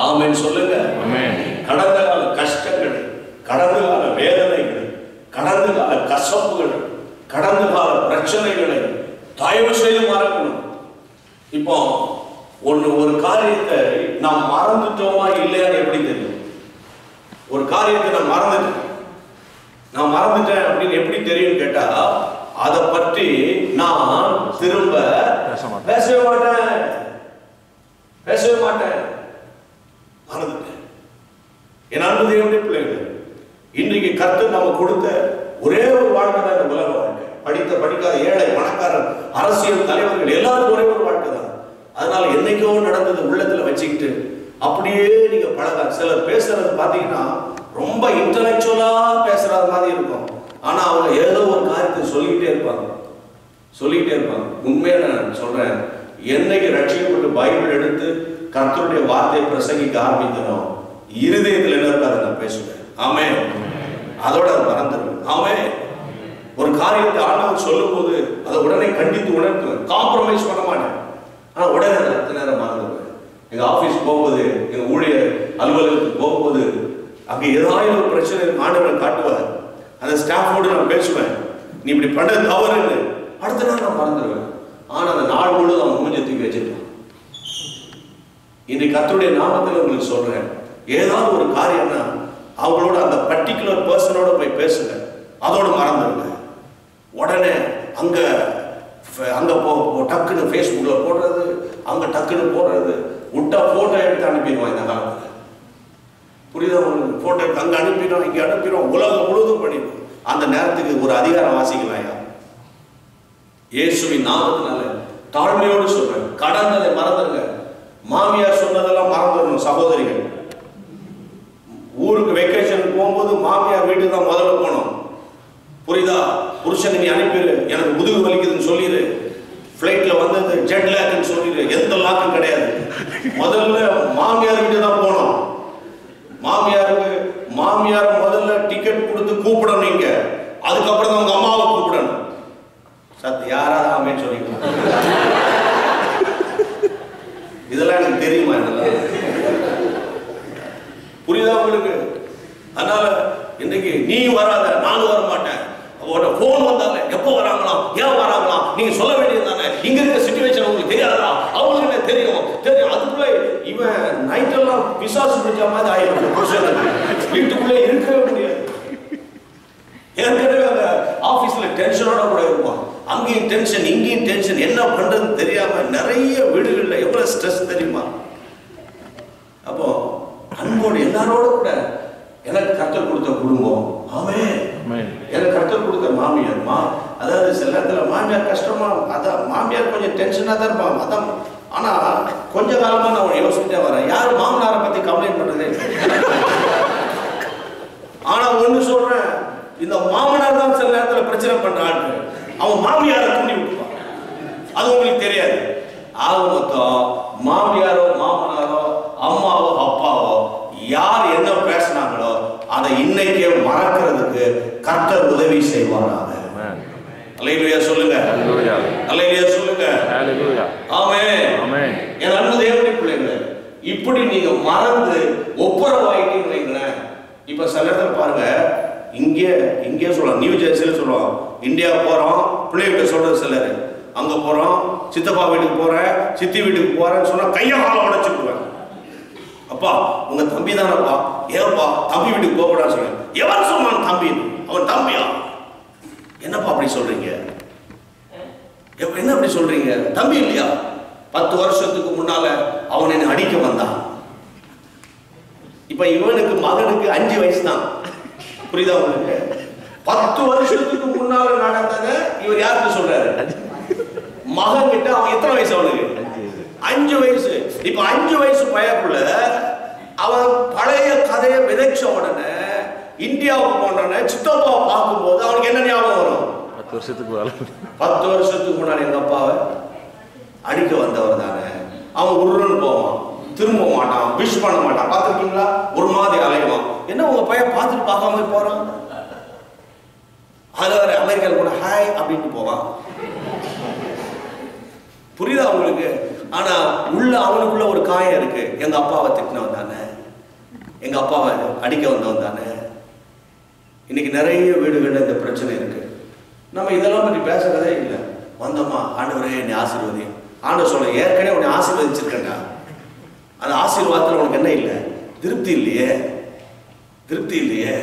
[SPEAKER 1] ஆமென் சொல்லுங்க. கடந்த கால கஷ்டங்கள், கடந்த கால வேதனைகள், கடந்த கால கசப்புகள், கடந்த கால பிரச்சனைகளை தயவு செய்து மறக்கணும். இப்போ ஒரு காரியத்தை நாம் மறந்துட்டோமா இல்லையான்னு எப்படி தெரியும்? ஒரு காரியத்தை நான் மறந்துட்டேன் அப்படின்னு எப்படி தெரியும் கேட்டா, அதை பற்றி நான் திரும்ப பேசவே மாட்டேன். மறந்துட்டேன். என் அன்பு தேவனுடைய பிள்ளைகள், இன்றைக்கு கர்த்தர் நம்ம கொடுத்த ஒரே ஒரு வாழ்க்கை தான் இந்த உலக வாழ்க்கை. படித்த படிக்காத ஏழை பணக்காரர் அரசியல் தலைவர்கள் எல்லாரும் ஒரே ஒரு வாழ்க்கை தான். அதனால என்னைக்கோ நடந்தது உள்ளத்துல வச்சுக்கிட்டு அப்படியே நீங்க பழக. சிலர் பேசுறது பாத்தீங்கன்னா ரொம்ப இன்டலெக்சுவலா பேசுறது மாதிரி இருக்கும். ஆனா அவங்க ஏதோ ஒரு காரியத்தை சொல்லிக்கிட்டே இருப்பாங்க. உண்மையா நான் சொல்றேன், என்னைக்கு ரட்சிக்கப்பட்டு பைபிள் எடுத்து கர்த்தருடைய வார்த்தையை பிரசங்கிக்க ஆரம்பித்தனோ, இருதயத்தில் என்ன இருக்காது நான் பேசுவேன். ஆமென். அதோட மறந்துடுவேன். ஆமென். ஒரு காரியத்தை ஆண்டவர் சொல்லும் போது அதை உடனே கண்டித்து உணர்த்துவேன். காம்ப்ரமைஸ் பண்ண மாட்டேன். ஆனா உடனே அடுத்த நேரம் மறந்துடுவேன். எங்க ஆபீஸ் போகும்போது, எங்க ஊழியர் அலுவலகத்துக்கு போகும்போது அங்க ஏதாவது ஒரு பிரச்சனை ஆண்டவரை காட்டுவார். அந்த ஸ்டாஃபோடு நான் பேசுவேன், நீ இப்படி பண்ண தவறுன்னு. அடுத்த நாள் நான் மறந்துடுவேன். ஆனா அந்த நாள் முழுவதும் அவன் மூஞ்ச தூக்கி வச்சிருக்கான். இன்றைக்கு கர்த்தருடைய நாமத்தில் உங்களுக்கு சொல்றேன், ஏதாவது ஒரு காரியம்னா அவங்களோட அந்த பர்டிகுலர் பர்சனோட போய் பேசுங்க, அதோட மறந்துடுங்க. உடனே அங்க டக்குன்னு ஃபேஸ்புக்ல போடுறது, அங்க டக்குன்னு போடுறது, விட்டா போட்டோ எடுத்து அனுப்பிடுவான். இந்த காலத்துல புரியுதா உங்களுக்கு? போட்டோ எடுத்து அங்க அனுப்பிடுவோம், இங்க அனுப்பிடுவோம், உலகம் முழுவதும் பண்ணிடுவோம். அந்த நேரத்துக்கு ஒரு அதிகாரம் வாசிக்கலாம். இயேசுவின் நாமத்தினால தாழ்மையோடு சொல்றேன், கடந்ததை மறந்துடுங்க. மாமியார் சொன்னதெல்லாம் மறந்துடணும். சகோதரிகள், ஊருக்கு வெக்கேஷனுக்கு போகும்போது மாமியார் வீட்டுக்கு தான் முதல்ல போனோம். புரியுதா? புருஷனை நீ அனுப்பிடு, எனக்கு முதுகு வலிக்குதுன்னு சொல்லிடு. ஃபிளைட்ல வந்தது ஜெட் லேக்னு சொல்லிடு, எந்த லாக்கும் கிடையாது. முதல்ல மாமியார் வீட்டு தான் போனோம். மாமியார் முதல்ல டிக்கெட் கொடுத்து கூப்பிடணும். நீங்க அதுக்கப்புறம் தான் உங்க அம்மாவை கூப்பிடணும். சத்து யாராவது ஆமேன்னு சொல்லிக்கலாம். இதெல்லாம் எனக்கு தெரியுமா? இதெல்லாம்
[SPEAKER 2] புரியுதா உங்களுக்கு? அதனால இன்னைக்கு நீ வராத, நானும் வர மாட்டேன். போன் வந்தாங்க, எப்போ வராங்களாம், ஏன் வராங்களாம், நீங்க சொல்ல வேண்டியது தானே. இங்க இருக்க சிச்சுவேஷன் உங்களுக்கு தெரியாதா? அவங்களுக்கு என்ன தெரியும்? அதுக்குள்ள இவன் நைட்டெல்லாம் பிசாசு பிடிச்ச மாதிரி ஆயிடும். வீட்டுக்குள்ளே இருக்கவே முடியாது. ஏற்கனவே அந்த ஆபீஸ்ல டென்ஷனோட கூட இருப்பான். அங்கேயும் டென்ஷன், இங்கேயும் டென்ஷன், என்ன பண்றதுன்னு தெரியாம நிறைய வீடுகள்ல எவ்வளவு ஸ்ட்ரெஸ் தெரியுமா? அப்போ அன்போடு எல்லாரோட கூட எனக்கு கர்த்தர் கொடுத்த குடும்பம், ஆமென். எனக்கு கர்த்தர் கொடுத்த மாமியார், அதாவது சில நேரத்துல மாமியார் கஷ்டமா, அதான் மாமியார் கொஞ்சம் டென்ஷனா தான் இருப்பாங்க. அதான் ஆனா கொஞ்ச காலமா நான் யோசிச்சுட்டே வரேன், யாரும் மாமனாரை பத்தி கம்ப்ளைண்ட் பண்றதே. ஆனா ஒண்ணு சொல்றேன், இந்த மாமனார் தான் சில நேரத்துல பிரச்சனை பண்ற ஆட்கள். அவன் மாமியாரை தூண்டி விட்டுருவான், அது உங்களுக்கு தெரியாது. ஆக மொத்தம் மாமியாரோ மாமனாரோ அம்மாவோ அப்பாவோ யார் என்ன பேசினாங்களோ அதை இன்னைக்கே மறக்கிறதுக்கு கர்த்தர் உதவி செய்வாராக. அல்லேலூயா சொல்லுங்க. அல்லேலூயா சொல்லுங்க. ஆமென். என் அன்பு தேவனுடைய பிள்ளைகளே, இப்படி நீங்க மறந்து ஒப்புரவாயிட்டீங்களே. இப்ப சில இடத்துல பாருங்க, இங்கே சொல்றோம், நியூ ஜெர்சியில சொல்றோம், இந்தியா போறோம், பிள்ளைகிட்ட சொல்றது சிலர், அங்க போறோம், சித்தப்பா வீட்டுக்கு போறேன், சித்தி வீட்டுக்கு போறேன்னு சொன்னா கைய கால உடைச்சுடுவேன். அப்பா உங்க தம்பி தானப்பா, ஏப்பா தம்பி வீட்டுக்கு போகக்கூடாது சொல்லுங்க. எவன் சொன்னான் தம்பி? அவன் தம்பியா? என்னப்பா அப்படி சொல்றீங்க? என்ன அப்படி சொல்றீங்க? தம்பி இல்லையா? 10 வருஷத்துக்கு முன்னால அவன் என்ன அடிக்க வந்தான். இப்ப இவனுக்கு மகனுக்கு 5 வயசு தான். புரியுதா உங்களுக்கு? 10 வருஷத்துக்கு முன்னால நடந்தத இவர் யாருக்கு சொல்றாரு? மகன் கிட்ட. அவன் எத்தனை வயசு? அவனுக்கு 5 வயசு. இப்ப 5 வயசு பையனுக்குள்ள அவன் பழைய கதையை விதைச்ச உடனே இந்தியாவுக்கு போன சித்தப்பா பார்க்கும்போது அவனுக்கு என்ன ஞாபகம் வரும்? 10 வருஷத்துக்கு முன்னாடி எங்க அப்பாவை அடிக்க வந்தவர் தானே. அவன் உருன்னு போவான், திரும்ப மாட்டான், விஷ் பண்ண மாட்டான். பார்த்துருக்கீங்களா? ஒரு மாதிரி அலைவான். என்ன உங்க பையன் பார்த்துட்டு பார்க்காம போறான்? அது அமெரிக்காவில் கூட ஹாய் அப்படின்ட்டு போவான். புரியுதா உங்களுக்கு? ஆனா உள்ள அவனுக்குள்ள ஒரு காயம் இருக்கு. எங்க அப்பாவை திட்டினவன் தானே, எங்க அப்பாவை அடிக்க வந்தவன் தானே. இன்னைக்கு நிறைய வீடுகள்ல இந்த பிரச்சனை இருக்கு. நம்ம இதெல்லாம் பற்றி பேசுறதே இல்லை. வந்தோமா, ஆண்டவரே என்னை ஆசீர்வதி. ஆண்டவர் சொல்ல, ஏற்கனவே உன்னை ஆசீர்வதிச்சிருக்கேன்டா. அந்த ஆசீர்வாதத்தில் உனக்கு என்ன இல்லை? திருப்தி இல்லையே, திருப்தி இல்லையே.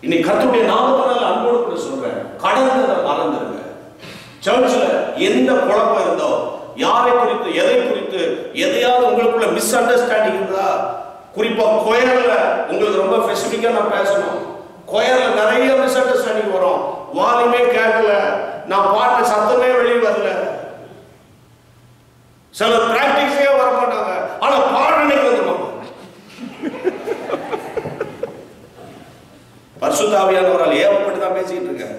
[SPEAKER 2] இன்னைக்கு கர்த்தருடைய நாமத்தினால அன்போடு கூட சொல்றேன், கடந்ததை மறந்துருங்க. சர்ச்சில் எந்த குழப்பம் இருந்தோ, யாரை குறித்து எதை குறித்து எதையாவது உங்களுக்குள்ள மிஸ் அண்டர்ஸ்டாண்டிங் இருந்தா, குறிப்பா கொயர்ல உங்களுக்கு ரொம்ப ஸ்பெசிபிக்கா நான் பேசணும். கொயர்ல நிறைய மிஸ் அண்டர்ஸ்டாண்டிங் வரும். வால்யூமே கேட்கல, நான் பாட்டு சத்தமே வெளியே வரல, சில பிராக்டிஸே வர மாட்டாங்க, ஆனா பாடனைக்கு வந்துருவாங்க. பரிசுத்த ஆவியானவரால் ஏவப்பட்டு தான் பேசிக்கிட்டு இருக்கேன்.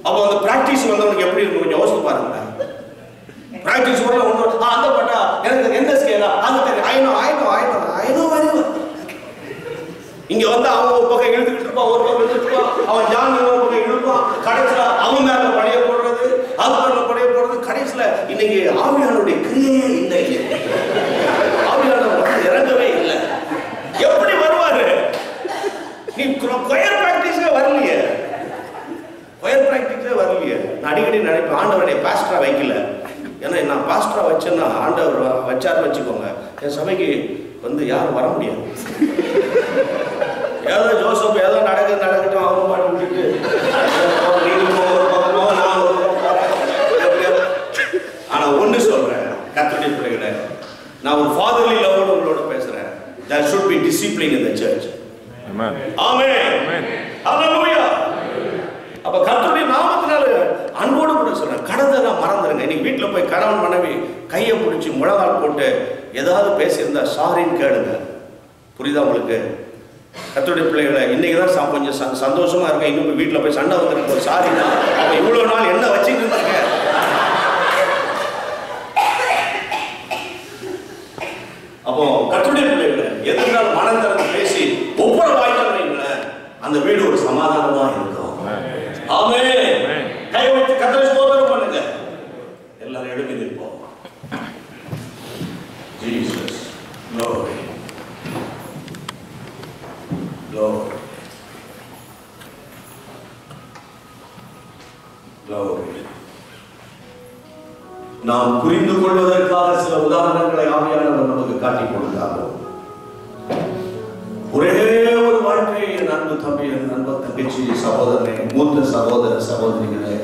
[SPEAKER 2] அப்போ அந்த பிராக்டிஸ் வந்தவனுக்கு எப்படி இருக்கும் கொஞ்சம் யோசித்து பாருங்க. பிராக்டிஸ் வரல ஒன்று அந்த பாட்டா எனக்கு என்ன ஸ்கேலா அது தெரியும், ஐநோ வெரி வெல். இங்க வந்து அவன் ஒரு பக்கம் இழுத்துக்கிட்டு இருப்பான், ஒரு பக்கம் இழுத்துட்டு இருப்பான், அவன் ஜான் ஒரு பக்கம் இழுப்பான். கடைசியில அவன் மேல படைய போடுறது, அது மேல படைய போடுறது. கடைசியில இன்னைக்கு ஆவியானுடைய கிரியையே இல்லை, ஆவியானவர் இறங்கவே இல்லை. எப்படி வருவாரு? நீ கொயர் பிராக்டிஸே வரலையே, கொயர் பிராக்டிஸே வரலையே. நான் அடிக்கடி நினைப்பேன், ஆண்டவருடைய பாஸ்டரா வைக்கல. ஏன்னா நான் பாஸ்டரா வச்சேன்னா ஆண்டவர் வச்சாரு வச்சுக்கோங்க, என் சபைக்கு வந்து யாரும் வர முடியாது. ஏதோ ஜோசப் ஏதோ நடக்கட்டும் அவன் பாட்டு விட்டுட்டு ஆனா ஒண்ணு சொல்றேன், கர்த்தருடைய பிள்ளைகளே, நான் ஒரு ஃபாதர்லி லவ்வோட உங்களோட பேசுறேன். There should be discipline in the church. Amen. Amen. Hallelujah. அப்ப கர்த்தருடைய நாமத்தினால அன்போடு கூட சொல்றேன், கடந்ததை மறந்துருங்க. இன்னைக்கு வீட்டுல போய் கணவன் மனைவி கையை பிடிச்சி முழங்கால் போட்டு ஏதாவது பேசியிருந்தா சாரின்னு கேளுங்க. புரியுதா உங்களுக்கு? கர்த்தருடைய பிள்ளைகளை இன்னைக்குதான் கொஞ்சம் சந்தோஷமா இருக்க. இன்னும் வீட்டுல போய் சண்டை வந்துருக்கு, சாரினா அவன் இவ்வளவு நாள் என்ன வச்சுட்டு இருந்தாங்க. அப்போ கர்த்தருடைய பிள்ளைகளை எதிர்த்தால் மனம் திறந்து பேசி ஒவ்வொரு வாய்ப்புங்களேன், அந்த வீடு ஒரு சமாதானமா இருக்கும். ஆமென். கை வைத்து கர்த்தரை ஸ்தோத்திரம் பண்ணுங்க. எல்லாரும் எழுப்பி நிற்போம். Jesus glory.
[SPEAKER 1] நாம் புரிந்து கொள்வதற்காக சில உதாரணங்களை ஆவியானவர் நமக்கு காட்டிக் கொடுத்தார்கள். ஒரே ஒரு வாழ்க்கை என் அன்பு தம்பி, என் அன்பு தங்கச்சி, சகோதரனை, மூத்த சகோதர சகோதரிகளே,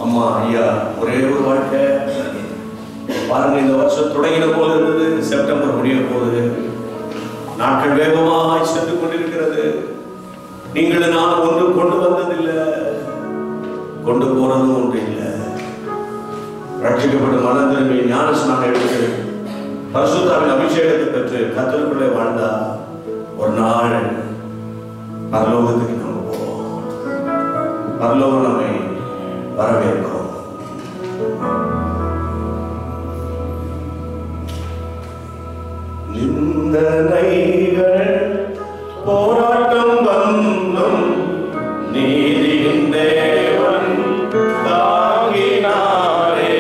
[SPEAKER 1] அம்மா ஐயா, ஒரே ஒரு வாழ்க்கை. பாருங்க, இந்த வருஷம் தொடங்கின போல இருந்தது, செப்டம்பர் முடிய போகுது. நாட்கள் வேகமாக சென்று கொண்டிருக்கிறது. நீங்கள் நான் ஒன்று கொண்டு வந்ததில்லை, கொண்டு போனதும் ஒன்று இல்லை. ரட்சிக்கப்பட்ட மனம் திரும்பி ஞானஸ்நானம் எடுத்து பரிசுத்தாவின் அபிஷேகத்தை பெற்று கர்த்தருக்குள்ளே வாழ்ந்தா ஒரு நாள் பரலோகத்துக்கு நம்ம போவோம். பரலோகம் நம்மை வரவேற்கிறோம். நிந்தனைகள் போராட்டம் வந்தும் நீதியின் தேவன் தாங்கினாரே.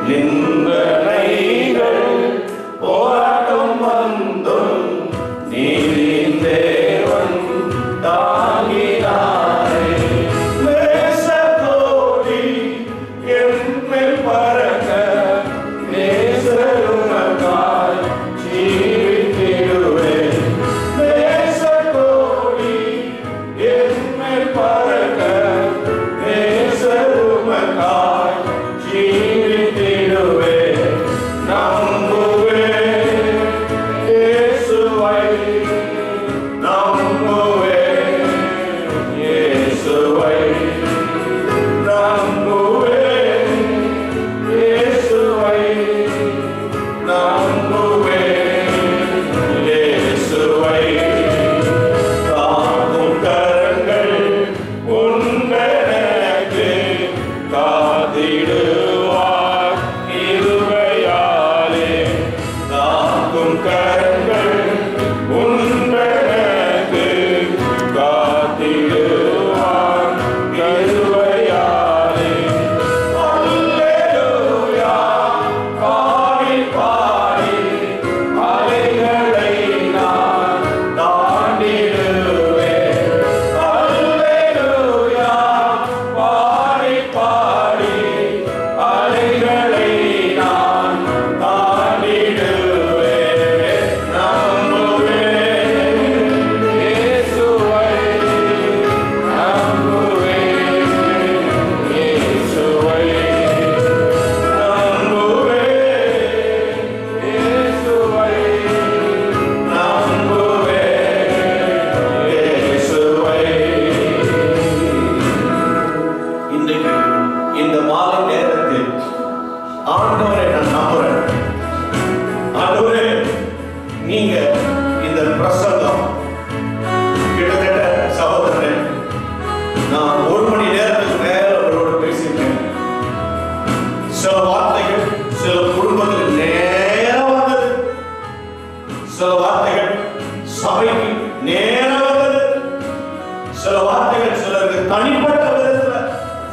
[SPEAKER 1] நிந்தனைகள் போராட்டம் வந்தும் நீதியின் தேவன் தாங்கினாரே. நேசத்தோடி என்மேல் பறக்க நேசருமக்காய் ஜீவித்திடுவேன். நேசத்தோடி என்மேல் பறக்க நேசருமக்காய் ஜீவித்திடுவேன். நம்புவேன் இயேசுவை, நம்புவேன் இயேசுவை, நம்புவேன் இயேசுவை, நம்புவேன் இயேசுவை. தாங்கும் கரங்கள் உண்டெனக்கு காத்திடுவார் கிருபையாலே. தாங்கும் கரங்கள் உண்டெனக்கு காத்திடுவார் கிருபையாலே. அல்லேலூயா பாடி பாடி அலைகளை நான் தாண்டிடுவேன். அல்லேலூயா பாடி பாடி அலைகளை நான் தாண்டிடுவேன். நம்புவேன் இயேசுவை, நம்புவேன் இயேசுவை, நம்புவேன் இயேசுவை, நம்புவேன் இயேசுவை. இன்றைக்கு இந்த மாலை நேரத்தில் ஆண்டவரை நான் நம்புறேன். ஆண்டவரே, நீங்க இந்த பிரசங்கம் கிட்டத்தட்ட சகோதரனே, நான் 1 மணி நேரத்துக்கு மேல அவரோடு பேசிட்டேன். சில வார்த்தைகள் சில குடும்பத்தில் நேரம் வந்தது, சில வார்த்தைகள் சபைக்கு நேரம் வந்தது, சில வார்த்தைகள் சிலருக்கு தனிப்பட்ட விதத்துல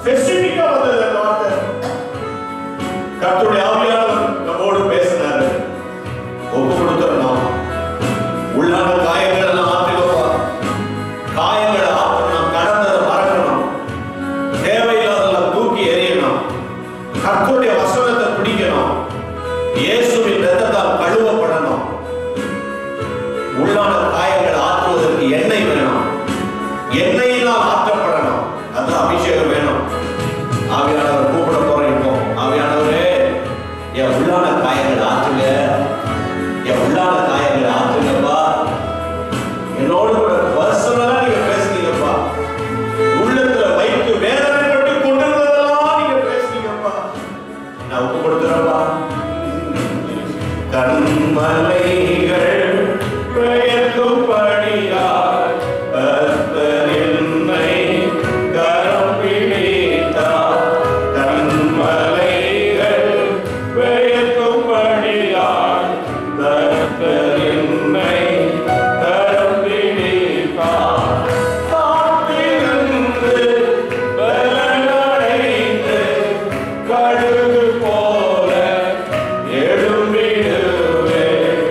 [SPEAKER 1] ஸ்பெசிபிக்கா வந்தது. அந்த வார்த்தை கர்த்தருடைய ஆவியானவர் நம்மோடு பேசினாரு. ஒப்பு கொடுத்துடணும். உள்ளான காயங்கள் எல்லாம் ஆற்றிடுவா. காயங்களை ஆற்றணும், கடந்ததை மறக்கணும், தேவையில்லாதெல்லாம் தூக்கி எறியணும், கர்த்தருடைய வசனத்தை பிடிக்கணும், இயேசுவின் இரத்தத்தால் கழுவப்படணும். உள்ளான காயங்களை ஆற்றுவதற்கு எண்ணெய் வேணும், எண்ணெயினால் ஆற்றப்படணும். அதான் அபிஷேகம் வேணும். ஆவியானவர் கூப்பிட போறேன். இப்போ ஆவியானவரே, என் உள்ளான காயங்களை ஆற்றுங்க, என் உள்ளான காயங்களை ஆற்றுங்கப்பா. என்னோடு கூட பர்சனலா நீங்க பேசுனீங்கப்பா. உள்ளத்துல வைத்து வேதனைப்பட்டு கொண்டிருந்ததெல்லாம் நீங்க பேசுனீங்கப்பா. நான் ஒப்பு கொடுத்துறப்பா. கண்மலைகள் பெயர்க்கும்படியாய் கர்த்தர் என்னை கரம் பிடித்தார். கண்மலைகள் பெயர்க்கும்படியாய் கர்த்தர் என்னை கரம் பிடித்தார். காத்திருந்து பலனடைந்து கழுகு போல எழும்பிடுவேன்.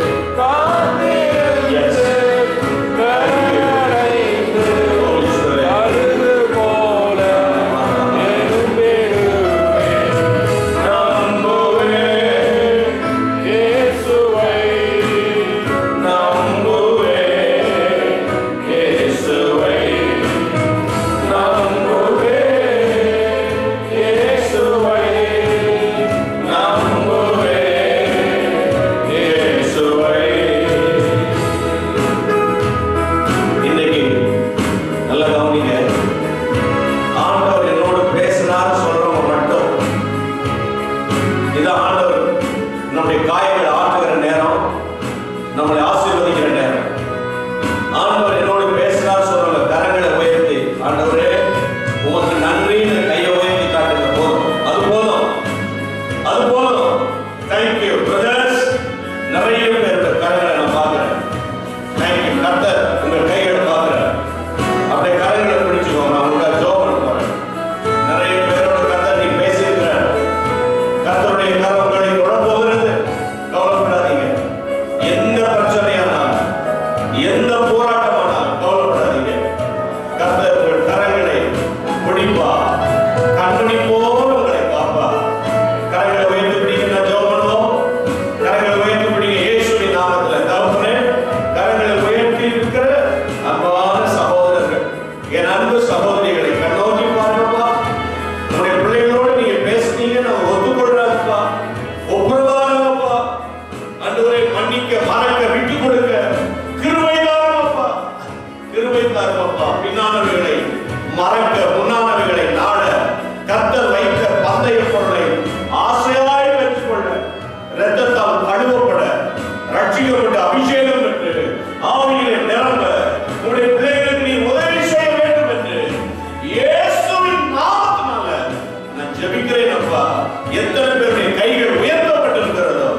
[SPEAKER 1] எத்தனை பேருடைய கைகள் உயர்த்தப்பட்டிருக்கிறதோ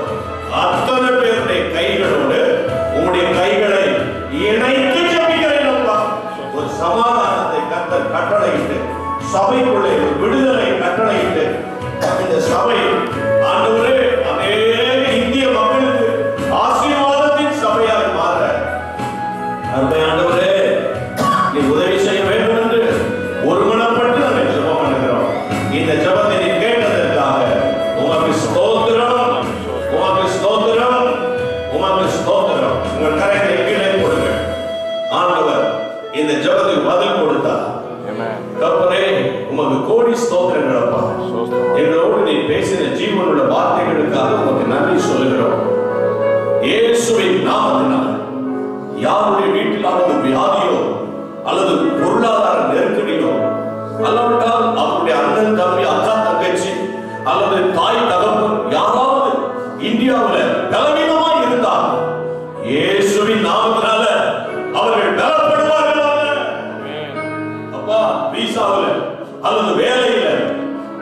[SPEAKER 1] அத்தனை பேருடைய கைகளோடு உங்களுடைய கைகளை இணைத்து ஜெபிக்கிறேன் அப்பா. ஒரு சமாதானத்தை கர்த்தர் கட்டளையிட்டு சபைக்குள்ளே விடுதலை கட்டளையிட்டு இந்த சபை ஆண்டவரே அநேக இந்திய மக்களுக்கு ஆசீர்வாதத்தின் சபையாக மாற ஆண்டவரே நீ உதவி செய்ய வேண்டும் என்று ஒருமனப்பட்டு நாங்கள் ஜெபம் பண்ணுகிறோம். இந்த ஜெபத்தை நீ கேட்டதற்காக உமக்கு ஸ்தோத்திரம், உமக்கு ஸ்தோத்திரம், உமக்கு ஸ்தோத்திரம். உங்கள் கரைகளை கீழே கொடுங்க. ஆண்டவர் இந்த ஜெபத்துக்கு பதில் கொடுத்தார். கர்த்தரே உமக்கு கோடி ஸ்தோத்திரங்கள் அப்பா. எங்களோடு நீ பேசின ஜீவனுள்ள வார்த்தைகளுக்காக உமக்கு நன்றி சொல்லுகிறோம். இயேசுவின் நாமத்தினால் யாருடைய வீட்டிலாவது வியாதியோ அல்லது பொருளாதார நெருக்கடியோ அல்லாவிட்டால் அவருடைய அண்ணன் தம்பி அக்கா தங்கச்சி அல்லது தாய் தகப்பன் யாராவது இந்தியாவில் பலவீனமாய் இருந்தால் இயேசுவின் நாமத்தினால அவர்கள் பலப்படுவார்களாக. அப்பா வீசாவில் அல்லது வேலையில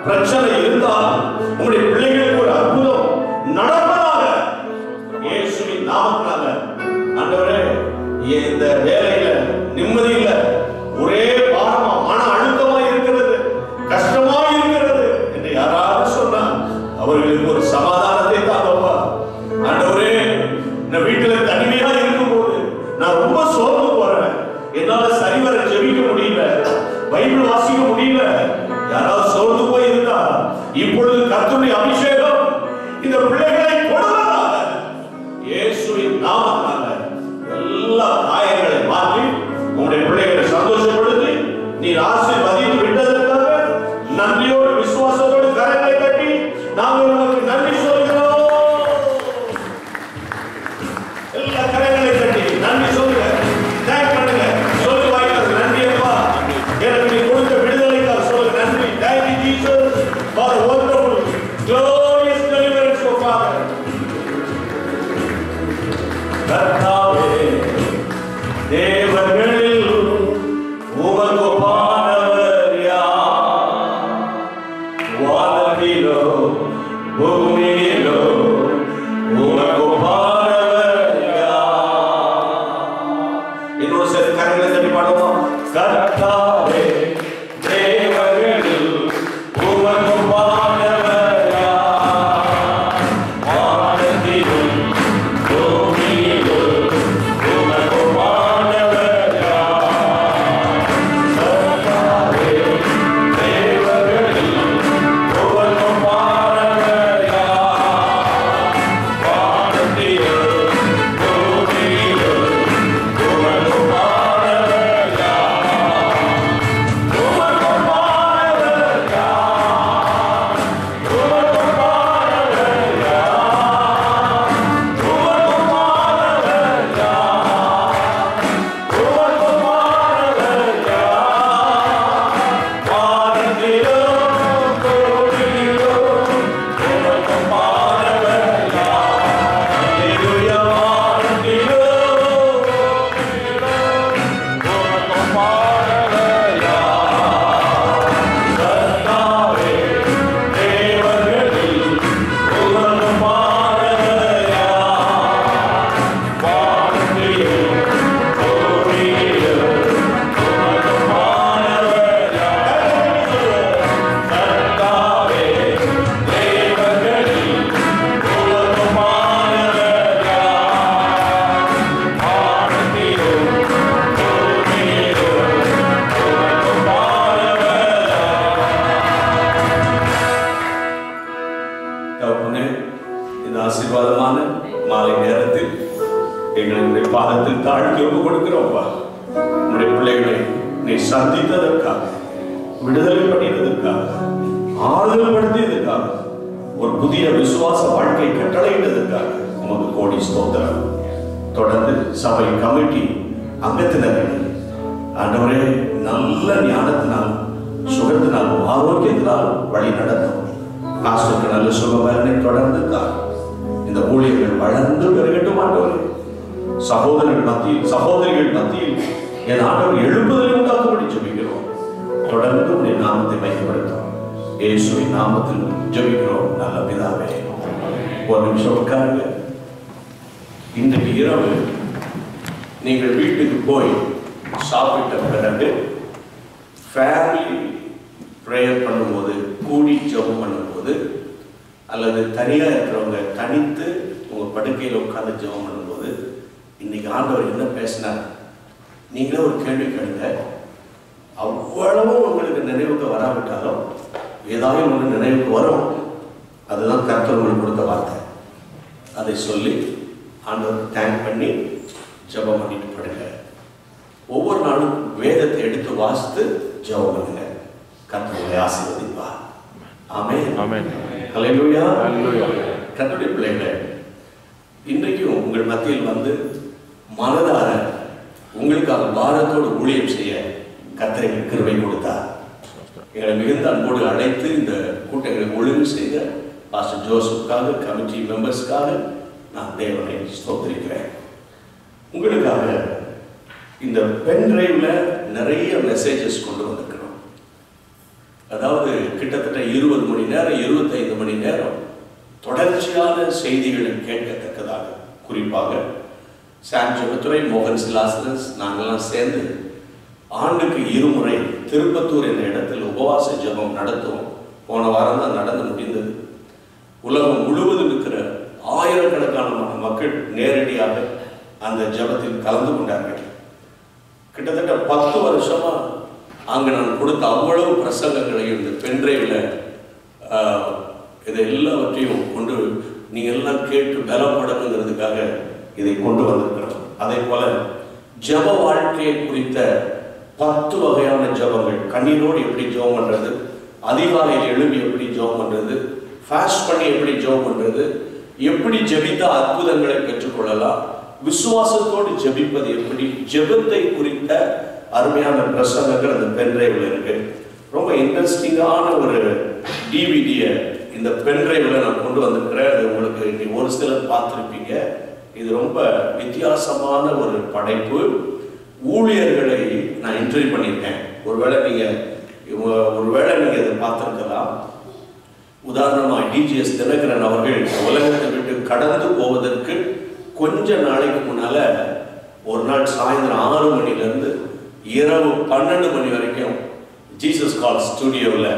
[SPEAKER 1] பிரச்சனை இருந்தால் உங்களுடைய பிள்ளைகளுக்கு ஒரு அற்புதம் நடப்பதாக இயேசுவின் நாமத்தினால. ஆண்டவரே இந்த வேலையில நிம்மதி இல்ல, ஒரே பாரமா மன அழுத்தமா இருக்கிறது, கஷ்டமா இருக்கிறது என்று யாராவது சொன்னா அவர்களுக்கு ஒரு சமாதானத்தை தாங்கப்பா. ஆண்டவரே நான் வீட்டுல தனிமையா இருக்கும்போது நான் ரொம்ப சோர்ந்து போறேன், என்னால சரிவர ஜெபிக்க முடியல, பைபிள் வாசிக்க முடியல, யாராவது சோர்ந்து போய் இருந்தா இப்பொழுது கர்த்தருடைய அபிஷேகம் இந்த பிள்ளைகளை கொடுவதாக இயேசுவின் நாமத்தினால எல்லா காயங்களை மாற்றி உங்களுடைய பிள்ளைகளை சந்தோஷப்படுத்தி நீர் ஆசீர்வதித்து விட்டதற்காக நன்றியோடு விசுவாசத்தோடு கரங்களை கட்டி நாங்கள் உங்களுக்கு நன்றி சொல்கிறோம். எல்லா கரங்களை கட்டி நன்றி சொல்லுங்க, தேங்க் பண்ணுங்க, சொல்லி வாய்க்கிறது நன்றி அப்பா. எனக்கு நீ கொடுத்த விடுதலைக்காக சொல்லுங்க நன்றி. Thank you Jesus for the wonderful glorious deliverance of Father. கர்த்தாவே தேவர்களில் உமக்கு பானவர் யார்? வானத்திலோ பூமியிலோ உமக்கு பானவர் யார்? இன்னொரு சில கரங்களை தட்டி பாடுவோம். கர்த்தாவே தேவர்களில் உமக்கு பானவர் யார்? வானத்திலும் பூமியிலும் உமக்கு பானவர் யார்? கர்த்தாவே தேவர்களில் உமக்கு பானவர் யார்? வானத்திலும் பூமியிலும் உமக்கு பானவர் யார்? உமக்கு பானவர் யார்? உமக்கு பானவர் யார்? உமக்கு பானவர் யார்? உமக்கு பானவர் யார்? வானத்திலும் பூமியிலும் உமக்கு பானவர் யார்? அல்லேலூயா. வானத்திலும் பூமியிலும் உமக்கு பானவர் யார்? கர்த்தாவே தேவர்களில் உமக்கு பானவர் யார்? வானத்திலும் பூமியிலும் உமக்கு பானவர் யார்? கர்த்தாவே தேவர்களில் உமக்கு பானவர் யார்? வானத்திலும் பூமியிலும் உமக்கு பானவர் யார்? தகப்பனே, இந்த ஆசீர்வாதமான மாலை நேரத்தில் எங்களுடைய பாதத்தில் தாழ்த்தி ஒப்புக் கொடுக்கிறோம்ப்பா. உங்களுடைய பிள்ளைகளை நீ சந்தித்ததற்காக, விடுதலை பண்ணினதற்காக, ஆறுதல் படுத்தியதற்காக, ஒரு புதிய விசுவாச வாழ்க்கை கட்டளையிட்டதற்காக உமக்கு கோடி ஸ்தோத்திரம். தொடர்ந்து சபை கமிட்டி அங்கத்தினர்கள் ஆண்டவரே நல்ல ஞானத்தினால், சுகத்தினாலும், ஆரோக்கியத்தினாலும் வழி நடத்தும். பாஸ்டருக்கு நல்ல சுகபலனை தொடர்ந்து தான் இந்த ஊழியர்கள் வளர்ந்து பெருகட்டும் ஆண்டவரே. சகோதரர்கள் மத்தியில், சகோதரிகள் மத்தியில் என் ஆண்டவர் எழுப்புதலை உண்டாக்கும்படி ஜெபிக்கிறோம். தொடர்ந்து உடைய நாமத்தை பயன்படுத்தும். இயேசுவின் நாமத்தில் ஜெபிக்கிறோம் நல்ல பிதாவே. ஒரு நிமிஷம் உட்காருங்க. இன்றைக்கு இரவு நீங்கள் வீட்டுக்கு போய் சாப்பிட்ட பிறகு ஃபேமிலி ப்ரேயர் பண்ணும்போது, கூடி ஜெபம் பண்ணும்போது, அல்லது தனியாக இருக்கிறவங்க தனித்து உங்கள் படுக்கையில் உட்காந்து ஜெபம் பண்ணும்போது, இன்னைக்கு ஆண்டவர் என்ன பேசினார் நீங்களே ஒரு கேள்வி கேளுங்க. அவ்வளவும் உங்களுக்கு நினைவுக்கு வராவிட்டாலும் ஏதாவது உங்களுக்கு நினைவுக்கு வரும். அதுதான் கர்த்தர் உங்களுக்கு கொடுத்த வார்த்தை. அதை சொல்லி ஆண்டவருக்கு தேங்க் பண்ணி ஜெபம் பண்ணிட்டு படுங்க. ஒவ்வொரு நாளும் வேதத்தை எடுத்து வாசித்து ஜெபம் பண்ணுங்க. கர்த்தரை ஆசீர்வதிப்பார். ஆமென்.
[SPEAKER 3] ஆமென்.
[SPEAKER 1] ஹல்லேலூயா.
[SPEAKER 3] ஹல்லேலூயா.
[SPEAKER 1] கர்த்தருடைய பிள்ளைகளே, இன்றைக்கும் உங்கள் மத்தியில் வந்து மனதார உங்களுக்காக பாரத்தோடு ஊழியம் செய்ய கர்த்தர் எங்களுக்கு கிருபை கொடுத்தார். எங்களை மிகுந்த அன்போடு அழைத்து இந்த கூட்டங்களை ஒழுங்கு செய்த பாஸ்டர் ஜோசப்புக்காக, கமிட்டி மெம்பர்ஸ்க்காக நான் தேவனை ஸ்தோத்திரிக்கிறேன். உங்களுக்காக இந்த பென் டிரைவ்ல நிறைய மெசேஜஸ் கொண்டு வந்திருக்கிறோம். அதாவது கிட்டத்தட்ட 20 மணி நேரம் 25 மணி நேரம் தொடர்ச்சியான செய்திகளை கேட்கத்தக்கதாக, குறிப்பாக சாம் ஜெபத்துரை, மோகன் சிலாசனஸ் நாங்கள்லாம் சேர்ந்து ஆண்டுக்கு 2 முறை திருப்பத்தூர் என்ற இடத்தில் உபவாச ஜெபம் நடத்துவோம். போன வாரம் தான் நடந்து முடிந்தது. உலகம் முழுவதும் இருக்கிற ஆயிரக்கணக்கான மக்கள் நேரடியாக அந்த ஜெபத்தில் கலந்து கொண்டார்கள். கிட்டத்தட்ட 10 வருஷமா அங்கே நான் கொடுத்த அவ்வளவு பிரசங்கங்களையும் இந்த பென்ட்ரைவில் இதை எல்லாவற்றையும் கொண்டு நீங்கள் எல்லாம் கேட்டு பலப்படணுங்கிறதுக்காக இதை கொண்டு வந்திருக்கிறோம். அதே போல ஜெப வாழ்க்கையை குறித்த 10 வகையான ஜெபங்கள், கண்ணீரோடு எப்படி ஜெபம் பண்றது, அதிகாலையில் எழுப்பி எப்படி ஜெபம் பண்றது, ஃபாஸ்ட் பண்ணி எப்படி ஜெபம் பண்றது, எப்படி ஜெபித்தா அற்புதங்களை பெற்றுக்கொள்ளலாம், விசுவாசத்தோடு ஜெபிப்பது எப்படி, ஜெபத்தை குறித்த அருமையான பிரசங்கங்கள் அந்த பென்ட்ரைவ்ல இருக்கு. ரொம்ப இன்ட்ரெஸ்டிங்கான ஒரு டிவிடியை இந்த பென்ட்ரைவ்ல நான் கொண்டு வந்திருக்கிறேன். அது உங்களுக்கு இன்னைக்கு ஒரு சிலர் பார்த்துருப்பீங்க. இது ரொம்ப வித்தியாசமான ஒரு படைப்பு. ஊழியர்களை நான் இன்டர்வியூ பண்ணியிருக்கேன். ஒருவேளை நீங்க இதை பார்த்துருக்கலாம். உதாரணமா டிஜிஎஸ் தினகரன் அவர்கள் உலகத்தை விட்டு கடந்து போவதற்கு கொஞ்ச நாளைக்கு முன்னால ஒரு நாள் சாயந்தரம் 6 மணிலேருந்து இரவு 12 மணி வரைக்கும் ஜீசஸ் கால் ஸ்டுடியோவில்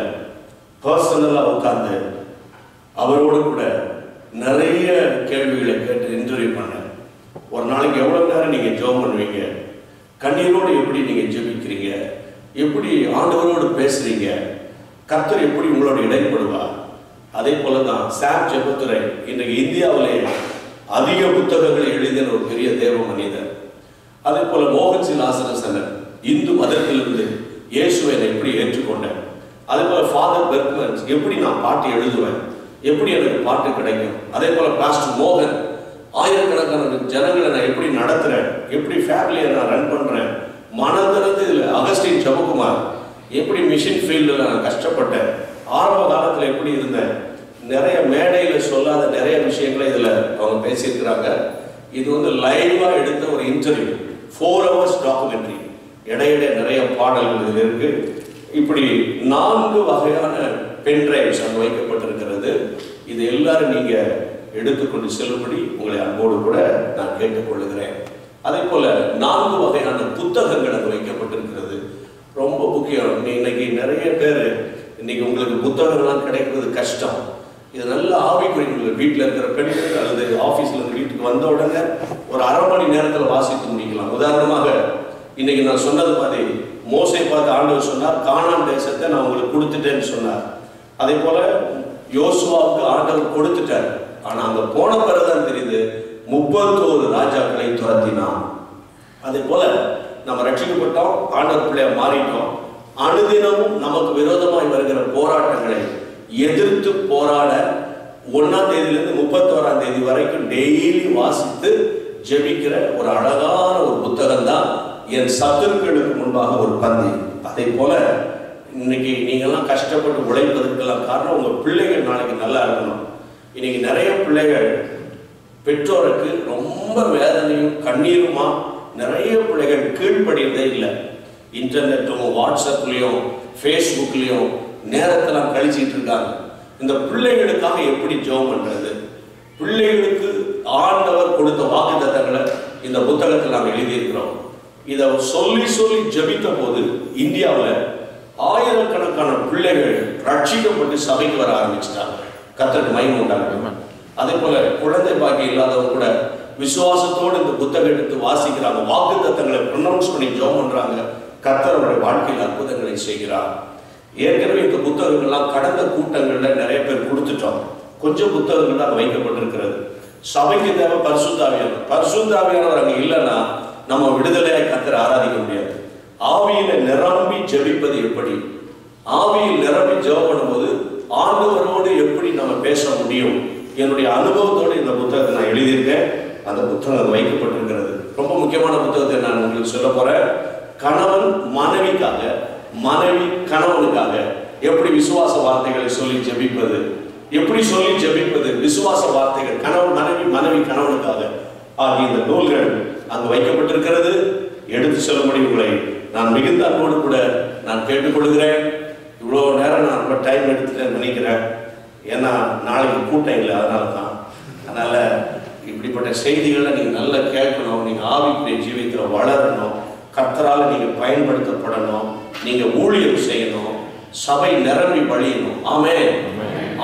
[SPEAKER 1] பர்சனலாக உட்கார்ந்து அவரோடு கூட நிறைய கேள்விகளை கேட்டு இன்டர்வியூ பண்ணேன். ஒரு நாளைக்கு எவ்வளோ நேரம் நீங்கள் ஜெபம் பண்ணுவீங்க, கண்ணீரோடு எப்படி நீங்கள் ஜெபிக்கிறீங்க, எப்படி ஆண்டவரோடு பேசுறீங்க, கர்த்தர் எப்படி உங்களோட இடைப்படுவார். அதே போல தான் சாம் ஜெபத்துரை இன்றைக்கு இந்தியாவிலே அதிக புத்தகங்களை எழுதின ஒரு பெரிய தேவ மனிதர். அதே போல மோகன் சிலாசனசன் இந்து மதத்திலிருந்து இயேசுவை எப்படி ஏற்றுக்கொண்டேன். அதே போல ஃபாதர் பெர்க்மன்ஸ் எப்படி நான் பாட்டு எழுதுவேன், எப்படி எனக்கு பாட்டு கிடைக்கும். அதே போல பாஸ்டர் மோகன் ஆயிரக்கணக்கான ஜனங்களை நான் எப்படி நடத்துறேன், எப்படி ஃபேமிலியை நான் ரன் பண்றேன். மனதிலிருந்து இதில் அகஸ்டின் ஜெபகுமார் எப்படி மிஷின் ஃபீல்டில் நான் கஷ்டப்பட்டேன், ஆரம்ப காலத்தில் எப்படி இருந்தேன், நிறைய மேடையில் சொல்லாத நிறைய விஷயங்களை இதில் அவங்க பேசியிருக்கிறாங்க. இது வந்து லைவா எடுத்த ஒரு இன்டர்வியூ, 4 hours டாக்குமெண்ட்ரி. இடையிடையே நிறைய பாடல்கள் இதில் இருக்கு. இப்படி 4 வகையான பென் டிரைவ்ஸ் அங்கே வைக்கப்பட்டிருக்கிறது. இது எல்லாரும் நீங்க எடுத்துக்கொண்டு செல்லும்படி உங்களை அன்போடு கூட நான் கேட்டுக்கொள்ளுகிறேன். அதே போல 4 வகையான புத்தகங்கள் அங்கே வைக்கப்பட்டிருக்கிறது. ரொம்ப முக்கியம். இன்னைக்கு நிறைய பேர் இன்னைக்கு உங்களுக்கு புத்தகங்கள்லாம் கிடைக்கிறது கஷ்டம். இது நல்ல ஆவிக்குரியவர்கள் வீட்டில் இருக்கிற பெண்கள் அல்லது ஆஃபீஸில் இருந்து வீட்டுக்கு வந்த உடனே ஒரு 1/2 மணி நேரத்தில் வாசித்து முடிக்கலாம். உதாரணமாக இன்னைக்கு நான் சொன்னது மாதிரி மோசே பார்த்து ஆண்டவர் சொன்னார், கானான் தேசத்தை நான் உங்களுக்கு கொடுத்துட்டேன்னு சொன்னார். அதே போல யோசுவாவுக்கு ஆண்டவர் கொடுத்துட்டார். ஆனா அங்க போன பிறகுதான் தெரியுது 31 ராஜாக்களை துரத்தினான். அதே போல நம்ம ரட்சிக்கப்பட்டோம், ஆண்டவர் பிள்ளையா மாறிட்டோம். அனுதினமும் நமக்கு விரோதமாய் வருகிற போராட்டங்களை எதிர்த்து போராட 1ஆம் தேதியிலிருந்து 31ஆம் தேதி வரைக்கும் டெய்லி வாசித்து ஜெபிக்கிற ஒரு அழகான ஒரு புத்தகம் தான் என் சத்துருக்களுக்கு முன்பாக ஒரு பந்தி. அதே போல இன்னைக்கு நீங்கள்லாம் கஷ்டப்பட்டு உழைப்பதற்கெல்லாம் காரணம் உங்க பிள்ளைகள் நாளைக்கு நல்லா இருக்கணும். இன்னைக்கு நிறைய பிள்ளைகள் பெற்றோருக்கு ரொம்ப வேதனையும் கண்ணீருமா நிறைய பிள்ளைகள் கீழ்ப்படியதே இல்லை. இன்டர்நெட்டும் வாட்ஸ்அப்லையும் ஃபேஸ்புக்லையும் நேரத்தெல்லாம் கழிச்சிட்டு இருக்காங்க. இந்த பிள்ளைகளுக்காக எப்படி ஜெபம் பண்றது? பிள்ளைகளுக்கு ஆண்டவர் கொடுத்த வாக்குத்தத்தங்களை இந்த புத்தகத்தில் நாங்கள் எழுதியிருக்கிறோம். இதை சொல்லி சொல்லி ஜெபித்த போது இந்தியாவில் ஆயிரக்கணக்கான பிள்ளைகள் ரட்சிக்கப்பட்டு சபைக்கு வர ஆரம்பிச்சிட்டாங்க. கர்த்தருக்கு மகிமை உண்டாகட்டும். அதே போல குழந்தை பாக்கியம் இல்லாதவங்க கூட விசுவாசத்தோடு இந்த புத்தகம் எடுத்து வாசிக்கிறாங்க, வாக்குத்தத்தங்களை ப்ரொனவுன்ஸ் பண்ணி ஜெபம் பண்றாங்க. கர்த்தர் அவருடைய வாழ்க்கையில் அற்புதங்களை செய்கிறார். ஏற்கனவே இந்த புத்தகங்கள்லாம் கடந்த கூட்டங்கள்ல நிறைய பேர் கொடுத்துட்டோம். கொஞ்சம் புத்தகங்கள் தான் வைக்கப்பட்டிருக்கிறது. சபைக்கு தேவை பரிசுத்தாவியானவர். பரிசுத்தாவியானவர் அங்கே இல்லைன்னா நம்ம விடுதலையாய் கர்த்தரை ஆராதிக்க முடியாது. ஆவியில நிரம்பி ஜெபிப்பது எப்படி? ஆவியில் நிரம்பி ஜெபம் பண்ணும்போது ஆண்டவரோடு எப்படி நம்ம பேச முடியும்? என்னுடைய அனுபவத்தோடு இந்த புத்தகத்தை நான் எழுதியிருக்கேன். அந்த புத்தகம் வைக்கப்பட்டிருக்கிறது. ரொம்ப முக்கியமான புத்தகத்தை நான் உங்களுக்கு சொல்ல போறேன். கணவன் மனைவிக்காக, மனைவி கணவனுக்காக எப்படி விசுவாச வார்த்தைகளை சொல்லி ஜெபிப்பது, எப்படி சொல்லி ஜெபிப்பது, விசுவாச வார்த்தைகள் கணவன் மனைவி, மனைவி கணவனுக்காக ஆகிய இந்த நூல்கள் அங்கு வைக்கப்பட்டிருக்கிறது. எடுத்து செல்லும்படி உங்களை நான் மிகுந்த அன்போடு கூட நான் கேட்டுக்கொள்கிறேன். இவ்வளோ நேரம் நான் ரொம்ப டைம் எடுத்துட்டேன்னு நினைக்கிறேன். ஏன்னா நாளைக்கு கூட்டம் இல்லை, அதனால தான். அதனால் இப்படிப்பட்ட செய்திகளை நீங்கள் நல்லா கேட்கணும். நீங்கள் ஆவிக்குரிய ஜீவித்தில் வளரணும். கர்த்தரால் நீங்கள் பயன்படுத்தப்படணும். நீங்கள் ஊழியம் செய்யணும். சபை நிரம்பி வழியணும். ஆமென்.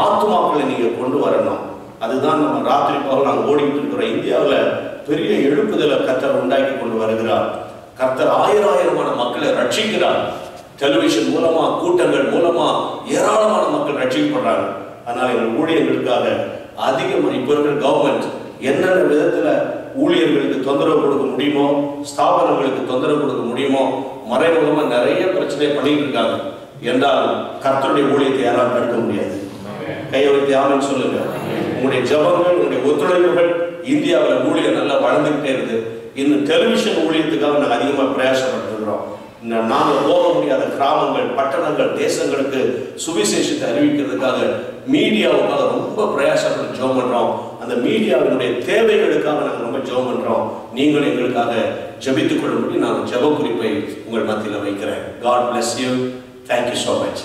[SPEAKER 1] ஆத்துமாக்களை நீங்கள் கொண்டு வரணும். அதுதான் நம்ம ராத்திரி பகல் நாங்கள் ஓடிக்கிட்டு இருக்கிறோம். இந்தியாவில் பெரிய எழுப்புதலை கர்த்தர் உண்டாக்கி கொண்டு வருகிறார். கர்த்தர் ஆயிரமான மக்களை ரட்சிக்கிறார். டெலிவிஷன் மூலமா, கூட்டங்கள் மூலமா ஏராளமான மக்கள் ரட்சிக்கப்படுறாங்க. அதனால எங்கள் ஊழியர்களுக்காக அதிகமாக இப்போ இருக்கிற கவர்மெண்ட் என்னென்ன விதத்துல ஊழியர்களுக்கு தொந்தரவு கொடுக்க முடியுமோ, ஸ்தாபனங்களுக்கு தொந்தரவு கொடுக்க முடியுமோ, மறைமுகமா நிறைய பிரச்சனை பண்ணிட்டு இருக்காங்க. என்றால் கர்த்தருடைய ஊழியத்தை யாராலும் தடுக்க முடியாது. கையை வைத்து ஆமென் சொல்லுங்க. உங்களுடைய ஜபங்கள், உங்களுடைய ஒத்துழைப்புகள் இந்தியாவில் ஊழியம் நல்லா வளர்ந்துகிட்டே இருக்குது. இன்னும் டெலிவிஷன் ஊழியத்துக்காக நாங்கள் அதிகமாக பிரயாசப்பட்டுருக்கிறோம். நாங்கள் போக முடியாத கிராமங்கள், பட்டணங்கள், தேசங்களுக்கு சுவிசேஷத்தை அறிவிக்கிறதுக்காக மீடியாவுக்காக ரொம்ப பிரயாசப்பட்டு ஜெபம் பண்றோம். அந்த மீடியாவினுடைய தேவைகளுக்காக நாங்கள் ரொம்ப ஜெபம் பண்றோம். நீங்களும் எங்களுக்காக ஜெபித்துக் கொள்ளும்படி நான் ஜெப குறிப்பை உங்கள் மத்தியில் வைக்கிறேன். God bless you. Thank you so much.